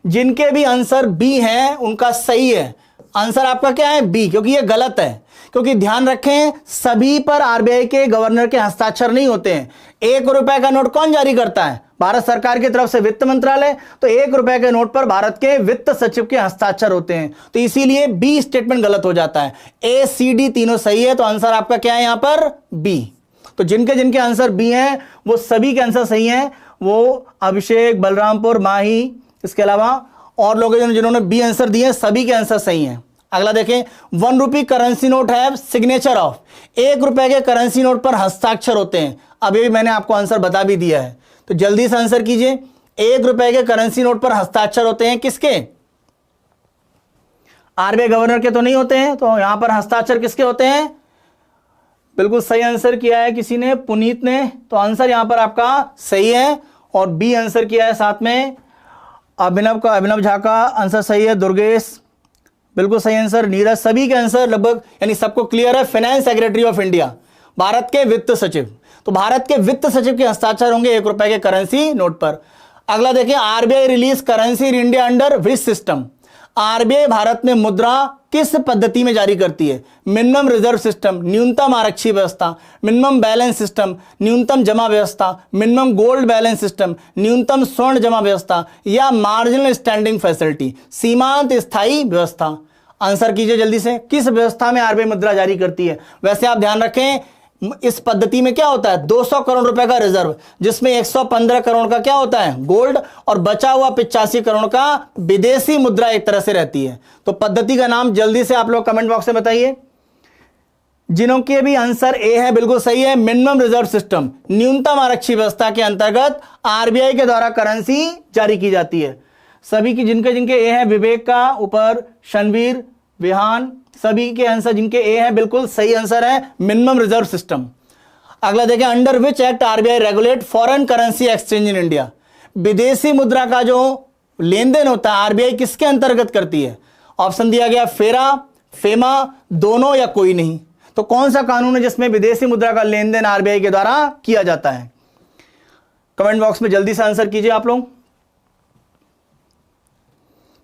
जिनके भी आंसर बी हैं उनका सही है। आंसर आपका क्या है? बी, क्योंकि ये गलत है। क्योंकि ध्यान रखें, सभी पर आरबीआई के गवर्नर के हस्ताक्षर नहीं होते हैं। 1 रुपए का नोट कौन जारी करता है? भारत सरकार की तरफ से वित्त मंत्रालय। तो 1 रुपए के नोट पर भारत के वित्त सचिव के हस्ताक्षर होते हैं। तो इसीलिए बी स्टेटमेंट गलत हो जाता है। ए, सी, डी तीनों सही है। तो आंसर आपका क्या है यहां पर? बी। तो जिनके जिनके आंसर बी हैं वो सभी के आंसर सही हैं। वो अभिषेक, बलरामपुर, माही, इसके अलावा और लोग जिन्होंने बी आंसर दिए सभी के आंसर सही हैं। अगला देखें, 1 रुपी करेंसी नोट है सिग्नेचर ऑफ। 1 रुपए के करेंसी नोट पर हस्ताक्षर होते हैं। अभी भी मैंने आपको आंसर बता भी दिया है, तो जल्दी से आंसर कीजिए। 1 रुपए के करेंसी नोट पर हस्ताक्षर होते हैं किसके? आरबीआई गवर्नर के तो नहीं होते हैं। तो यहां पर हस्ताक्षर किसके होते हैं? बिल्कुल सही आंसर किया है किसी ने, पुनीत ने। तो आंसर यहां पर आपका सही है। और बी आंसर किया है साथ में अभिनव झा का आंसर सही है। दुर्गेश बिल्कुल सही आंसर। नीरज, सभी के आंसर लगभग यानी सबको क्लियर है। Finance secretary of India, Bharat के वित्त सचिव। तो भारत के वित्त सचिव के हस्ताक्षर होंगे 1 रुपए के करेंसी नोट पर। अगला देखिए, RBI release currency in India under which system? RBI Bharat में मुद्रा किस पद्धति में जारी करती है? मिनिमम रिजर्व सिस्टम, न्यूनतम आरक्षी व्यवस्था, मिनिमम बैलेंस सिस्टम, न्यूनतम जमा व्यवस्था, मिनिमम गोल्ड बैलेंस सिस्टम, न्यूनतम स्वर्ण जमा व्यवस्था, या मार्जिनल स्टैंडिंग फैसिलिटी, सीमांत स्थायी व्यवस्था? आंसर कीजिए जल्दी से, किस व्यवस्था में आरबीआई मुद्रा जारी करती है? वैसे आप ध्यान रखें, इस पद्धति में क्या होता है? 200 करोड़ रुपए का रिजर्व, जिसमें 115 करोड़ का क्या होता है? गोल्ड, और बचा हुआ 85 करोड़ का विदेशी मुद्रा एक तरह से रहती है। तो पद्धति का नाम जल्दी से आप लोग कमेंट बॉक्स में बताइए। जिनों के भी आंसर ए है बिल्कुल सही है। मिनिमम रिजर्व सिस्टम, न्यूनतम आरक्षी व्यवस्था के अंतर्गत आरबीआई के द्वारा करेंसी जारी की जाती है। सभी की जिनके जिनके ए है, विवेक का ऊपर, शनवीर, विहान, सभी के आंसर जिनके ए है बिल्कुल सही आंसर है मिनिमम रिजर्व सिस्टम। अगला देखें, under which act RBI regulate foreign currency exchange in India. विदेशी मुद्रा का जो लेन देन होता है आरबीआई किसके अंतर्गत करती है? ऑप्शन दिया गया फेरा, फेमा, दोनों या कोई नहीं। तो कौन सा कानून है जिसमें विदेशी मुद्रा का लेन देन आरबीआई के द्वारा किया जाता है? कमेंट बॉक्स में जल्दी से आंसर कीजिए आप लोग।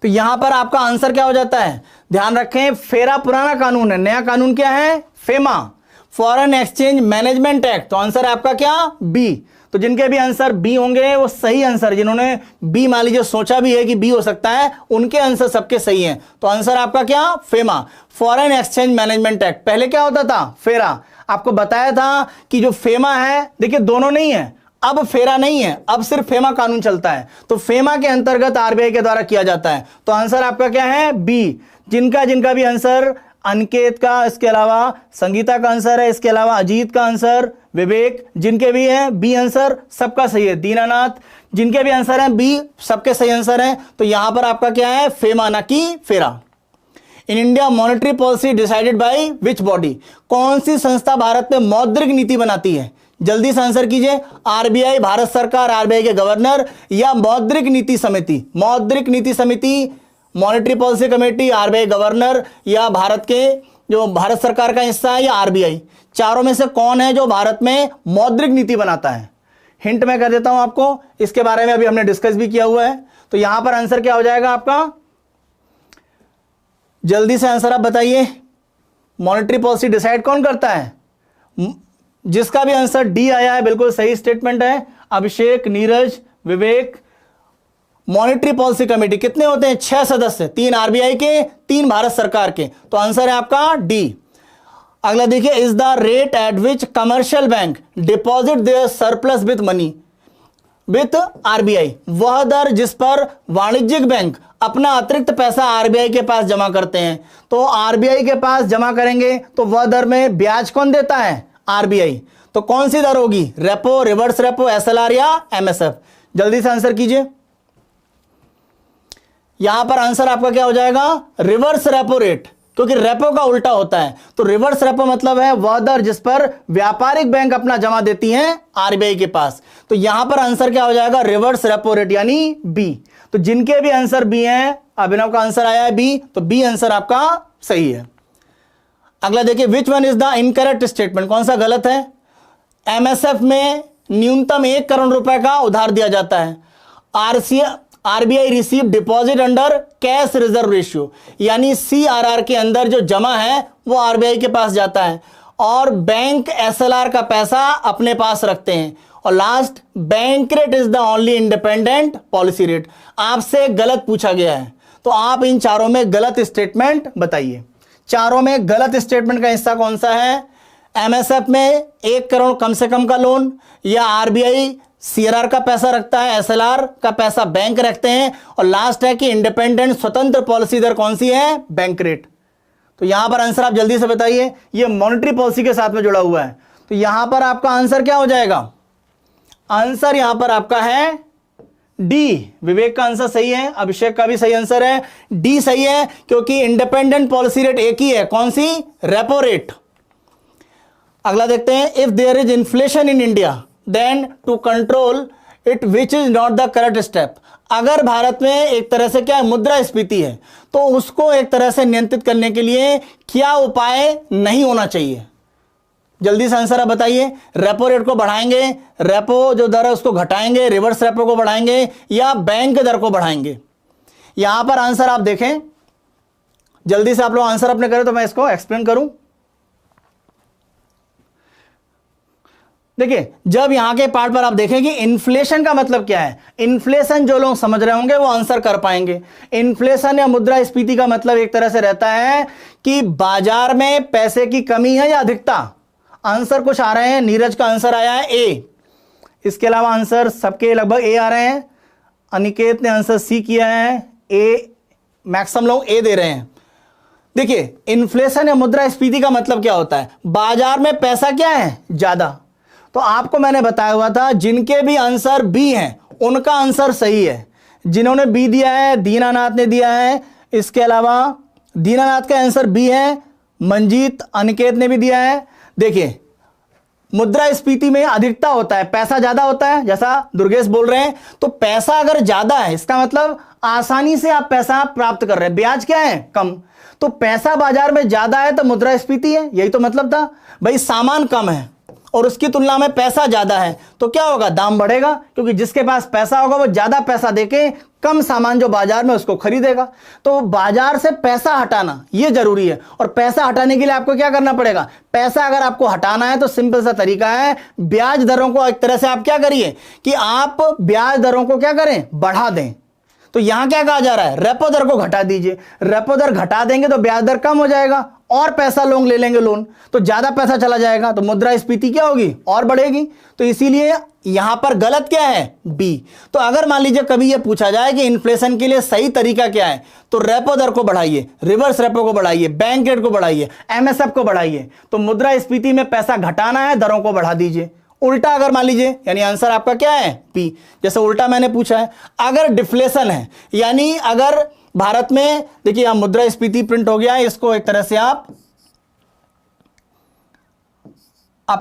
तो यहां पर आपका आंसर क्या हो जाता है? ध्यान रखें, फेरा पुराना कानून है, नया कानून क्या है? FEMA, foreign exchange management act. तो आंसर है आपका क्या? बी। तो जिनके भी आंसर बी होंगे वो सही आंसर, जिन्होंने बी मान लीजिए सोचा भी है कि बी हो सकता है, उनके आंसर सबके सही हैं। तो आंसर आपका क्या? FEMA, foreign exchange management act. पहले क्या होता था? फेरा। आपको बताया था कि जो फेमा है, देखिए दोनों नहीं है, अब फेरा नहीं है, अब सिर्फ फेमा कानून चलता है। तो फेमा के अंतर्गत आरबीआई के द्वारा किया जाता है। तो आंसर आपका क्या है? बी। जिनका जिनका भी आंसर, अनिकेत का, इसके अलावा संगीता का आंसर है, इसके अलावा अजीत का आंसर, विवेक, जिनके भी है बी आंसर सबका सही है। दीनानाथ, जिनके भी आंसर हैं बी, सबके सही आंसर हैं। तो यहां पर आपका क्या है? फेमा, ना कि फेरा। In India monetary policy decided by which body. कौन सी संस्था भारत में मौद्रिक नीति बनाती है? जल्दी से आंसर कीजिए। आरबीआई, भारत सरकार, आरबीआई के गवर्नर, या मौद्रिक नीति समिति? मौद्रिक नीति समिति, monetary policy committee, RBI governor, या भारत के जो भारत सरकार का हिस्सा है, या आरबीआई? चारों में से कौन है जो भारत में मौद्रिक नीति बनाता है? हिंट मैं कर देता हूं आपको, इसके बारे में अभी हमने डिस्कस भी किया हुआ है। तो यहां पर आंसर क्या हो जाएगा आपका? जल्दी से आंसर आप बताइए। मॉनेटरी पॉलिसी डिसाइड कौन करता है? जिसका भी आंसर डी आया है बिल्कुल सही स्टेटमेंट है। अभिषेक, नीरज, विवेक। मॉनेटरी पॉलिसी कमेटी कितने होते हैं? 6 सदस्य, 3 आरबीआई के, 3 भारत सरकार के। तो आंसर है आपका डी। अगला देखिए, is the rate at which commercial bank deposit their surplus with money with RBI. वह दर जिस पर वाणिज्यिक बैंक अपना अतिरिक्त पैसा आरबीआई के पास जमा करते हैं। तो आरबीआई के पास जमा करेंगे तो वह दर में ब्याज कौन देता है? आरबीआई। तो कौन सी दर होगी? रेपो, रिवर्स रेपो, एसएलआर या एमएसएफ? जल्दी से आंसर कीजिए। यहां पर आंसर आपका क्या हो जाएगा? रिवर्स रेपो रेट, क्योंकि रेपो का उल्टा होता है। तो रिवर्स रेपो मतलब है वह दर जिस पर व्यापारिक बैंक अपना जमा देती हैं आरबीआई के पास। तो यहां पर आंसर क्या हो जाएगा? रिवर्स रेपो रेट, यानी बी। तो जिनके भी आंसर बी हैं, अभिनव का आंसर आया है बी, तो बी आंसर आपका सही है। अगला देखिए, which one is the incorrect statement? कौन सा गलत है? एमएसएफ में न्यूनतम 1 करोड़ रुपए का उधार दिया जाता है। RBI receive deposit under cash reserve ratio, यानी सीआरआर के अंदर जो जमा है वो आरबीआई के पास जाता है, और बैंक एसएलआर का पैसा अपने पास रखते हैं। और last, bank rate is the only independent policy rate. आपसे गलत पूछा गया है, तो आप इन चारों में गलत स्टेटमेंट बताइए। चारों में गलत स्टेटमेंट का हिस्सा कौन सा है? एमएसएफ में 1 करोड़ कम से कम का लोन, या आरबीआई सीआरआर का पैसा रखता है, एसएलआर का पैसा बैंक रखते हैं, और लास्ट है कि इंडिपेंडेंट स्वतंत्र पॉलिसी दर कौन सी है? Bank rate. तो यहां पर आंसर आप जल्दी से बताइए, ये मॉनेटरी पॉलिसी के साथ में जुड़ा हुआ है। तो यहां पर आपका आंसर क्या हो जाएगा? आंसर यहां पर आपका है डी। विवेक का आंसर सही है, अभिषेक का भी सही आंसर है, डी सही है, क्योंकि इंडिपेंडेंट पॉलिसी रेट एक ही है। कौन सी? Repo rate. अगला देखते हैं, if there is inflation in India then to control it which is not the correct step. अगर भारत में एक तरह से क्या मुद्रास्फीति है, तो उसको एक तरह से नियंत्रित करने के लिए क्या उपाय नहीं होना चाहिए? जल्दी से आंसर आप बताइए। रेपो रेट को बढ़ाएंगे, रेपो जो दर है उसको घटाएंगे, रिवर्स रेपो को बढ़ाएंगे, या बैंक दर को बढ़ाएंगे? यहां पर आंसर आप देखें, जल्दी से आप लोग आंसर अपने करें तो मैं इसको एक्सप्लेन करूं। देखिए, जब यहां के पार्ट पर आप देखें कि इन्फ्लेशन का मतलब क्या है, इन्फ्लेशन जो लोग समझ रहे होंगे वो आंसर कर पाएंगे। इन्फ्लेशन या मुद्रास्फीति का मतलब एक तरह से रहता है कि बाजार में पैसे की कमी है या अधिकता। आंसर कुछ आ रहे हैं, नीरज का आंसर आया है ए, इसके अलावा आंसर सबके लगभग ए आ रहे हैं। अनिकेत ने आंसर सी किया है, ए, मैक्सिमम लोग ए दे रहे हैं। देखिए, इन्फ्लेशन या मुद्रास्फीति का मतलब क्या होता है? बाजार में पैसा क्या है? ज्यादा। तो आपको मैंने बताया हुआ था जिनके भी आंसर बी हैं उनका आंसर सही है। जिन्होंने बी दिया है, दीनानाथ ने दिया है, इसके अलावा दीनानाथ का आंसर बी है, मंजीत अनिकेत ने भी दिया है। देखिए, मुद्रास्फीति में अधिकता होता है, पैसा ज्यादा होता है, जैसा दुर्गेश बोल रहे हैं। तो पैसा अगर ज्यादा है इसका मतलब आसानी से आप पैसा प्राप्त कर रहे हैं, ब्याज क्या है? कम। तो पैसा बाजार में ज्यादा है तो मुद्रास्फीति है, यही तो मतलब था भाई। सामान कम है और उसकी तुलना में पैसा ज्यादा है तो क्या होगा? दाम बढ़ेगा, क्योंकि जिसके पास पैसा होगा वो ज्यादा पैसा देके कम सामान जो बाजार में उसको खरीदेगा। तो बाजार से पैसा हटाना ये जरूरी है। और पैसा हटाने के लिए आपको क्या करना पड़ेगा? पैसा अगर आपको हटाना है तो सिंपल सा तरीका है, ब्याज दरों को एक तरह से आप क्या करिए कि आप ब्याज दरों को क्या करें? बढ़ा दें। तो यहां क्या कहा जा रहा है? रेपो दर को घटा दीजिए। रेपो दर घटा देंगे तो ब्याज दर कम हो जाएगा और पैसा लोग ले लेंगे लोन, तो ज्यादा पैसा चला जाएगा, तो मुद्रास्फीति क्या होगी? और बढ़ेगी। तो इसीलिए यहां पर गलत क्या है? बी। तो अगर मान लीजिए कभी यह पूछा जाए कि इन्फ्लेशन के लिए सही तरीका क्या है, तो रेपो दर को बढ़ाइए, रिवर्स रेपो को बढ़ाइए, बैंक रेट को बढ़ाइए, एमएसएफ को बढ़ाइए। तो मुद्रास्फीति में पैसा घटाना है, दरों को बढ़ा दीजिए। उल्टा अगर मान लीजिए, यानी आंसर आपका क्या है? पी। जैसे उल्टा मैंने पूछा है, अगर डिफ्लेशन है, यानी अगर भारत में, देखिए यहां मुद्रास्फीति प्रिंट हो गया है, इसको एक तरह से आप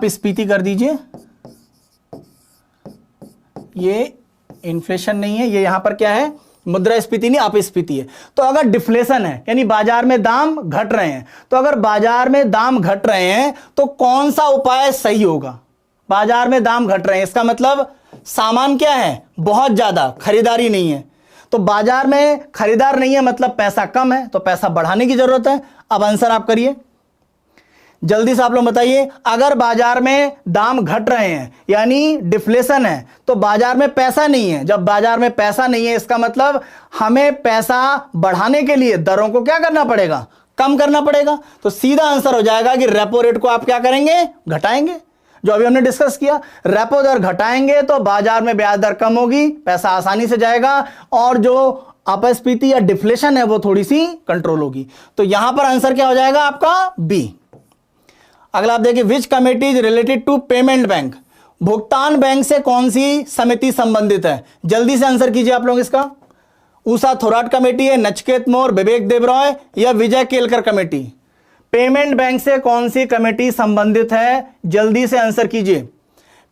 स्फीति कर दीजिए। ये इन्फ्लेशन नहीं है, ये यहां पर क्या है? मुद्रास्फीति नहीं, अपस्फीति है। तो अगर डिफ्लेशन है यानी बाजार में दाम घट रहे हैं, तो अगर बाजार में दाम घट रहे हैं तो कौन सा उपाय सही होगा? बाजार में दाम घट रहे हैं इसका मतलब सामान क्या है? बहुत ज्यादा, खरीदारी नहीं है। तो बाजार में खरीदार नहीं है मतलब पैसा कम है, तो पैसा बढ़ाने की जरूरत है। अब आंसर आप करिए, जल्दी से आप लोग बताइए। अगर बाजार में दाम घट रहे हैं यानी डिफ्लेशन है तो बाजार में पैसा नहीं है। जब बाजार में पैसा नहीं है इसका मतलब हमें पैसा बढ़ाने के लिए दरों को क्या करना पड़ेगा? कम करना पड़ेगा। तो सीधा आंसर हो जाएगा कि रेपो रेट को आप क्या करेंगे? घटाएंगे। जो अभी हमने डिस्कस किया, रेपो दर घटाएंगे तो बाजार में ब्याज दर कम होगी, पैसा आसानी से जाएगा और जो अपस्फीति या डिफ्लेशन है वो थोड़ी सी कंट्रोल होगी। तो यहां पर आंसर क्या हो जाएगा आपका? बी। अगला आप देखिए, which committee is related to payment bank? भुगतान बैंक से कौन सी समिति संबंधित है? जल्दी से आंसर कीजिए आप लोग इसका। उषा थोराट कमेटी है, नचिकेत मोर, विवेक देबरॉय या विजय केलकर कमेटी? पेमेंट बैंक से कौन सी कमेटी संबंधित है? जल्दी से आंसर कीजिए।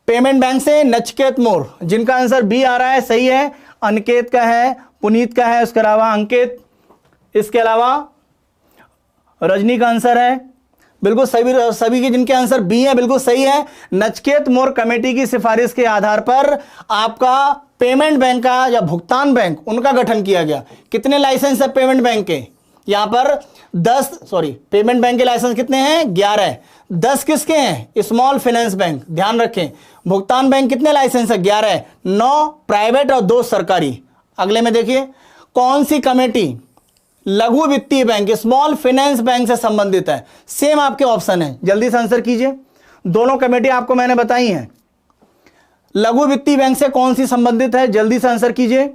पेमेंट बैंक से नचिकेत मोर, जिनका आंसर बी आ रहा है, सही है। अनिकेत का है, पुनीत का है, उसके अलावा अंकित, इसके अलावा रजनी का आंसर है। बिल्कुल सभी के जिनके आंसर बी है बिल्कुल सही है। नचिकेत मोर कमेटी की सिफारिश के आधार पर आपका पेमेंट बैंक का या भुगतान बैंक उनका गठन किया गया। कितने लाइसेंस है पेमेंट बैंक के? यहां पर 10, पेमेंट बैंक के लाइसेंस कितने हैं? 11। 10 किसके हैं? स्मॉल फाइनेंस बैंक, ध्यान रखें। भुगतान बैंक कितने लाइसेंस है? 11। 9 प्राइवेट और 2 सरकारी। अगले में देखिए, कौन सी कमेटी लघु वित्तीय बैंक, स्मॉल फाइनेंस बैंक से संबंधित है? सेम आपके ऑप्शन है, जल्दी से आंसर कीजिए। दोनों कमेटी आपको मैंने बताई हैं। लघु वित्तीय बैंक से कौन सी संबंधित है? जल्दी से आंसर कीजिए।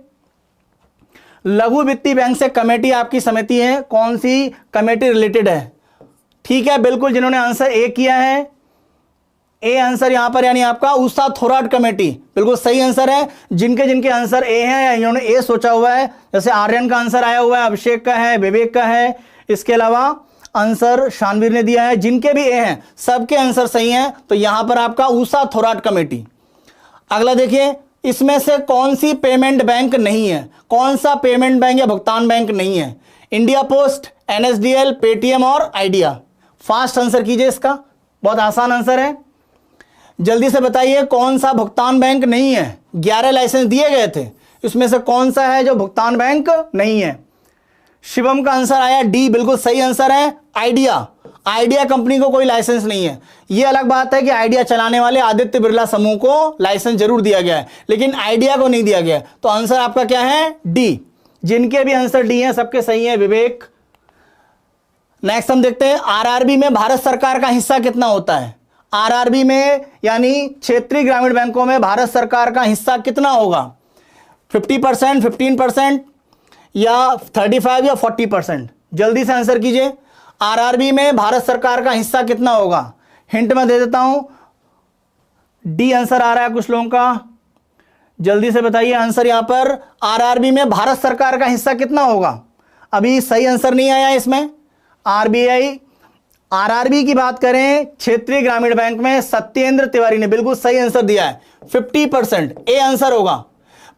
लघु वित्तीय बैंक से कमेटी आपकी समिति है, कौन सी कमेटी रिलेटेड है? ठीक है, बिल्कुल जिन्होंने आंसर ए किया है, ए आंसर यहां पर, यानी आपका उषा थोराट कमेटी, बिल्कुल सही आंसर है। जिनके जिनके आंसर ए हैं या इन्होंने ए सोचा हुआ है, जैसे आर्यन का आंसर आया हुआ है, अभिषेक का है, विवेक का है, इसके अलावा आंसर शानवीर ने दिया है, जिनके भी ए हैं सबके आंसर सही हैं। तो यहां पर आपका उषा थोराट कमेटी। अगला देखिए, इसमें से कौन सी पेमेंट बैंक नहीं है? कौन सा पेमेंट बैंक या भुगतान बैंक नहीं है? इंडिया पोस्ट, एनएसडीएल, पेटीएम और आइडिया। फास्ट आंसर कीजिए इसका, बहुत आसान आंसर है। जल्दी से बताइए कौन सा भुगतान बैंक नहीं है? 11 लाइसेंस दिए गए थे, इसमें से कौन सा है जो भुगतान बैंक नहीं है? शिवम का आंसर आया डी, बिल्कुल सही आंसर है। आइडिया, आइडिया कंपनी को कोई लाइसेंस नहीं है। यह अलग बात है कि आइडिया चलाने वाले आदित्य बिरला समूह को लाइसेंस जरूर दिया गया है, लेकिन आइडिया को नहीं दिया गया। तो आंसर आपका क्या है? डी। जिनके भी आंसर डी हैं सबके सही है, विवेक। नेक्स्ट हम देखते हैं, आरआरबी में भारत सरकार का हिस्सा कितना होता है? आरआरबी में यानी क्षेत्रीय ग्रामीण बैंकों में भारत सरकार का हिस्सा कितना होगा? 50%, 15% या 35 या 40%? जल्दी से आंसर कीजिए। आरआरबी में भारत सरकार का हिस्सा कितना होगा? हिंट मैं दे देता हूं, डी आंसर आ रहा है कुछ लोगों का, जल्दी से बताइए आंसर। यहां पर आरआरबी में भारत सरकार का हिस्सा कितना होगा? अभी सही आंसर नहीं आया इसमें। आरबीआई आरआरबी की बात करें क्षेत्रीय ग्रामीण बैंक में, सत्येंद्र तिवारी ने बिल्कुल सही आंसर दिया है, 50%, ए आंसर होगा।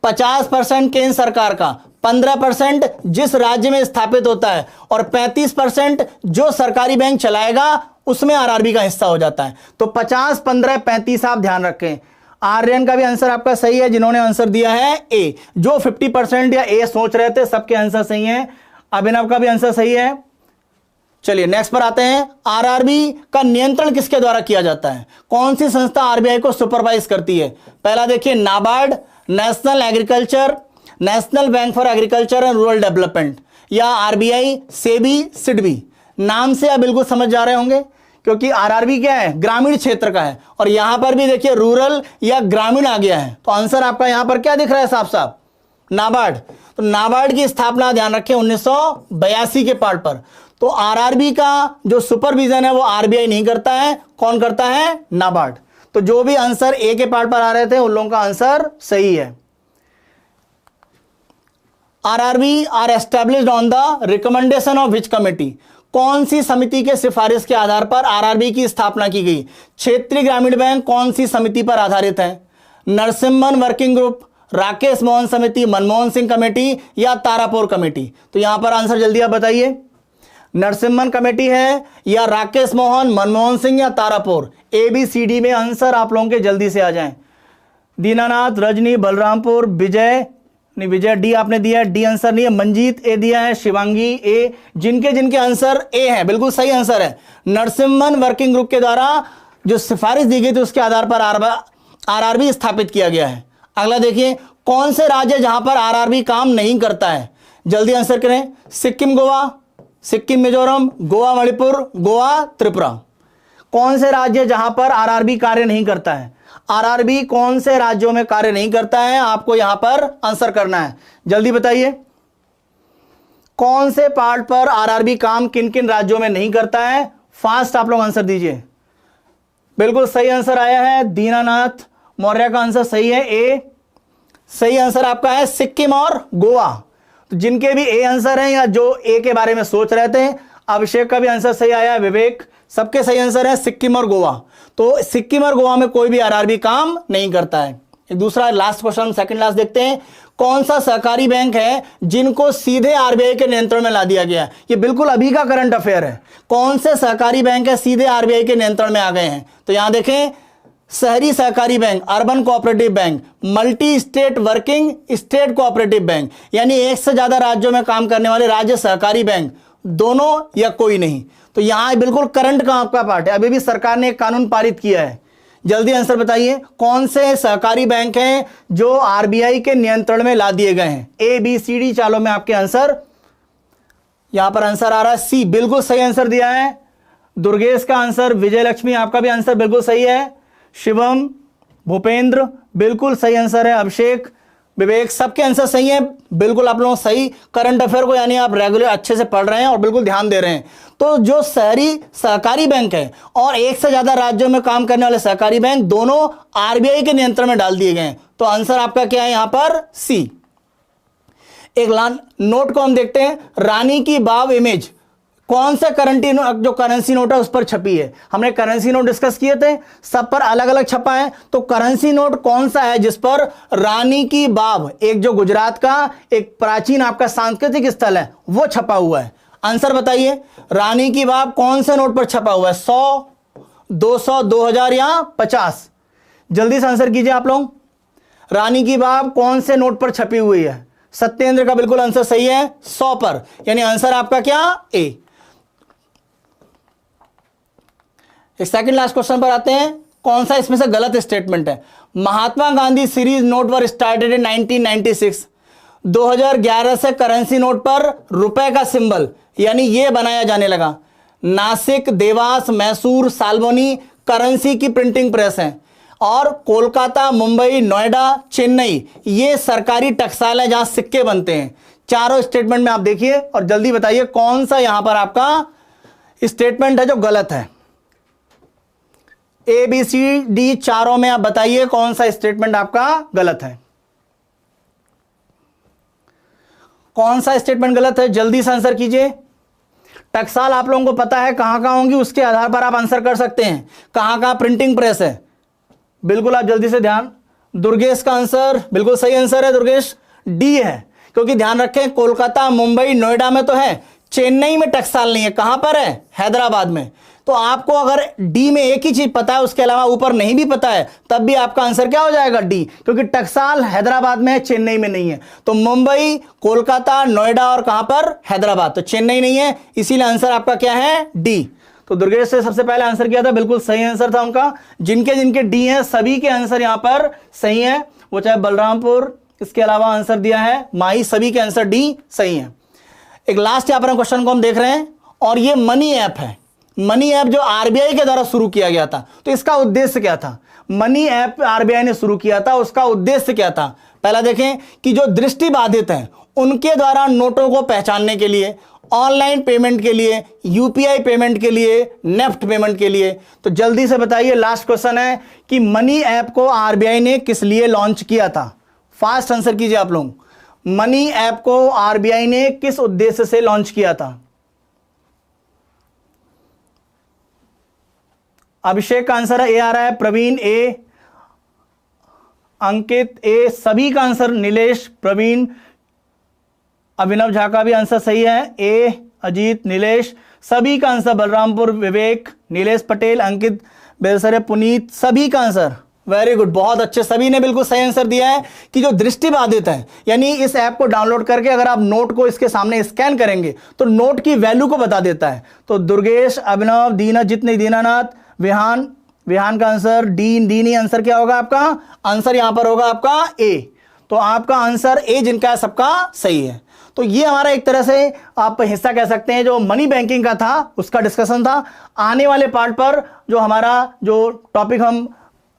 50% केंद्र सरकार का, 15% जिस राज्य में स्थापित होता है और 35% जो सरकारी बैंक चलाएगा उसमें आरआरबी का हिस्सा हो जाता है। तो 50, 15, 35 आप ध्यान रखें। आर्यन का भी आंसर आपका सही है, जिन्होंने आंसर दिया है ए। जो 50% या ए सोच रहे थे सबके आंसर सही हैं। अभिनव का भी आंसर सही है। चलिए नेक्स्ट पर आते हैं। आरआरबी का नियंत्रण किसके द्वारा किया जाता है? कौन सी संस्था आरबीआई को सुपरवाइज करती है? पहला देखिए, NABARD, national agriculture, national bank for agriculture and rural development, या आरबीआई, सेबी, सिडबी। नाम से आप बिल्कुल समझ जा रहे होंगे क्योंकि आरआरबी क्या है? ग्रामीण क्षेत्र का है, और यहां पर भी देखिए रूरल या ग्रामीण आ गया है। तो आंसर आपका यहां पर क्या दिख रहा है साफ साफ? नाबार्ड। तो नाबार्ड की स्थापना ध्यान रखें 1982 के पार्ट पर। तो आरआरबी का जो सुपरविजन है वो आरबीआई नहीं करता है, कौन करता है? नाबार्ड। तो जो भी आंसर ए के पार्ट पर आ रहे थे उन लोगों का आंसर सही है। RRB are established on the recommendation of which committee? कौन सी समिति के सिफारिश के आधार पर आरआरबी की स्थापना की गई? क्षेत्रीय ग्रामीण बैंक कौन सी समिति पर आधारित है? नरसिम्हन वर्किंग ग्रुप, राकेश मोहन समिति, मनमोहन सिंह कमेटी, या तारापुर कमेटी? तो यहां पर आंसर जल्दी आप बताइए। नरसिम्हन कमेटी है, या राकेश मोहन, मनमोहन सिंह, या Tarapore? A B C D में आंसर आप लोगों के जल्दी से आ जाएं। दीनानाथ, रजनी, बलरामपुर, विजय, नहीं विजय डी आपने दिया है, डी आंसर नहीं है। मंजीत ए दिया है, शिवांगी ए। जिनके जिनके आंसर ए है बिल्कुल सही आंसर है। नरसिम्हन वर्किंग ग्रुप के द्वारा जो सिफारिश दी गई थी उसके आधार पर आरआरबी स्थापित किया गया है। अगला देखिए, कौन से राज्य जहां पर आरआरबी काम नहीं करता है? जल्दी आंसर करें। सिक्किम, गोवा, सिक्किम, मिजोरम, गोवा, मणिपुर, गोवा, त्रिपुरा। कौन से राज्य जहां पर आरआरबी कार्य नहीं करता है? आरआरबी कौन से राज्यों में कार्य नहीं करता है? आपको यहां पर आंसर करना है, जल्दी बताइए। कौन से पार्ट पर आरआरबी काम किन किन राज्यों में नहीं करता है? फास्ट आप लोग आंसर दीजिए। बिल्कुल सही आंसर आया है, दीनानाथ मौर्य का आंसर सही है, ए। सही आंसर आपका है सिक्किम और गोवा। तो जिनके भी ए आंसर हैं या जो ए के बारे में सोच रहे थे, अभिषेक का भी आंसर सही आया, विवेक, सबके सही आंसर है सिक्किम और गोवा। तो सिक्किम और गोवा में कोई भी आरआरबी काम नहीं करता है। एक दूसरा लास्ट क्वेश्चन, सेकंड लास्ट देखते हैं। कौन सा सहकारी बैंक है जिनको सीधे आरबीआई के नियंत्रण में ला दिया गया? ये बिल्कुल अभी का करंट अफेयर है। कौन से सहकारी बैंक है सीधे आरबीआई के नियंत्रण में आ गए हैं? तो यहां देखें, शहरी सहकारी bank, urban cooperative bank, multi state working state cooperative bank, यानी एक से ज्यादा राज्यों में काम करने वाले राज्य सहकारी बैंक, दोनों या कोई नहीं। तो यहां बिल्कुल करंट का आपका पार्ट है, अभी भी सरकार ने एक कानून पारित किया है। जल्दी आंसर बताइए, कौन से सहकारी बैंक हैं जो आरबीआई के नियंत्रण में ला दिए गए हैं? ए बी सी डी चालों में आपके आंसर, यहां पर आंसर आ रहा है सी, बिल्कुल सही आंसर दिया है। दुर्गेश का आंसर, विजय लक्ष्मी आपका भी आंसर बिल्कुल सही है, शिवम, भूपेंद्र बिल्कुल सही आंसर है, अभिषेक, विवेक, सबके आंसर सही है। बिल्कुल आप लोग सही करंट अफेयर को यानी आप रेगुलर अच्छे से पढ़ रहे हैं और बिल्कुल ध्यान दे रहे हैं। तो जो शहरी सहकारी बैंक है और एक से ज्यादा राज्यों में काम करने वाले सहकारी बैंक, दोनों आरबीआई के नियंत्रण में डाल दिए गए हैं। तो आंसर आपका क्या है यहां पर? सी। एक नोट को हम देखते हैं, रानी की बाव इमेज कौन सा जो करेंसी नोट है उस पर छपी है? हमने करेंसी नोट डिस्कस किए थे, सब पर अलग अलग छपा है। तो करेंसी नोट कौन सा है जिस पर रानी की बाव, एक जो गुजरात का एक प्राचीन आपका सांस्कृतिक स्थल है, वो छपा हुआ है? आंसर बताइए, रानी की बाव कौन से नोट पर छपा हुआ है? 100, 200, 2000 या 50? जल्दी से आंसर कीजिए आप लोग। रानी की बाव कौन से नोट पर छपी हुई है? सत्येंद्र का बिल्कुल आंसर सही है, 100 पर, यानी आंसर आपका क्या? ए। एक सेकंड लास्ट क्वेश्चन पर आते हैं, कौन सा इसमें से गलत स्टेटमेंट है? Mahatma Gandhi series note were started in 1996। 2011 से करेंसी नोट पर रुपए का सिंबल यानी ये बनाया जाने लगा। नासिक, देवास, मैसूर, साल्बोनी करेंसी की प्रिंटिंग प्रेस है, और कोलकाता, मुंबई, नोएडा, चेन्नई ये सरकारी टकसाल है जहां सिक्के बनते हैं। चारों स्टेटमेंट में आप देखिए और जल्दी बताइए कौन सा यहां पर आपका स्टेटमेंट है जो गलत है। ए बी सी डी चारों में आप बताइए कौन सा स्टेटमेंट आपका गलत है, कौन सा स्टेटमेंट गलत है, जल्दी से आंसर कीजिए। टकसाल आप लोगों को पता है कहां कहां होंगी, उसके आधार पर आप आंसर कर सकते हैं। कहां कहां प्रिंटिंग प्रेस है, बिल्कुल आप जल्दी से ध्यान। दुर्गेश का आंसर बिल्कुल सही आंसर है, दुर्गेश डी है। क्योंकि ध्यान रखें कोलकाता, मुंबई, नोएडा में तो है, चेन्नई में टकसाल नहीं है। कहां पर है, हैदराबाद में। तो आपको अगर डी में एक ही चीज पता है, उसके अलावा ऊपर नहीं भी पता है, तब भी आपका आंसर क्या हो जाएगा, डी। क्योंकि टकसाल हैदराबाद में है, चेन्नई में नहीं है। तो मुंबई, कोलकाता, नोएडा और कहां पर, हैदराबाद। तो चेन्नई नहीं है, इसीलिए आंसर आपका क्या है, डी। तो दुर्गेश से सबसे पहले आंसर किया था, बिल्कुल सही आंसर था उनका। जिनके जिनके डी हैं सभी के आंसर यहां पर सही है, वो चाहे बलरामपुर, इसके अलावा आंसर दिया है माई, सभी के आंसर डी सही है। एक लास्ट यहां पर क्वेश्चन को हम देख रहे हैं, और ये मनी ऐप है। मनी ऐप जो आरबीआई के द्वारा शुरू किया गया था, तो इसका उद्देश्य क्या था। मनी ऐप आरबीआई ने शुरू किया था, उसका उद्देश्य क्या था। पहला देखें कि जो दृष्टिबाधित हैं उनके द्वारा नोटों को पहचानने के लिए, ऑनलाइन पेमेंट के लिए, यूपीआई पेमेंट के लिए, नेफ्ट पेमेंट के लिए। तो जल्दी से बताइए, लास्ट क्वेश्चन है कि मनी ऐप को आरबीआई ने किस लिए लॉन्च किया था। फास्ट आंसर कीजिए आप लोग। मनी ऐप को आरबीआई ने किस उद्देश्य से लॉन्च किया था। अभिषेक का आंसर है ए आ रहा है, प्रवीण ए, अंकित ए, सभी का आंसर, नीलेश, प्रवीण, अभिनव झा का भी आंसर सही है, ए, अजीत, नीलेश, सभी का आंसर, बलरामपुर, विवेक, नीलेश पटेल, अंकित बेलसरे, पुनीत, सभी का आंसर वेरी गुड, बहुत अच्छे, सभी ने बिल्कुल सही आंसर दिया है कि जो दृष्टिबाधित है, यानी इस ऐप को डाउनलोड करके अगर आप नोट को इसके सामने स्कैन करेंगे तो नोट की वैल्यू को बता देता है। तो दुर्गेश, अभिनव, दीना, जितने दीनानाथ, विहान, विहान का आंसर डी नहीं, आंसर क्या होगा आपका, आंसर यहां पर होगा आपका ए। तो आपका आंसर ए जिनका है सबका सही है। तो ये हमारा एक तरह से आप हिस्सा कह सकते हैं जो मनी बैंकिंग का था उसका डिस्कशन था। आने वाले पार्ट पर जो हमारा जो टॉपिक हम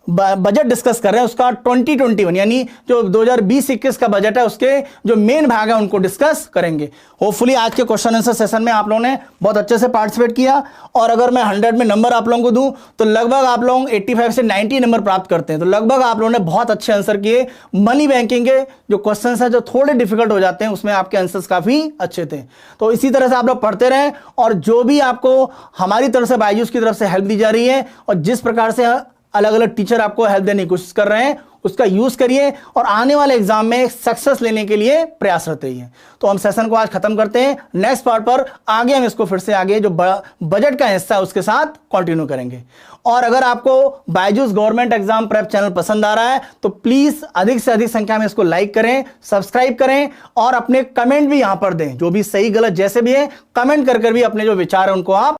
बजट डिस्कस कर रहे हैं उसका 2021 यानी जो 2020-21 का बजट है उसके जो मेन भाग है उनको डिस्कस करेंगे। होपफुली आज के क्वेश्चन आंसर सेशन में आप लोगों ने बहुत अच्छे से पार्टिसिपेट किया, और अगर मैं 100 में नंबर आप लोगों को दूं तो लगभग आप लोग 85 से 90 नंबर प्राप्त करते हैं। तो लगभग आप लोगों ने बहुत अच्छे आंसर किए। मनी बैंकिंग के जो क्वेश्चन है जो थोड़े डिफिकल्ट हो जाते हैं उसमें आपके आंसर्स काफी अच्छे थे। तो इसी तरह से आप लोग पढ़ते रहें, और जो भी आपको हमारी तरफ से बायजूस की तरफ से हेल्प दी जा रही है और जिस प्रकार से अलग अलग टीचर आपको हेल्प देने की कोशिश कर रहे हैं उसका यूज करिए, और आने वाले एग्जाम में सक्सेस लेने के लिए प्रयासरत रहिए। तो हम सेशन को आज खत्म करते हैं। नेक्स्ट पार्ट पर आगे हम इसको फिर से आगे जो बजट का हिस्सा है उसके साथ कंटिन्यू करेंगे। और अगर आपको Byju's government exam prep channel पसंद आ रहा है तो प्लीज अधिक से अधिक संख्या में इसको लाइक करें, सब्सक्राइब करें, और अपने कमेंट भी यहां पर दें। जो भी सही गलत जैसे भी है कमेंट कर भी अपने जो विचार है उनको आप